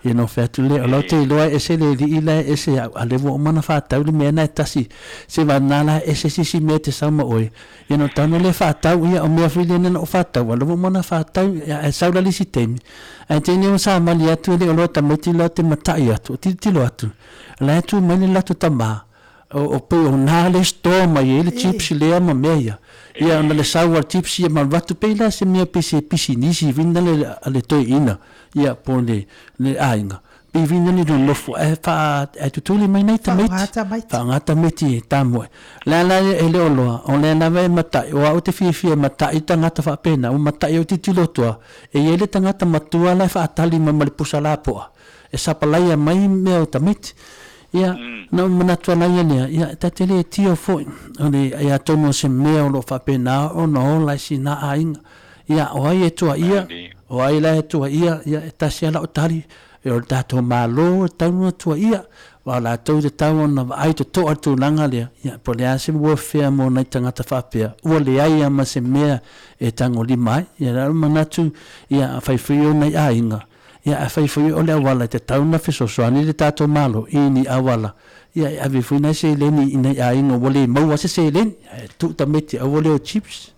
ia no fe tu le o te loa e se le ila e se a le mo mana fata le mena tasi se va nala e se si mete sa mo oi ia no tano le fata ia o me file no fata o le mo mana fata e sa la lisitemi a te ne sa mali atu le o ta meti lo te matai atu ti lo atu la tu mani la tu tama o pe o nale sto mai ele chips le ma meia ia na le sawa chips ia mal vatu pe la se mia pisi nisi vinda le to ina ia pone le ainga pe vinda le no lofo e fa e tutuli mai nei tameti fa ngata meti tamo la ele o le na ve mata o te fia mata i tangata fa pena o mata i o titulo toa e ele tangata matua la fa atali ma le pusala po e sapalaia mai me o tameti ia no manatua lai ia ia tatele tio foi ole ia tomo se me o lo fa pena o no la sina ainga ia o ai tua ia o ai la tua ia tasia la otari e o tato malo tau tua ia wala tau te tau na ai to atu langa le ia po le ase wo fea mo na tangata fa pea o le ai ma se me e tango li mai ia manatu ia fai frio na ainga ia a fai foi ole wala te tau na fiso soani le tato malo ini awala ia ave foi na se leni ina ai no wole mau se leni tu tameti a wole o chips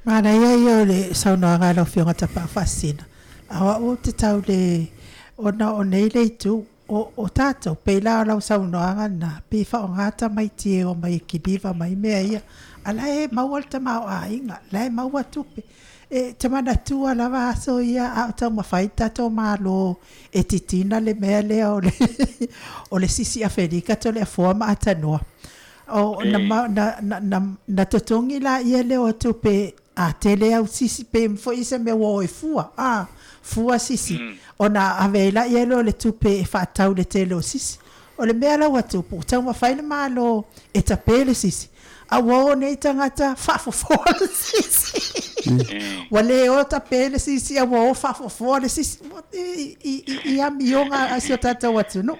mana ia le sauna ngalo fionga tapa fasina awa o te tau le ona nei le tu o tato pela la sauna na pe fa ngata mai tie o mai kidiva mai mea ia ala e mau alta mau ainga la mau atupe e te mana tua lava so ia a tau mafaita to malo e titina le mea le o le sisi a Fedika to le forma atanoa o na totongi la ia le o tupe a tele au sisi pe mfo isa me wo e fua sisi ona avela ia le tupe e fatau le tele o sisi o le mea la watu po tau mafaile malo e tapele sisi a wo nei tangata fafofole sisi wale o tapele sisi a wo fafofole sisi i amionga a sio tata watu no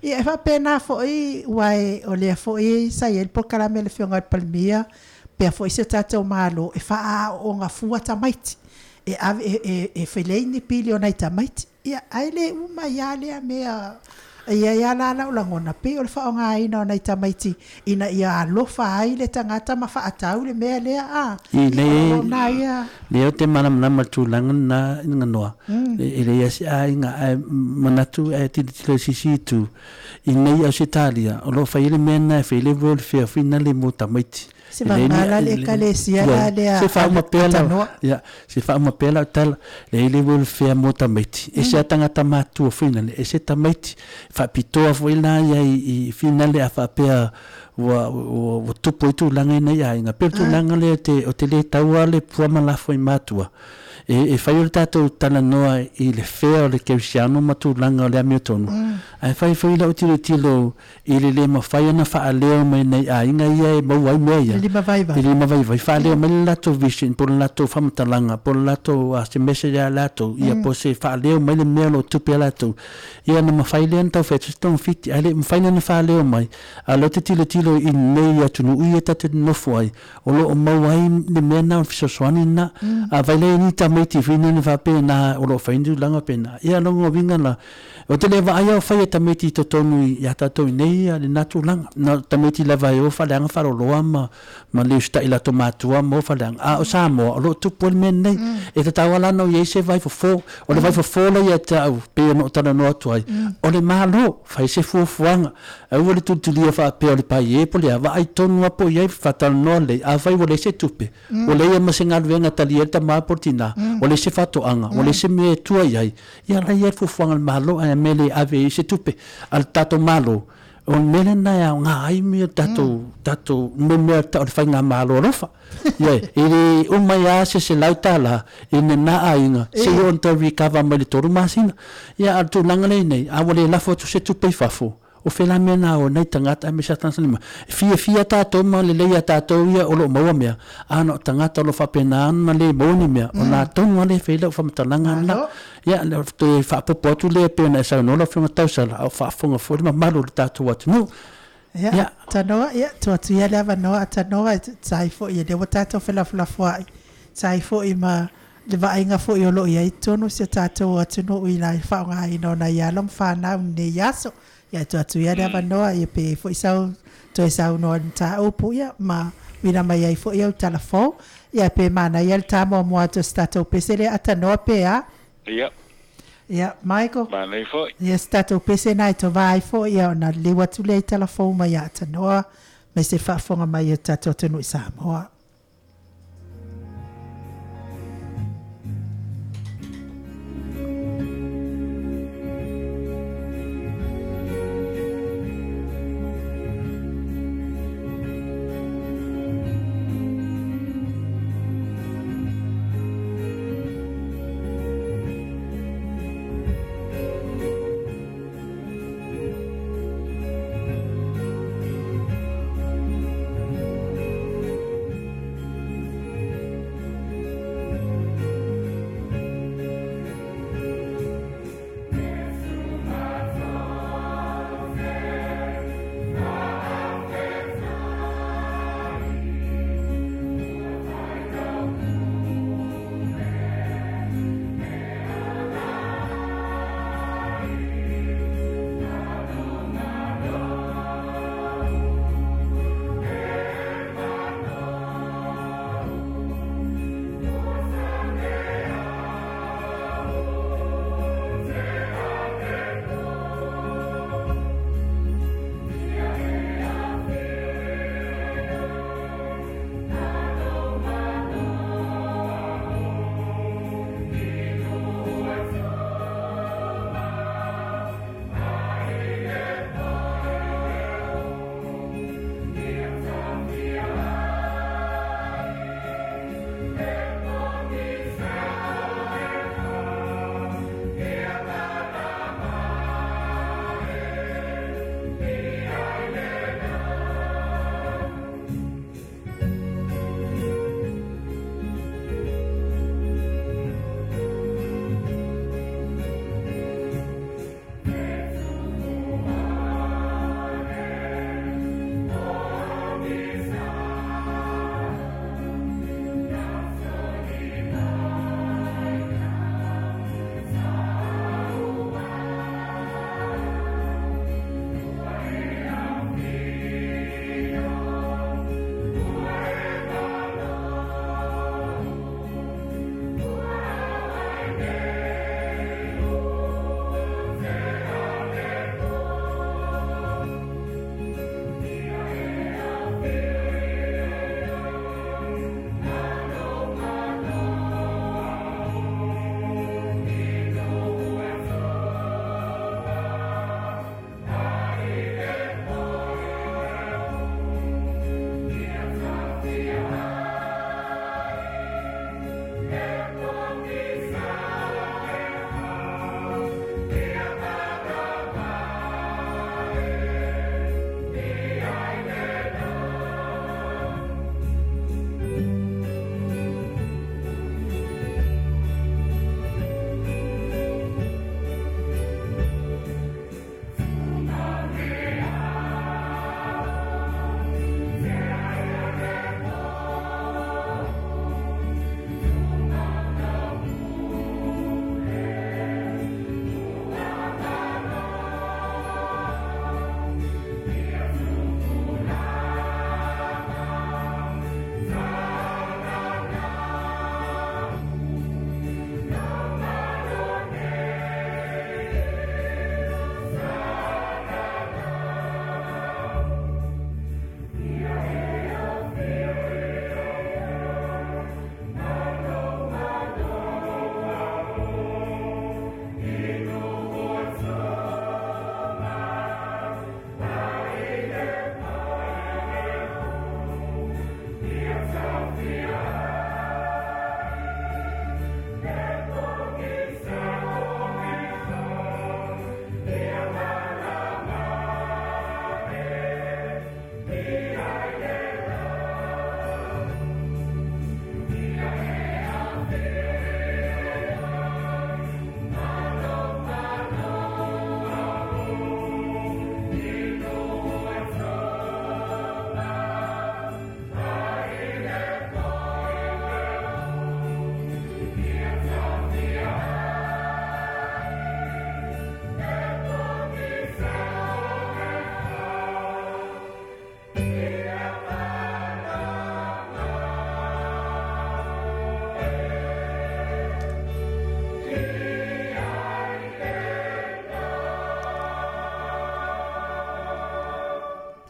i e fa pena fo i wai o le fo i sa il POLOKALAME le fionga palmia pe fo i sio tata o malo e fa o nga fua tamaiti e feleini pili o nai tamaiti ia aile uma yale a mea ia la ngona pe o fa nga ina na tamaiti ina ia lo fa ile tangata ma fa atau le me le le o te mana matu langana nganoa ile ia si ai nga manatu e titilo sisitu ina ia sitalia o lo fa ile mena fe le vol fe finale mo tamaiti Se mangala le kalesia la le se fa uma pela ya se fa uma pela tal le will fea mota meti e se tanga tamatu fina e se tameti fa pitoa foina ya i finale a fa pea wa tupo tu langa na ya inga per tu langa le te o te le taua le puama la foi matua e fai o tatou tala noa i le fea o le keusiano matu langa o le amiotonu ai fai la o tilo i le mawhai ana wha aleo mai nei a inga ia e mau ai mea ia Ili mawai vai wha aleo mai lato vision po lato whamatalanga po lato se message a lato ia po se wha aleo mai le mea lo tupe a lato ia na mawhai le antau whetsu stong fiti ai le mawhai na wha aleo mai a lo te tilo i nei ATUNU'U ia tate nofo ai o lo o mau ai le mea na fisoswani na a vai le ni ta ti fina ni fa pe na o lo faindu langa pe na ia longo vinga la o te leva ai o fai ta meti to tonu ia ta to nei le natu langa na ta meti leva o fa langa fa lo ma le sta ila tomatua mo fa langa a o Samoa o lo tu pol men nei e ta wala no ye se vai fo o le vai fo lo ia ta pe no ta no to ai o le malo fai se fo fuanga o le tu lia fa pe o le pa ye po le va ai tonu apo ye fa ta no le a vai o le se tupe o le ia masenga venga ta lieta ma portina o le se fato anga o le se me tua ia la ia fufuanga malo a mele ave se tupe al tato malo o mele na ia nga ai me tato me ta o fainga malo rofa ia ele o mai a se lautala ina na ainga se on to recover mai toru masina ia al tu langale nei a wole la foto se tupe fafo o fela mena o nei tangata me sa tansanima fia tato ma le leia tato ia o lo maua mea ano tangata lo fapenan ma le boni mea o na tonu ale fela o famtalanga na ia le te fa popotu le pena sa no lo fuma tausala o fa fonga fo ma malo tato wat no ya tanoa ya tu ya lava no tanoa sai fo ia de tato fela foi sai fo i ma le vainga fo i lo ia tonu se tato ATUNU'U i la fa nga i no na ya lom fa na ne yaso ya tu ya lava no ia pe fo isau to isau no ta opu ya ma wina mai ai fo ia telefon ia pe mana ia ta mo to stato pesele atanoa pe a ya Michael Manei foi. ia stato pese nai to vai fo ia na liwa tu le telefon mai atanoa me se fa fonga mai tato tonu Samoa.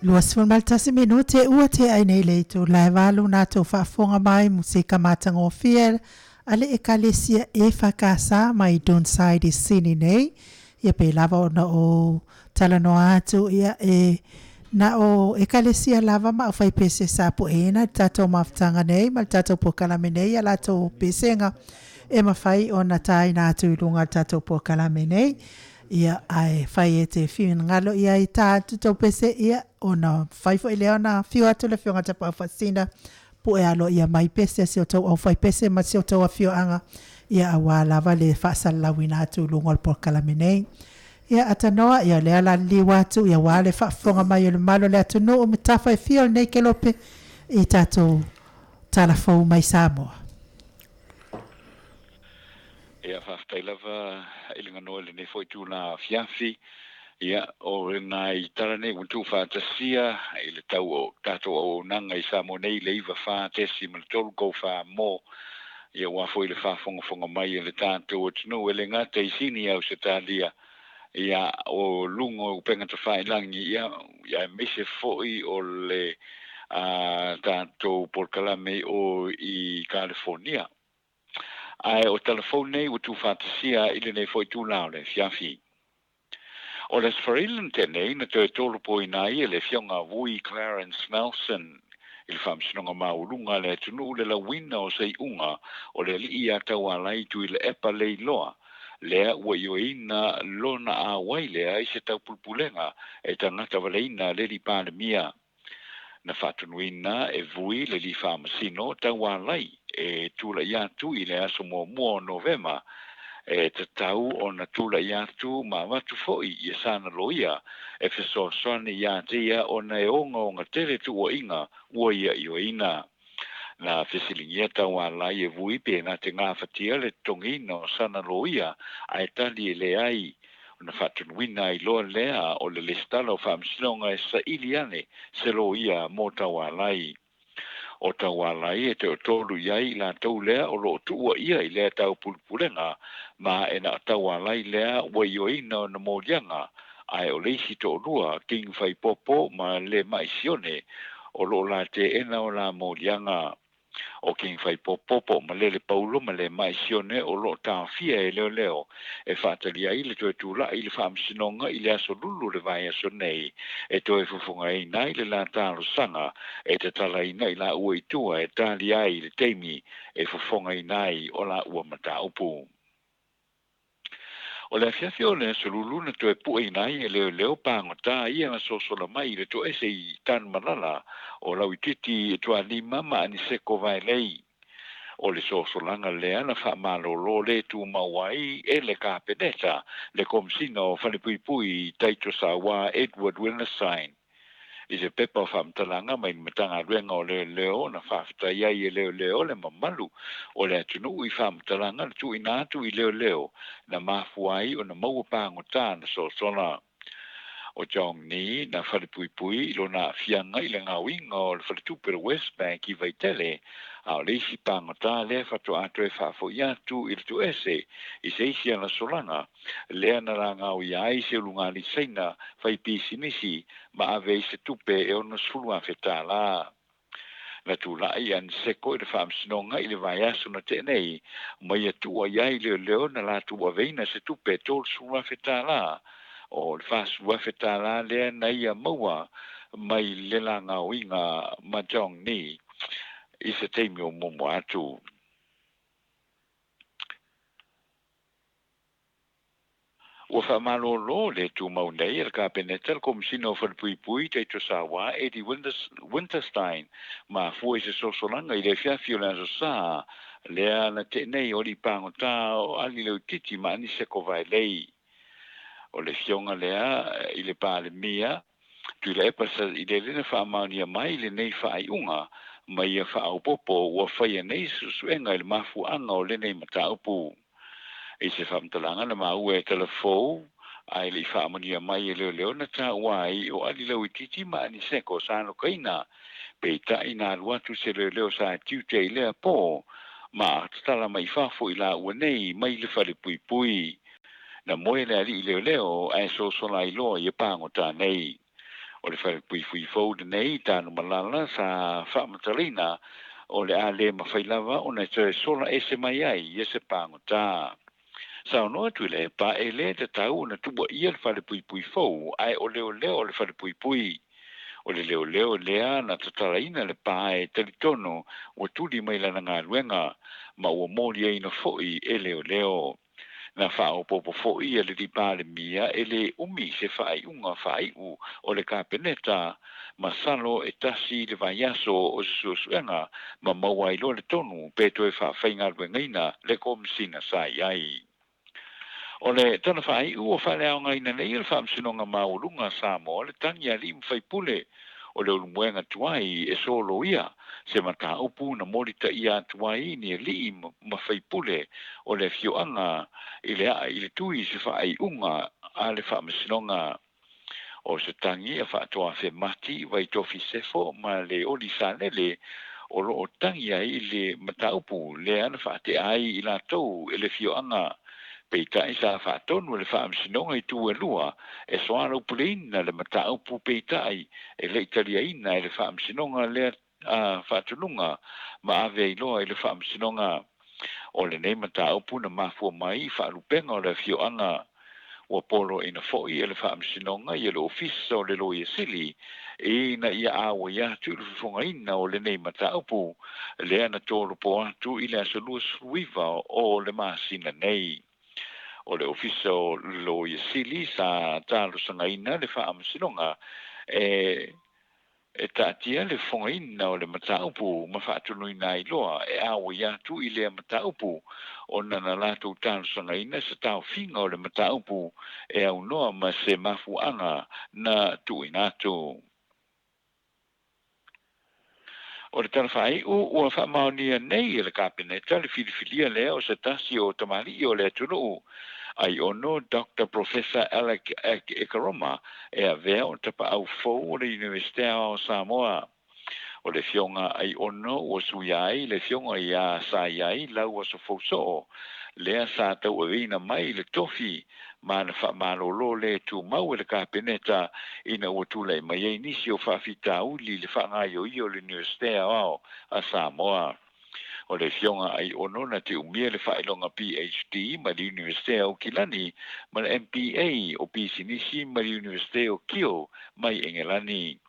Luas fun maltasi minute ua te ai nei leito lai valu na to whaafonga mai musika matango fiel ale e kalesia e whakasa mai don't side is sini nei ia pe lava ona o talano atu ia e na o e kalesia lava ma o whai pese sa po ena tato maftanga nei mal tato po kalame nei ala to pesenga e mawhai o na tai na atu ilunga tato po kalame nei ia ai whai e te whiun ngalo ia i tātu tau pese ia o na whaifo i leo na whiu atu le whiunga tapa au whasina po e alo ia mai pese si o tau au whai pese ma si o tau a whiu anga ia a wā lava le whaasalawina atu lungol por kalamenei ia atanoa ia le ala liwa atu ia wā le whaafonga mai o le malo le ATUNU'U mitafa e whio nei ke lope i tātou talafou mai Samoa. Ia whaftai lava ilinga noa le nei foi tūna FIAFI ia o rena i tara nei wuntu whātasia i le tau o tātou o nanga i Samoa nei le iwa whātesi ma le tolu kou whā mō ia wafo i le whaafonga mai i le tātou o tunu e le ngata i sini au se tālia ia o lungo upenga ta whailangi ia mese foi o le tātou POLOKALAME o i California. Ai o telefone nei o tu fantasia i le nei foi tu lao le FIAFI. O le sfarilan tenei na te tolu po inai le fionga vui Clarence Nelson il famsinonga maulunga le ATUNU'U le lawina o sei unga o le li ia tau alai tu i le epa lei loa. Lea ua ioina lona a wailea i se tau pulpulenga e tangata waleina le li pandemia. Na whatunuina e vui le li whamasino tau alai e tula iatu i le aso mua Novema e te tau o na tula iatu ma watu foi i sana loia e whesosone iatia o na e onga o ngā tere tu o inga ua ia ioina. Na whesilingia tau alai e vui pe na te ngā whatia le tongina o sana loia a e tali e le ai na whatunuina i loa lea o le listala o whamsinonga e sa iliane se loia mō tau alai. O tau alai e te o tolu iai la tau lea o lo tua ia i lea tau pulpulenga ma e na tau alai lea wa ioina o na mōlianga ai o leisi to rua king fai popo ma le maisione o lo la te ena o la mōlianga o king fai popo ma le paulo ma le maisione o lo tawhia e leo e whatalia i le toe tūla i le whamsinonga i le aso lulu le vai aso nei e toe fufunga i nai le la tālo sanga e te tala i nai la ua i tua e tali ai le TAIMI e fufunga i nai o la ua mata upu. O le fiafi o le solulu na toe pu i nai e leo pangota ia na sosola mai le toe se i tan malala o lau i titi e tua lima ma ani seko vai lei. O le sosolanga lea na whamalolo le tu mawai e le kāpeneta le komsina o whalipuipui taito sawa Edward Winnersign. I se pepa whamtalanga mai matanga ruenga o leo na whafta iai e leo le mamalu o le ATUNU'U i whamtalanga le tu inatu i leo na mafuai o na mauapangota na sosona. O jong ni na whalipuipui ilo na fianga i le ngawinga o le whalitupere West Bank i Vaitele a o leisi pangota le whatu atu e whafo i atu i le tu ese i se isi ana solanga lea na la ngau i ai se ulunga li seina whai pisi nisi ma ave i se tupe e ona sulu a whetala. Na tula i an seko i le whamsinonga i le vai aso na tenei mai atua iai leo na la tua veina se tupe tol sulu a whetala. O le whasua whetala lea na ia maua mai le la ngau inga majong ni i se teimi o momo atu. Ua whamalolo le tu mau nei e le kāpeneta le komisina o whalipuipui te to sawa Eddie Winterstein ma fua i se sosolanga i le fiafi o le aso sa lea na te nei o li pangota o ali leo titi ma ani seko vai lei. O le fionga lea i le pandemia tu le epasa i le lena whaamaunia mai le nei whaaiunga ma ia whaaupopo ua whaia nei susuenga i le mafuanga o lenei mataupu. I se whamtalanga na mau e telefou ai le whaamaunia mai e leo na ta wai o ali lau i titi ma ani seko sano kaina pe ta ina luatu se leo sa tiute i lea po ma tala mai whafo i la ua nei mai le whalipuipui. Na moe le ali leo ai so sola i loa i pangota nei. o le whare pui fui fau nei tānu malala sa whamatarina o le ale mawhailawa o na te sola e se mai ai e se pango tā. Sa no tu le pa e le te tau na tuba ia le whare pui pui fau ai o leo le whare pui pui. O le leo lea na tataraina le pa e talitono o tuli mai lana ngā luenga ma ua mōri e ina foi e leo. Na whao popo foi e le di pāle mia e le umi se whai unga whai u o le kāpeneta ma salo e tasi le vaiaso o se susuenga ma maua ilo le tonu peto e whawhainga luengaina le komisina sai ai. O le tana whai u o whale au ngai na nei le whamsinonga maurunga Samoa le tangi a lim whai pule o le ulumuenga tuai e solo ia se mata upu na morita ia tuai ni li ma whai pule o le fioanga i le tui se whai unga a le whamsinonga o se tangi a whaatoa whe mati vai TOFI sefo ma le oli sanele o lo o tangi ai le mata upu le ana whaate ai i la tau e le fioanga peitai sa whaatonu le whaamsinonga i tū lua e soara upuleina le mata upu peitai e le italiaina e le whaamsinonga le whaatununga ma ave iloa e le whaamsinonga o le nei mata upu na mafua mai whaalupenga o le fioanga o polo ina foi e le whaamsinonga i le ofisa o le loia sili e na ia awa ia tu le fufunga ina o le nei mata upu le ana tōru po atu i le asalua suiva o le masina nei. O le ofisa o lo i sili sa talo sangaina le whaamsinonga e tatia le fongaina o le mataupu ma whaatunuina i loa e awa i atu i le mataupu o nana lātou talo sangaina sa tau finga o le mataupu e au noa ma se mafuanga na tuinatu. O le tala whai ua whaamaunia nei e le kāpeneta le filifilia lea o se tasi o tamali o le ATUNU'U ai ono Dr. Professor Alec Ekaroma e a vea o tapa au fau o le Universitea o Samoa. O le fionga ai ono o suyai le fionga i a sayai lau o so fauso lea sa tau avina mai le TOFI ma na whaamalolo le tu mau e le kāpeneta ina ua tūlei mai e nisi o whaafita uli le whaangai o i o le Universitea o a Samoa. O le fionga ai ono na te umia le whailonga PhD ma le Universitea o Kilani ma le MPA o Pisinisi ma le Universitea o Kio mai Engelani.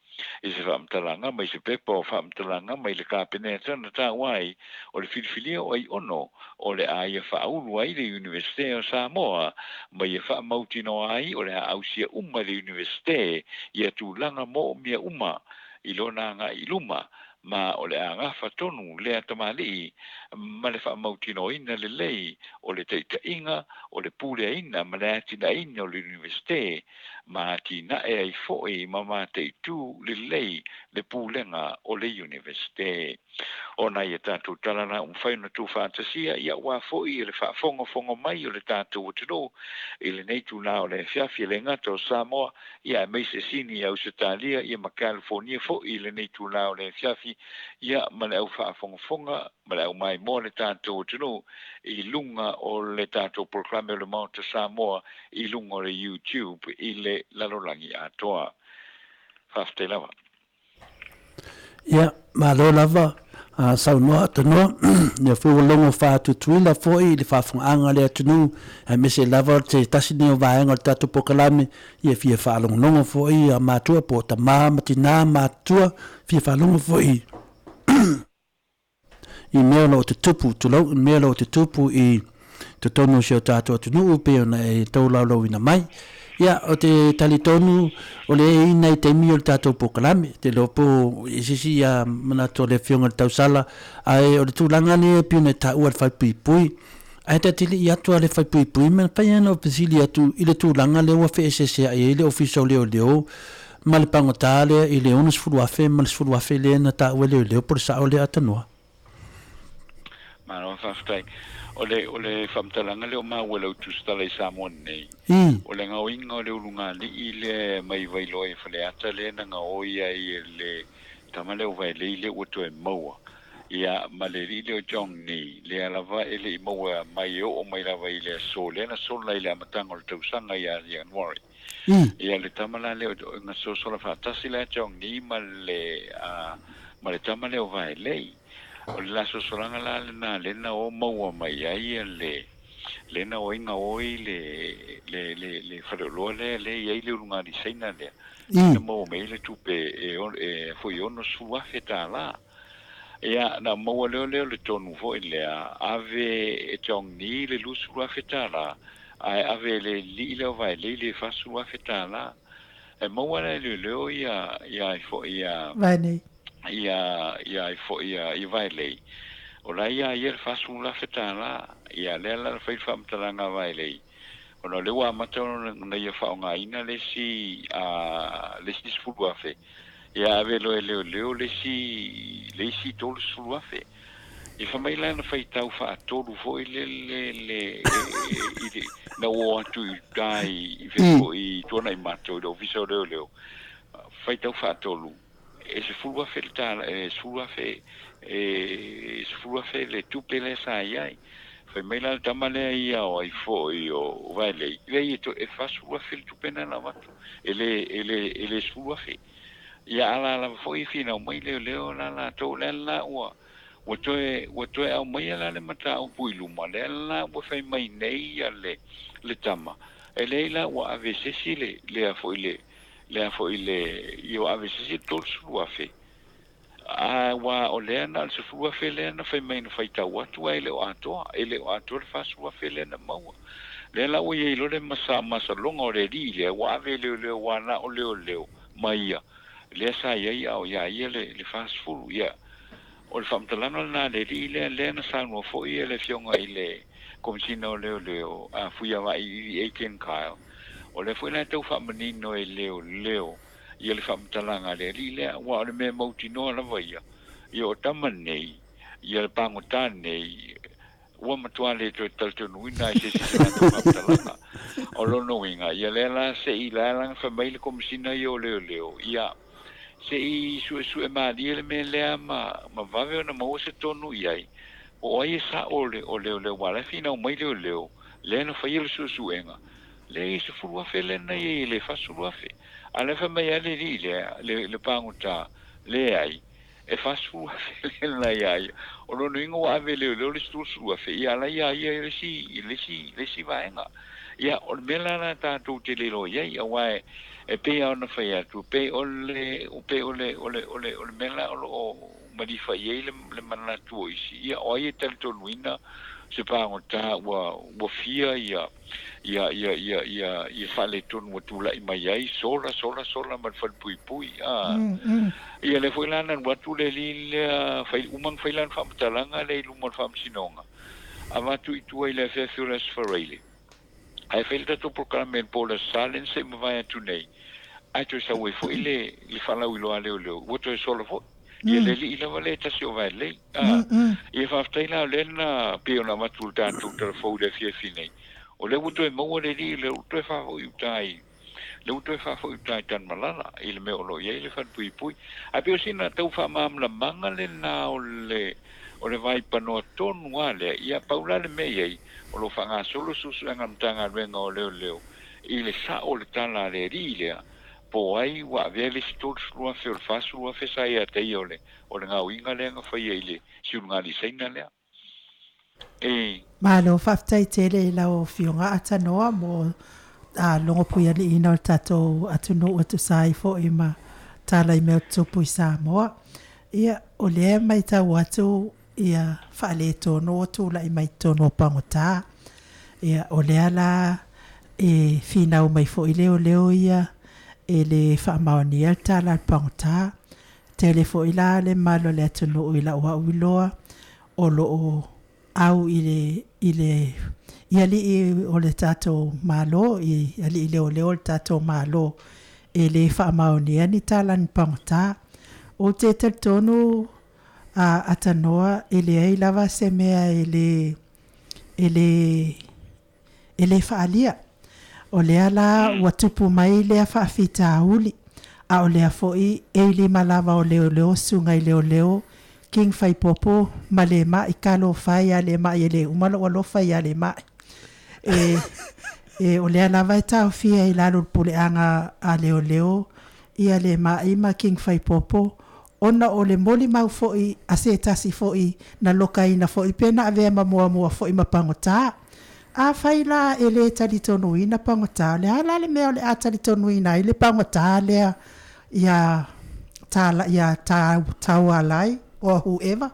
I se whaamtalanga mai se pepa o whaamtalanga mai le kāpeneta na tāwai o le filifilia o ai ono o le aia whaulu ai le Universitea o Samoa mai e whaamautino ai o le ausia uma le Universitea i atulanga mo mia uma i lona nga i luma ma o le agafa tonu le atamali ma le whaamautino ina le lei o le teitainga o le puleaina ma le atinaina o le Universitea ma tina e ai foi ma ma teitu le lei le pulenga o le Universitea. O na ia tātou talana whaina tū whātasia ia wā foi le whaafonga mai o le tātou atino i le neitu nā o le FIAFIA le ngata o Samoa ia mai se sini au se Italia ia ma California foi i le neitu nā o le FIAFI ia ma le au whaafonga ma le au MAIMOA le tātou atino i lunga o le tātou POLOKALAME o le Maota Samoa i lunga o le YouTube i le lalolangi Atua. Whafte lava. Ia, malo lava. Sau noa tanoa, ne fua longo whaatutuila foi le whaafonga le ATUNU'U e mese lava te tasi neo vaenga le tātou POLOKALAME ia fia whaalongonongo foi a mātua po ta matina mātua fia whaalongo foi i mea lo te tupu tulau, i mea lo te tupu i te tonu si o tātou ATUNU'U pe ona e tau laulau ina mai. Ia, o te talitonu o le ina i TAIMI o le tātou POLOKALAME, te lopo i sisi a manato le fionga le tausala, ai o le tūlanga le pione tāua le whaipuipui, ai te tili i atua le whaipuipui, men pai ana o pesili atu i le tūlanga le ua whaesese ai le ofisa o leo, ma le pangotale i le onus furuafe, ma le furuafe le na tāua leo, por sa o le atanoa. Mano whaftai. O le whamtalanga leo maua lau tūstala i Samoan nei. O le ngau inga o le urunga li i le mai vailoi whale ata le na ngau ia i le tamaleo vai le i le uto e maua. Ia ma le li le o John ni le alava e le i maua mai o mai lava i le so le na so lai le amatanga o le tausanga i a Januari. ia le tamala le nga so la fatasi la chong ni ma le tamale o vai lei o la so solanga la le na o maua mai ai le na o inga oi le farolo le ai le lunga di seina le na mo me le tupe e foi ono sua feta la ia na mo le tonu vo le ave e chong ni le lusu la feta la ai ave le li le vai le fasu la feta la e mo le ia fo ia Vane. ia fo ia vai le o la ia fasu la feta la ia le fai fam talanga vai le ona le wa mata na ia fa nga ina le si sfulu afe ia ave lo le si tolu sfulu afe e fa mai la na fai tau fa tolu foi le na o tu dai i tona i mato do viso le fai tau fa tolu e sfulu afe sfulu afe le tu pele sa ai fai mai la tamale ia o ai foi o vai le to e fasu a fil tu pena na matu ele sulu afe ia ala foi fina o mai le la to la o to au mai la le mata o puilu ma la o fai mai nei le tama ele la o ave sesile le foi le io ave sesile to sulu afe wa o le na se fu afele na fai mai na fai tau atu ele o Atua le fa su afele na mau le la o ye lo le masa longa o le ri le wa ve le wa na o le mai le sa ia o ia le fa su ia o le famtalana na le ri le na sa no fo ia le fionga ile komsina o le a fuia va i ken kaio o le foi na tau fa menino leo ia le famtalanga le ri le wa le me mautino na vaia io tamanei ia le pangotane ua matua le taltonuina se famtalanga o lono winga ia le la se i la fa mai le komsina io leo ia se i su e mali le me le ma vave na mo se tonu iai o ai sa o le wala fina o mai leo le na fa ile su enga le se fu afele na ye le fa su afe ale fa mai ale le panguta le ai e fa su afele na ia o no ningo ave le su afe ia la ia le si vaenga ia o mela na TATOU te le lo ia wa e pe ona fa ia tu pe ole mela o mari fa ia le mana tu ia o ia tel to luina se pangota wa fia ia fa le tonu tu la mai ai sola ma fa pui ia le foi lana wa tu le fai umang fai lan fa talanga le lumon fa sinonga ava tu ile fe furas farele ai felta tu POLOKALAME pola silence me vai tu nei ai tu sa we fo ile fa la ulo ale o to solo fo ile ile vale ta si o vai le e fa ftaila le na pe ona matu TATOU te fo de FIAFI nei o le uto e mo le le uto fa o utai le uto fa fo utai tan malala ile me o lo ye le fa pui a pe sina tau fa mam la manga le na o le vai pano tonu ale ia paula le me ye o lo fa nga solo susu nga mtanga renga o leo ile sa o le tala le rilea po ai wa vele stot slua fe fa slua fe sa ia te ole o le nga winga le nga fa ile si nga li seina le ma lo faftai tele la o fionga atanoa mo a longo puia li ina o TATOU ATUNU'U tu sai fo ima tala i mea tupu i Samoa ia o le mai tau atu ia faale tono tu la i mai tono pangota ia o le ala e fina o mai fo i leo ia e le whaamaoni al tala al pangota tele fo i la le malo le ATUNU'U i la ua uiloa o lo o au i o le TATOU malo i ali leo le TATOU malo e le whaamaoni ani tala ni pangota o te tonu a atanoa ele ai lava se mea ele faalia o le ala watupu mai le faafita uli a o le foi ele malava o leo sunga i leo king fai popo malema i kalo fai ale mai ele umalo walo fai ale mai o le ala vai tau fia I lalo pule anga a leo leo ia le maima king fai popo ona o le moli mau foi a se tasi foi na lokaina foi pena ave mamua mua foi mapangota a faila ele tali tonuina pangota le ala le mea le atali tonuina ile pangota le ia tala ia tau alai o whoever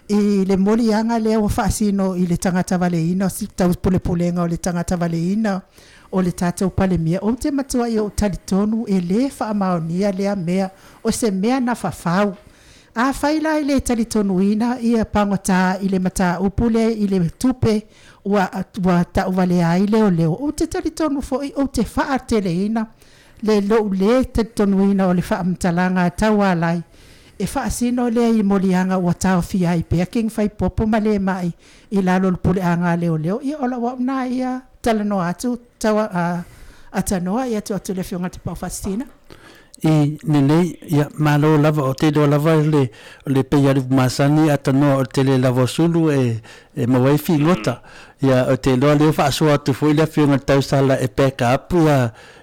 I le moli anga le o fasino I le tangata valeina si tau pule pulenga o le tangata valeina o le tatou palemia o te matua I o talitonu e le faamaonia lea mea o se mea na fafau a faila I le talitonuina ia pangota I le mata upule I le tupe wa tau valea I leo leo o te talitonu foi o te faateleina le lo le talitonuina o le faamtalanga taualai e faasino le I molianga wa tau fia I pe king fai popo male mai I lalo le pule anga leo leo I ola wa na ia talano atu tawa atanoa ia tu le fionga te paufastina I LENEI ia malo lava o te do lava le pe ia masani atanoa o te le lava sulu e mawai fi ngota ia o te lo le fa so atu foi le fionga tau sala e peka apu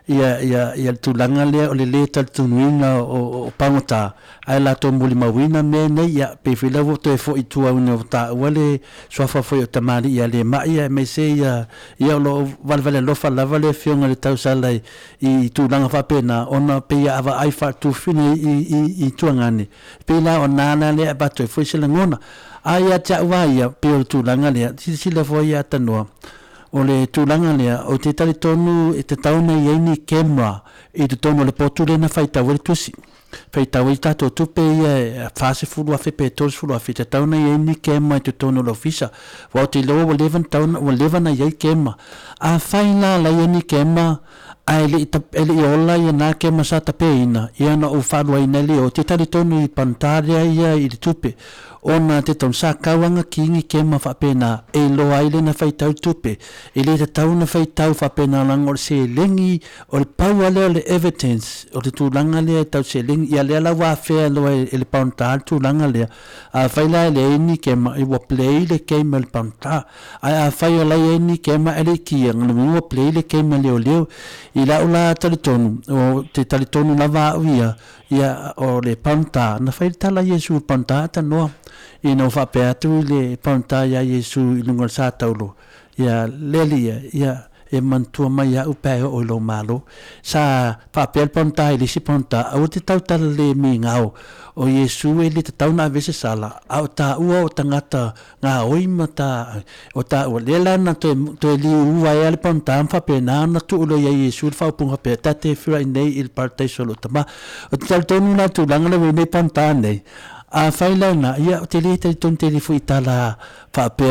ia tulanga le o le tal tunuina o pangota ai la to muli mawina me nei ia pe fila vo to fo I tua una ta wale sofa foi o tamali ia le mai ia me se ia lo valvale lo fa lava le fionga le tau sala I tulanga fa pena ona pe ia ava ai fa tu fini I tuangani pe la ona le ba to foi se ngona ai a cha wa ia pe o tulanga le si le foi ia tanoa o le tulanga lea o te talitonu e te tauna I ni camera I te tono le potu le na faitau le tusi faitau I tato tupe ia fase fulu a fepe tos fulu a fe te tauna I ni camera I te tono le ofisa wa te lo o levan tauna o levan I camera a faina la I ni camera ai le ola ia na ke masata peina ia na o falu ai nele o te talitonu I pantaria ia I te tupe ona te ton sa kawanga kingi ke ma fa pena e lo ai le na faitau tupe e le te tau na faitau fa pena lang o se lengi o le pau ale o le evidence o le tulanga le tau se lengi ia le ala wa fea lo e le panta tulanga le a faila le ni ke ma I wa play le ke ma le panta a faila le ni ke ma ele ki ang le wa play le ke ma le leo I la ula talitonu o te talitonu la va ia o le panta na faita la Yesu panta ta no I no fa pe atu le panta ia Yesu I lunga sa taulo ia lelia ia e mantua mai a upe o lo malo sa fa pe panta I le si panta o te tau tala le mi ngao o Yesu e le tau na vese sala au ta ua o tangata nga oi mata o ta o le la na to li ua e le panta fa pe na tu lo ia Yesu fa punga pe ta te fira nei il parte solo tama o te tonu na tu langa le ne panta nei a faila na ia te le te ton te fu itala fa pe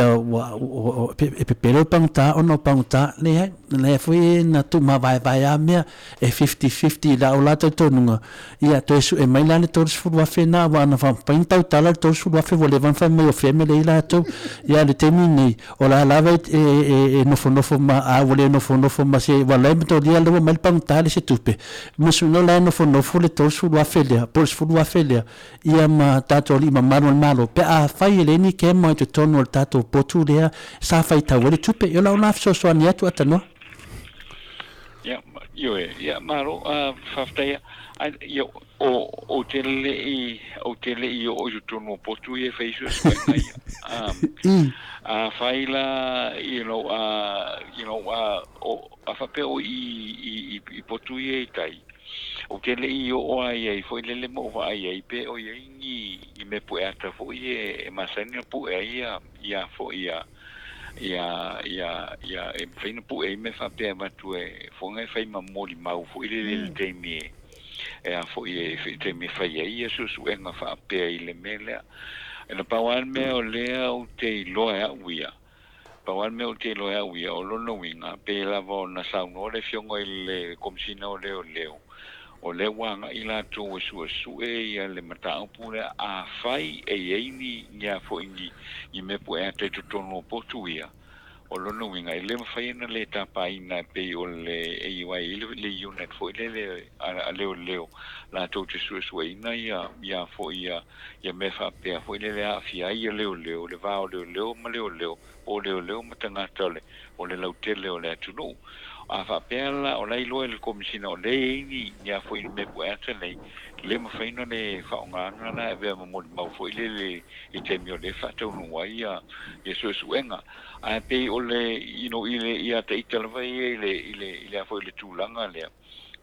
pe pero pangta ono pangta le fu na tu ma vai a me e 50-50 la ola te tonunga ia to su e mai la le tos fu wa fena wa na fa pinta tala tos fu wa fe vole van fa me o fe me le la to ia le temini ola la va e no fo ma a vole no fo ma se wa le to dia le mal pangta le se tupe mo su no la no fo le tos fu wa fe le por fu wa fe le ia ma tato li ma malo pe a fai le ni ke mo te tono tato potu lea sa fai tau le tupe yo la una so ani atu atano ya maro faftea yo o tele o tono potu e fai so faila a fa pe o I potu e tai o ke le o ai foi le mo ai pe o i me pu ata foi e masani pu ia foi ia e fina pu e me fa pe ma tu e fonga fai ma moli mau foi le TAIMI e a foi e TAIMI fai ia su e nga fa pe le mele e na pawan me o le o te loa uia pawan me o te loa uia o lono winga pe la vo na sa no le fiongo le komsina o leo o le wanga I la tō su ia le matao pule a fai e eini nia fo ingi I me po e te tono potu ia o lono winga I le mawhai na le tapa ina pe o le eiwai le unit fo le a leo la tō te su ina ia fo ia me fa pe fo le afia ia leo le va o leo ma leo o leo matanga tole o le lautele o le ATUNU'U a fa pela o lai lo le komisina o le ni ya foi me puerta le ma faina le fa nga na ve mo mo foi le i te mio le fa to no wa ia so suenga a pe o le ile ia te itala vai ile foi le tulanga le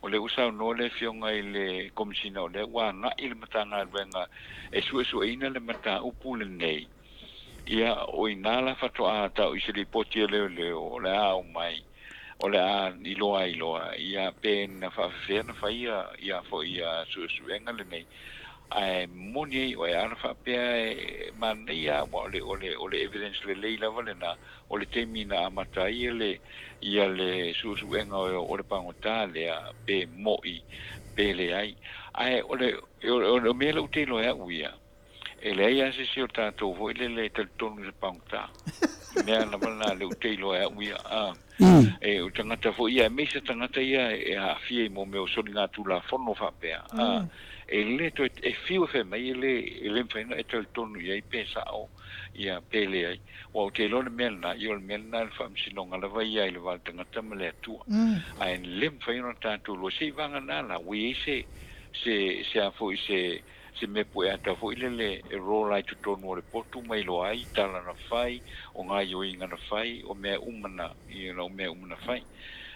o le usa no le fionga ile komisina o le wa nga ile matanga venga so ina le mata upule nei ia o inala fa to ata o se le poti le o le au mai o le a iloa ia pen na fa na fa ia fo ia suenga le nei ai moni o ia fa pe man ia o le evidence le leila vale na o le temina amata ia le suenga o le pangotale a pe moi pele ai o le mele utilo ia uia ele ia se o tatou foi le tonu se pangota mea na mana le utilo ia uia o tangata fo ia me se tangata ia a fie mo me o soli nga tu la fono fa pe le to e fiu fe mai le fena e tonu ia pesa o ia pele ai o te lo melna io melna fa msinonga la vai ia le va tangata mele Atua ai le fena tatu lo si vanga na we se a fo se me pue ata fo ile roll ai to no le portu mai lo ai tala na fai o nga yo inga na fai o me umana me umana fai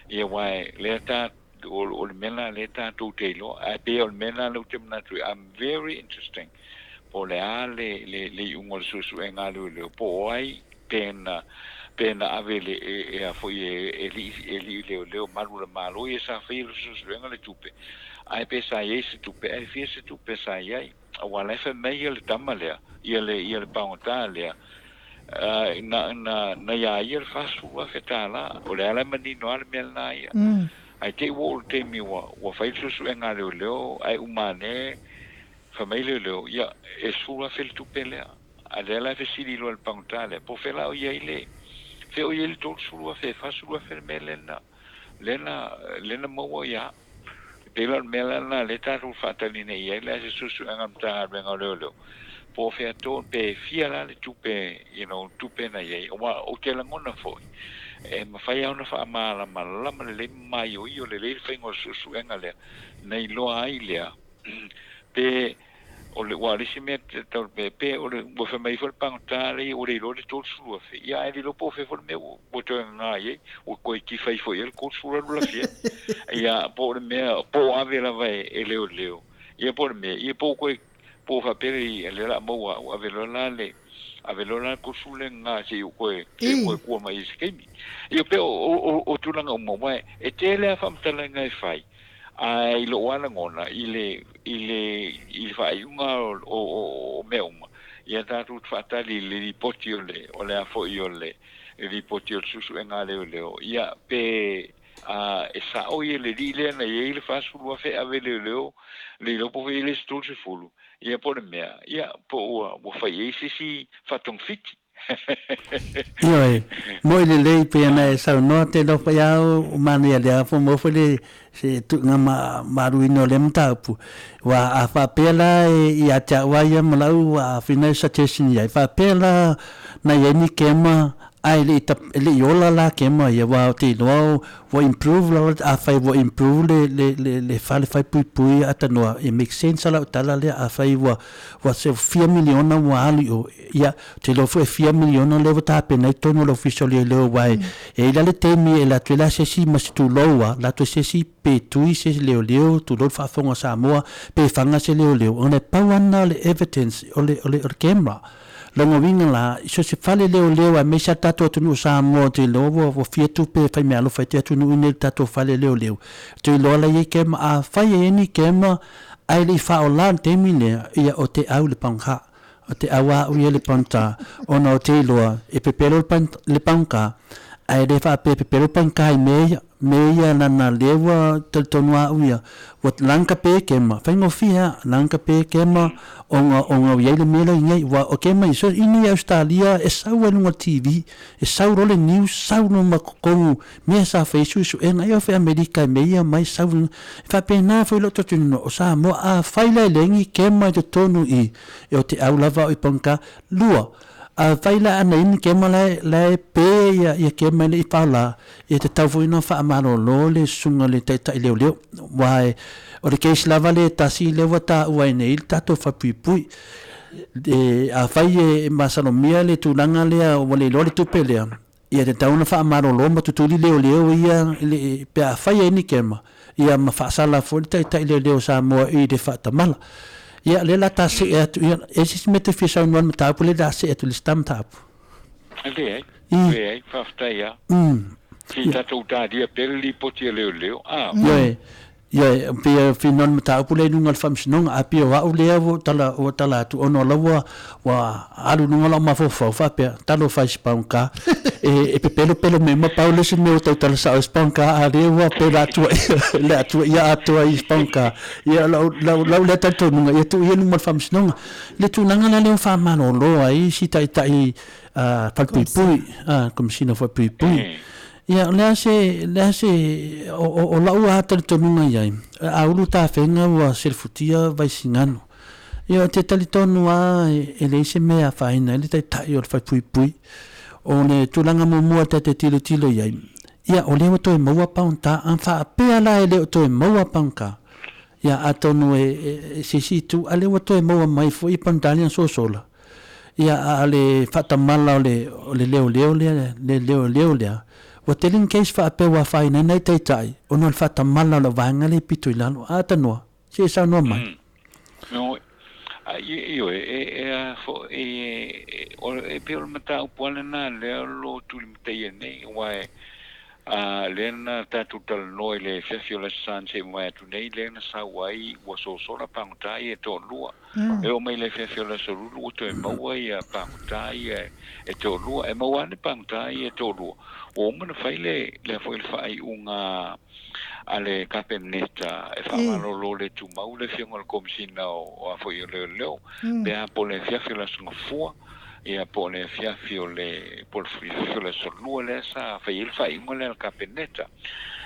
e wai leta o le mena leta to telo a pe o mena lo temna tu I'm very interesting po le le ungol susu enga le po ai pena avele e a foi le malu e sa fai susu enga le tupe ai pesa esse tu pe fiese tu pesa ai wala fa mai le tamalea ia le pangotale na ia ia fa su fa la o le ala mani no al melna ia ai te wo te mi wa fa su enga le ai umane fa mai le ia e su fa tu pele adela fa si lo al pangotale po fa la ia ile fe o ile to su fa su fa melena lena mo ia pela melana leta ru fatali nei ele se susu angamta benga lolo po fe to pe fiala le tupe tupe na ye o te la ngona foi ma fai ona fa mala le mai o io le fengo susu engale nei lo ailia pe o le wali si mette to pe o le bo fe mai fol pantale o le lo to su fe ia e lo po fe fol me o to ngai o ko ki fai foi el ko su la fie ia po me po ave la vai e leo ia po me ia po ko po fa pe le la mo ave lo la ko su le nga si ko mai skemi ia pe o tu langa mo mai e tele fa mtala ngai fai ai lo wana ngona ile fai unga o meuma ia tatu fatali le potio le o le afo io le potio susu enga le ia pe esa o ile na ile fa su lo fe ave le lo po ile sto se fulu ia por mea ia po o fai si fatong fiti Io mo le pe na sa no te do pa ya o manu ya le fo mo fo le se tu nga maru ino le mtapu wa a fa pela e a cha wa ya malau a fina sa tesini ya fa pela na ye ni kema ai le yola la kema ya wa te no wo improve la a fa wo improve le fai pui ata no e make sense la tala le a fa wa se 4 million na wa ali ya te lo fo 4 million le vota pe na tono lo official le wai e la le temi e la tela se si mas tu loa la to se si pe tui se leo tu lo fa fonga Samoa pe fanga se leo on e pawana le evidence o le camera longo vinga la so se fale leo a me sa tato ATUNU'U Samoa te lo wo fia tu pe fai me alo fai te ATUNU'U ne tato fale leo te lo la ye kem a fai e ni kem ai le fa o lan temi le ia o te au le pangha o te awa u le panta ona o te loa e pepero le panka ai le fa pepero panka i meia na lewa tonua uia wat lanka pe kema faingo fia lanka pe kema onga ye le mela ngai wa o kema iso ini Australia e sau no TV e sau role news sau no makoku me sa Facebook e ngai of America meia mai sau fa pena foi lo totino o sa mo a faila lengi kema de tonu i e o te au lava i panka lua faila ana ini ke mala la pe ya ke mala ipala e te tau foi no fa amaro lo le sunga le te tai leo wai o le case lava le tasi le wata uai nei tato fa pui de a fai e masanomia le tulanga le o le lo le tupele ia te tau na fa amaro lo ma tutuli leo ia le pe a fai ini ke ma ia ma fa sala foi te tai leo Samoa i de fa tamala ia le la tasi e tu ia esis mete fisa un mata pule da se tu listam tap Lei fafta ia si tatou tadia peli poti leo ia pe finon mata pule nunga famsnong api wa ulevo tala tu ono lawa wa alu nunga la ma fa pe talo fa spanka e pelo me ma paulo se me tala sa spanka ale wa pe la tu ia Atua spanka ia la le tato nunga ia tu ia nunga famsnong le tu nanga la le fa manolo ai si tai palpipui comme si no fa pipui ia le se o la ua tal tonunga ia a ulu ta fenga wa selfutia vai singano ia te talitonu a e le se me a faina le tai o fa pui o le tulanga mo te tilo ia ia o le to e maua paunta an fa pe ala e le to e maua panka ia atonu e se tu ale to e maua mai fo i pantalian so sola ia ale fatamala o le leo wa telling case fa pe wa fa ina nei tai o no fa tamala lo vanga le pitu ilalo atano se sa no mai no io fo o pe o mata o pole na le lo tu limite nei wa lena tatu tal noi le fefiola sanse mai tu nei lena sa wai wa so la pantai e to lua e o mai le fefiola so lu to e maua ia pantai e to lua e maua ne pantai e to lua o mana faile le foi fai unga ale capeneta e fa malo lo le tu mau le fiongol komsina o a foi leo be a pole fefiola so fua ia pole fiafio le pol fiola so lu le sa fai ngole al capeneta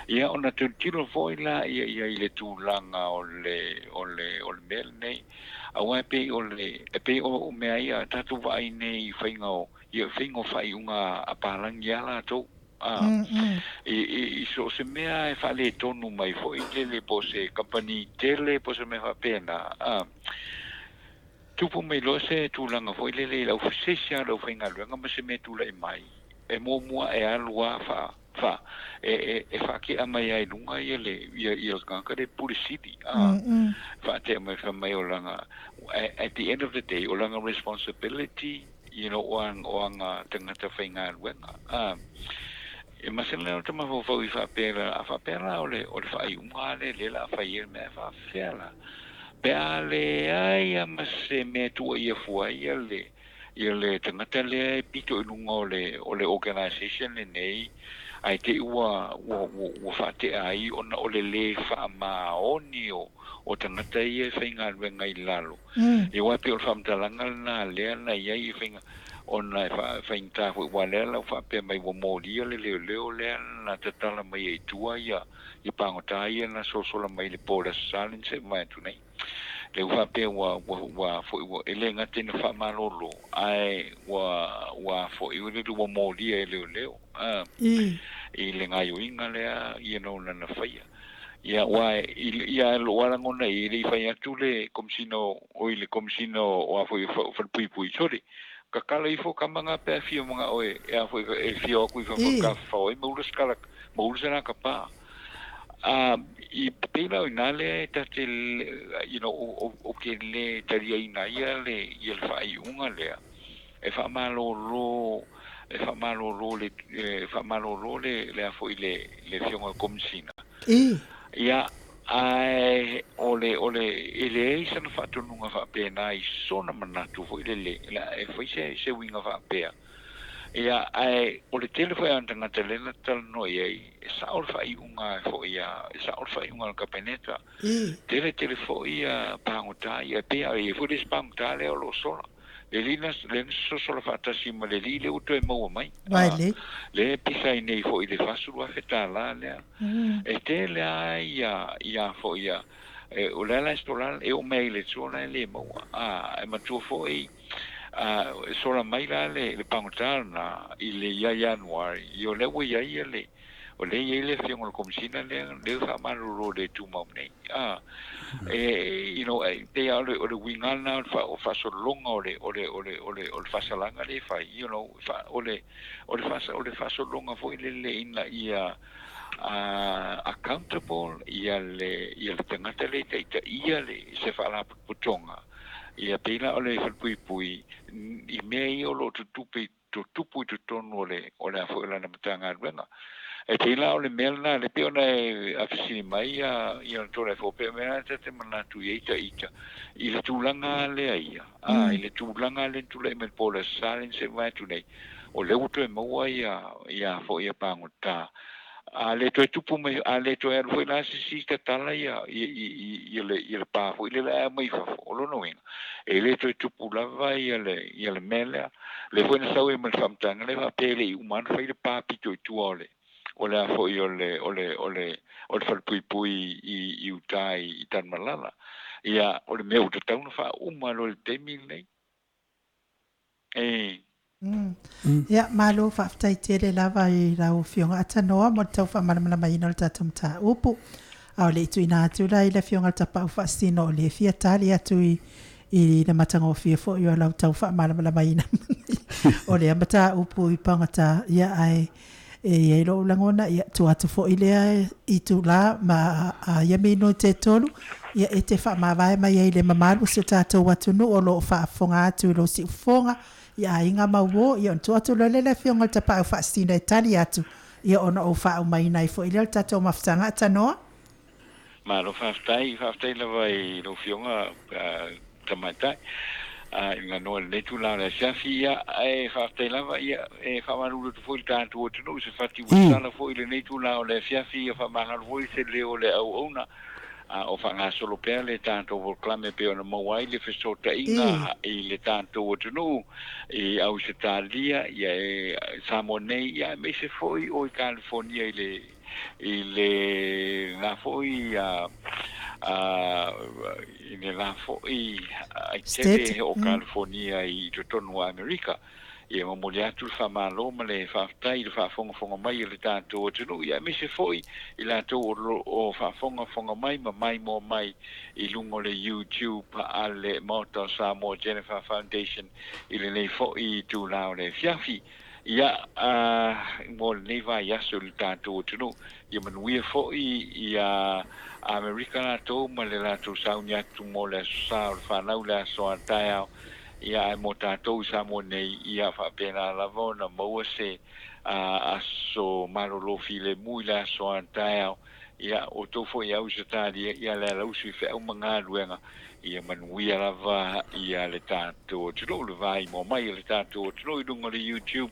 ia ona tu tiro voila ia le tu langa o le mel nei awa pe o me ia tatu vai nei faingo ia faingo fai unga apalang ia la to so se mea e fa le tonu mai foi le pose company tele pose me fa pena tupu mai lo se tu langa foi le la ofisisia lo fainga lo nga se me tu le mai e mo e alua fa e fa ki amai ai lunga ia ka de publicity fa te mai fa mai o langa at the end of the day o langa responsibility oanga tangata fainga wenga e masela o tama fo fa pera o le fa iunga le la fa ir me fa fela pe ale ai se me tu ia fu ia le tangata le pito lunga o le organization nei ai te ua fa te ai ona o le fa maoni o tangata ia fainga wenga i lalo e wa pe o famtalanga na le na ia i fainga ona fa inta fu walela fa pe mai wo modi le le na tatala mai e tua ia i pangota ia na so mai le pola salin mai tu nei le fa pe wa fu ele ngate na fa malolo ai wa fo i le wo modi e le i le ngai winga le ia no na faia ia ia lo wala ngona i le faia tu le komsino o fo pui sorry kakala ifo kamanga pe fio mga oe e foi e fio ku fo ka foi mo skala mo na kapa i pela inale tatel o ke le taria inaia le il fai unga le e fa malo le le foi le fio komsina ia ai ole ele se no fatto nunga fa pena i sona manatu foi le la e foi se winga fa pea ia ai ole telefone anta telena tal no ia sa ol fa unga foi ia sa ol fa unga capeneta telefone ia pangota ia pea ia foi spangta le lo sola le so fatta sima le uto e mo mai le pisa nei foi le fasu a feta la le e te le ia foi ia o la stolan e o mail e so le mo e ma tu foi sora mai la le pangotana i le ia Januari io le wo ia le o le ia le fiong o komsina le fa maru de tu mau nei you know they are the wingana fa so longa o fa salanga le fa you know fa o le fa so longa foi le ina ia accountable ia le tangata le ia le se fa la putonga ia pela o le pui I mei o lo tupu tu tono o le afo la matanga ruenga e pela o le melna le peona afisi mai ia to le fo pe mena te mana tu ita I le tulanga le ia I le tulanga le tu le mel pola salen se vai tu nei o le uto e maua ia fo ia pangota le to tupu mai le to er foi la si tala ia le pa foi le mai fa lo no wing e le to tupu la vai le mela le foi na sau e mal famtanga le va pele uman foi le pa pito tu ole la foi ole fal pui I utai tan malala ia ole meu to tau no fa lo le temi nei Ya malo fa ftai tele lava I la o fionga atanoa mo tau fa malamala mai no tatum ta upu au le tu ina tu la ile fionga tapa fa sino le fia tali atu I le matanga o fia fo yo la tau fa malamala mai na o le amata upu I pangata ya ai e lo langona ya tu atu fo ile I tu la ma ya me no te tolu ya e te fa ma vai mai ile mamalu se tatou atunu o lo fa fonga atu lo si fonga ia inga mawo ia tu atu le fionga tapa fa sina Itali atu ia ona o fa mai nai fo ile tatou mafsanga tanoa ma lo fa stai la vai lo fionga tamata inga no le tu la FIAFIA e fa stai la vai e fa maru tu foi tanto tu no se fatti usana foi le nei tu la le FIAFIA fa mangal voi se le o le au ona o fanga solo per le tanto POLOKALAME pe ona mawai le fesota inga I le tanto ATUNU'U I au se talia ia Samoa ia me se foi o California ile na foi ile la foi ai tele o California I tono America ia mo le atu fa malo ma le fa tai le fa fonga mai le tanto ATUNU'U ia me se foi I la to o fa fonga mai ma MAIMOA mai I lungo le YouTube ale Maota Samoa Jennifer Foundation I le nei foi tu la le FIAFI ia mo nei vai aso le tanto ATUNU'U ia manuia foi ia America la to ma le la to saunia tu mo le sa fa na le so atao ia mo tatou Samoa nei ia fa pena la vona mo se aso marolo file mui la so antao ia o to fo ia usatari ia la usi fe o manga luenga ia manuia lava ia le tatou tlo le vai mo mai le tatou tlo dungo le YouTube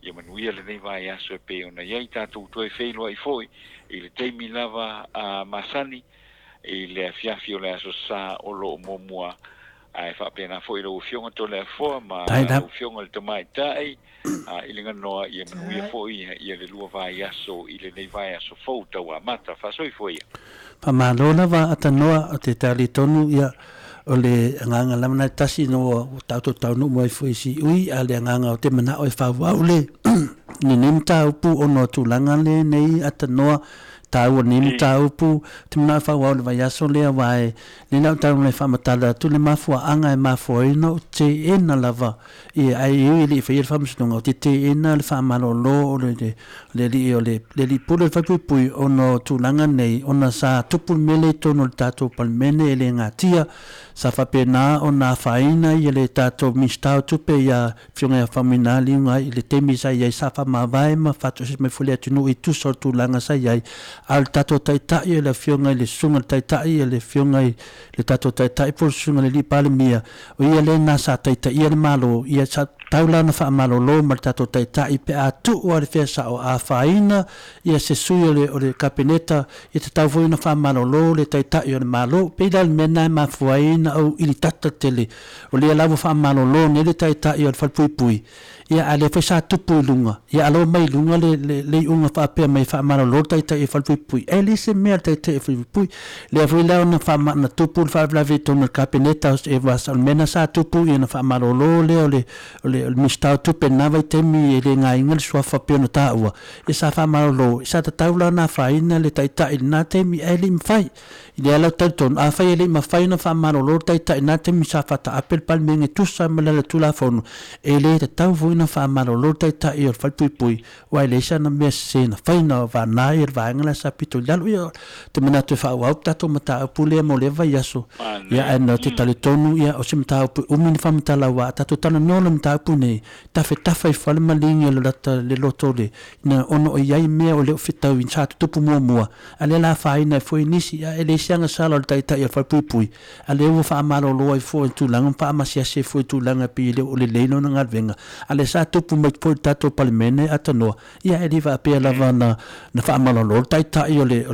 ia manuia le nei vai aso pe ona ia tatou to e feilo ai foi ile TAIMI lava masani ile FIAFIA le aso sa o lo momua ai fa pena foi lo fionga to le fo ma o fionga le tomai tai ile ngano ia manuia foi ia le lua vai aso ile nei vai aso foto wa mata fa soi foi pa malola va atanoa te tali tonu ia o le nganga lamana tasi no tau no mai foi si ui ale nganga o te mana o fa wa le ni nimta upu ono tulanga le nei atanoa tau ni tau pu te mana fa wa le vai aso le vai ni na tau le fa matala tu le mafua anga e mafua no te ena lava e ai le fa fa msonga te ena le fa malolo le pule fa pui ono tulanga nei ona sa tupu mele tono tato palmene le ngatia sa fa pena ona faina ia le tato mistau tupe ia fionga faminali ngai le temi sa ia sa fa mavai ma fatu se me fule atunu I tu so tulanga sa ia al tato taita ia le fionga le sunga taita ia le fionga le tato taita por sunga le palmia o ia le na sa taita ia le malo ia sa taula na fa malo lo ma tato taita I pe atu o le fesa o a faina ia se suio le o le kapineta ia te tau foi na fa malo lo le taita ia le malo pe dal mena ma fuaina o ili tata tele o le lavo fa malo lo ne le taita ia le falpui ia ale fesa tupu lunga ia alo mai lunga le unga fa pe mai fa malo lo taita ia falpui pui ele se mea te pui le foi la na fa na tupu fa la vito na capineta e va sa mena sa tupu e na fa marolo le mista tupu na vai te mi le nga ingal swa fa pe na ta wa e sa fa marolo sa ta taula na fa ina le tai tai na te mi ele mfai le ala tanton a fa ele ma fa ina fa marolo tai tai na te mi sa fa ta apel pal me tu sa mala le tu la fonu ele ta tau vo ina fa marolo tai tai e fa pui wa le sa na me se na fa ina va na e va ngala sa pito lalu ya te mena te fa wa ta to mata pule mo le va yaso ya no te tale tonu ya o sim ta pu umi fa mata la wa ta to tana no le mata pu ne ta fe fa le malinga le data le loto le na ono ya me o le fita win chat to pu mo ale la fa ina foi nisi ya ele sanga sala ta ta ya fa pui ale wo fa malo lo ai foi tu langa pa ma sia se foi tu langa pi le o le no nga venga ale sa to pu mo po ta to palmene atano ya ele va pe la va na fa malo lo ta ta yo le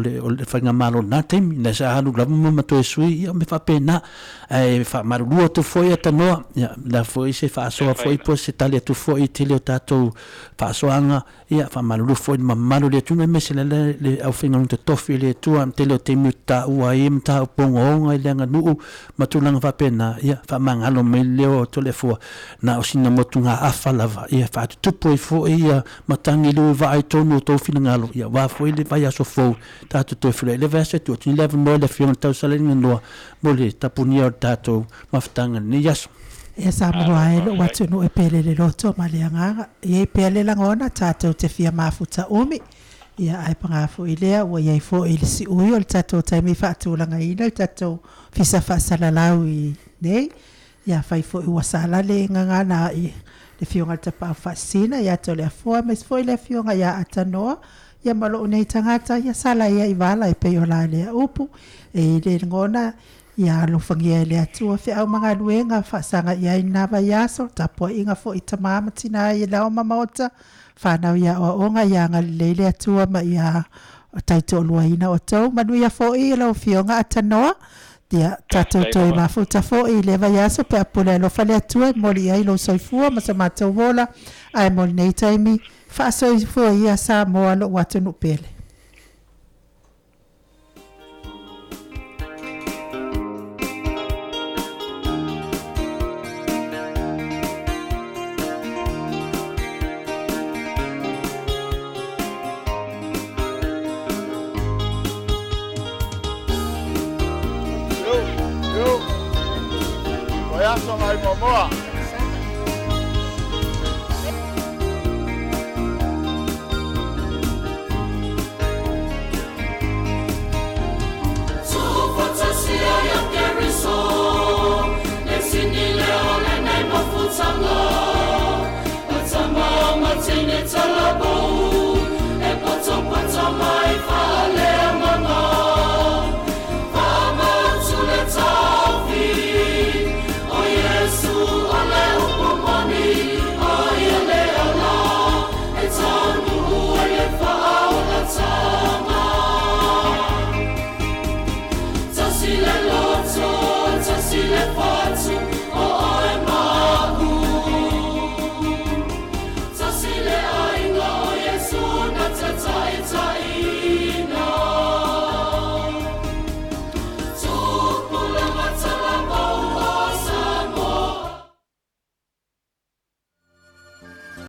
fa nga malo na te na sa halu la mo to sui ya me fa pena e fa malu to foi atano ya la foi se fa so foi po se tali tu foi tele tato fa so anga ya fa malu foi malu le tu me se le au finga un TOFI le tu am tele te muta uaim ta pongo ngai lenga nu matulanga fa pena ya fa mangalo me leo to le fo na o sina motunga afalava ya fa tu po fo ya matangi lu va ai tonu to finangalo ya wa foi le va ya so fo tato to fle le verse tu 11 mo le fion tau salenga no mo le tapunia tato maftanga ni yaso e sa mroa lo watu no e pele le loto malianga e pele la ngona tato te fia mafuta umi ia ai panga fo ilea wa ia fo il si uyo tato taimi fatu la ngaina tato fisa fa salalawi nei ia fai fo i wasala le ngana i le fionga tapa fasina ia to le fo mes fo le fionga ia atanoa ia malo nei tangata ia sala ia ivala e peola le upu e le ngona ia lo fangia le atua fe au manga luenga fa sanga ia inava yaso tapo inga fo itamama tina ia la Maota fa na ia o nga ia nga le atua ma ia taito luaina o tau manu ia fo i lo fionga atanoa dia tato toi ma fo ta fo i le va yaso pe apole lo fa le atua moli ai lo soifua ma sa mata vola ai mol nei taimi fa soifua ia Samoa lo ATUNU'U PELE MAIMOA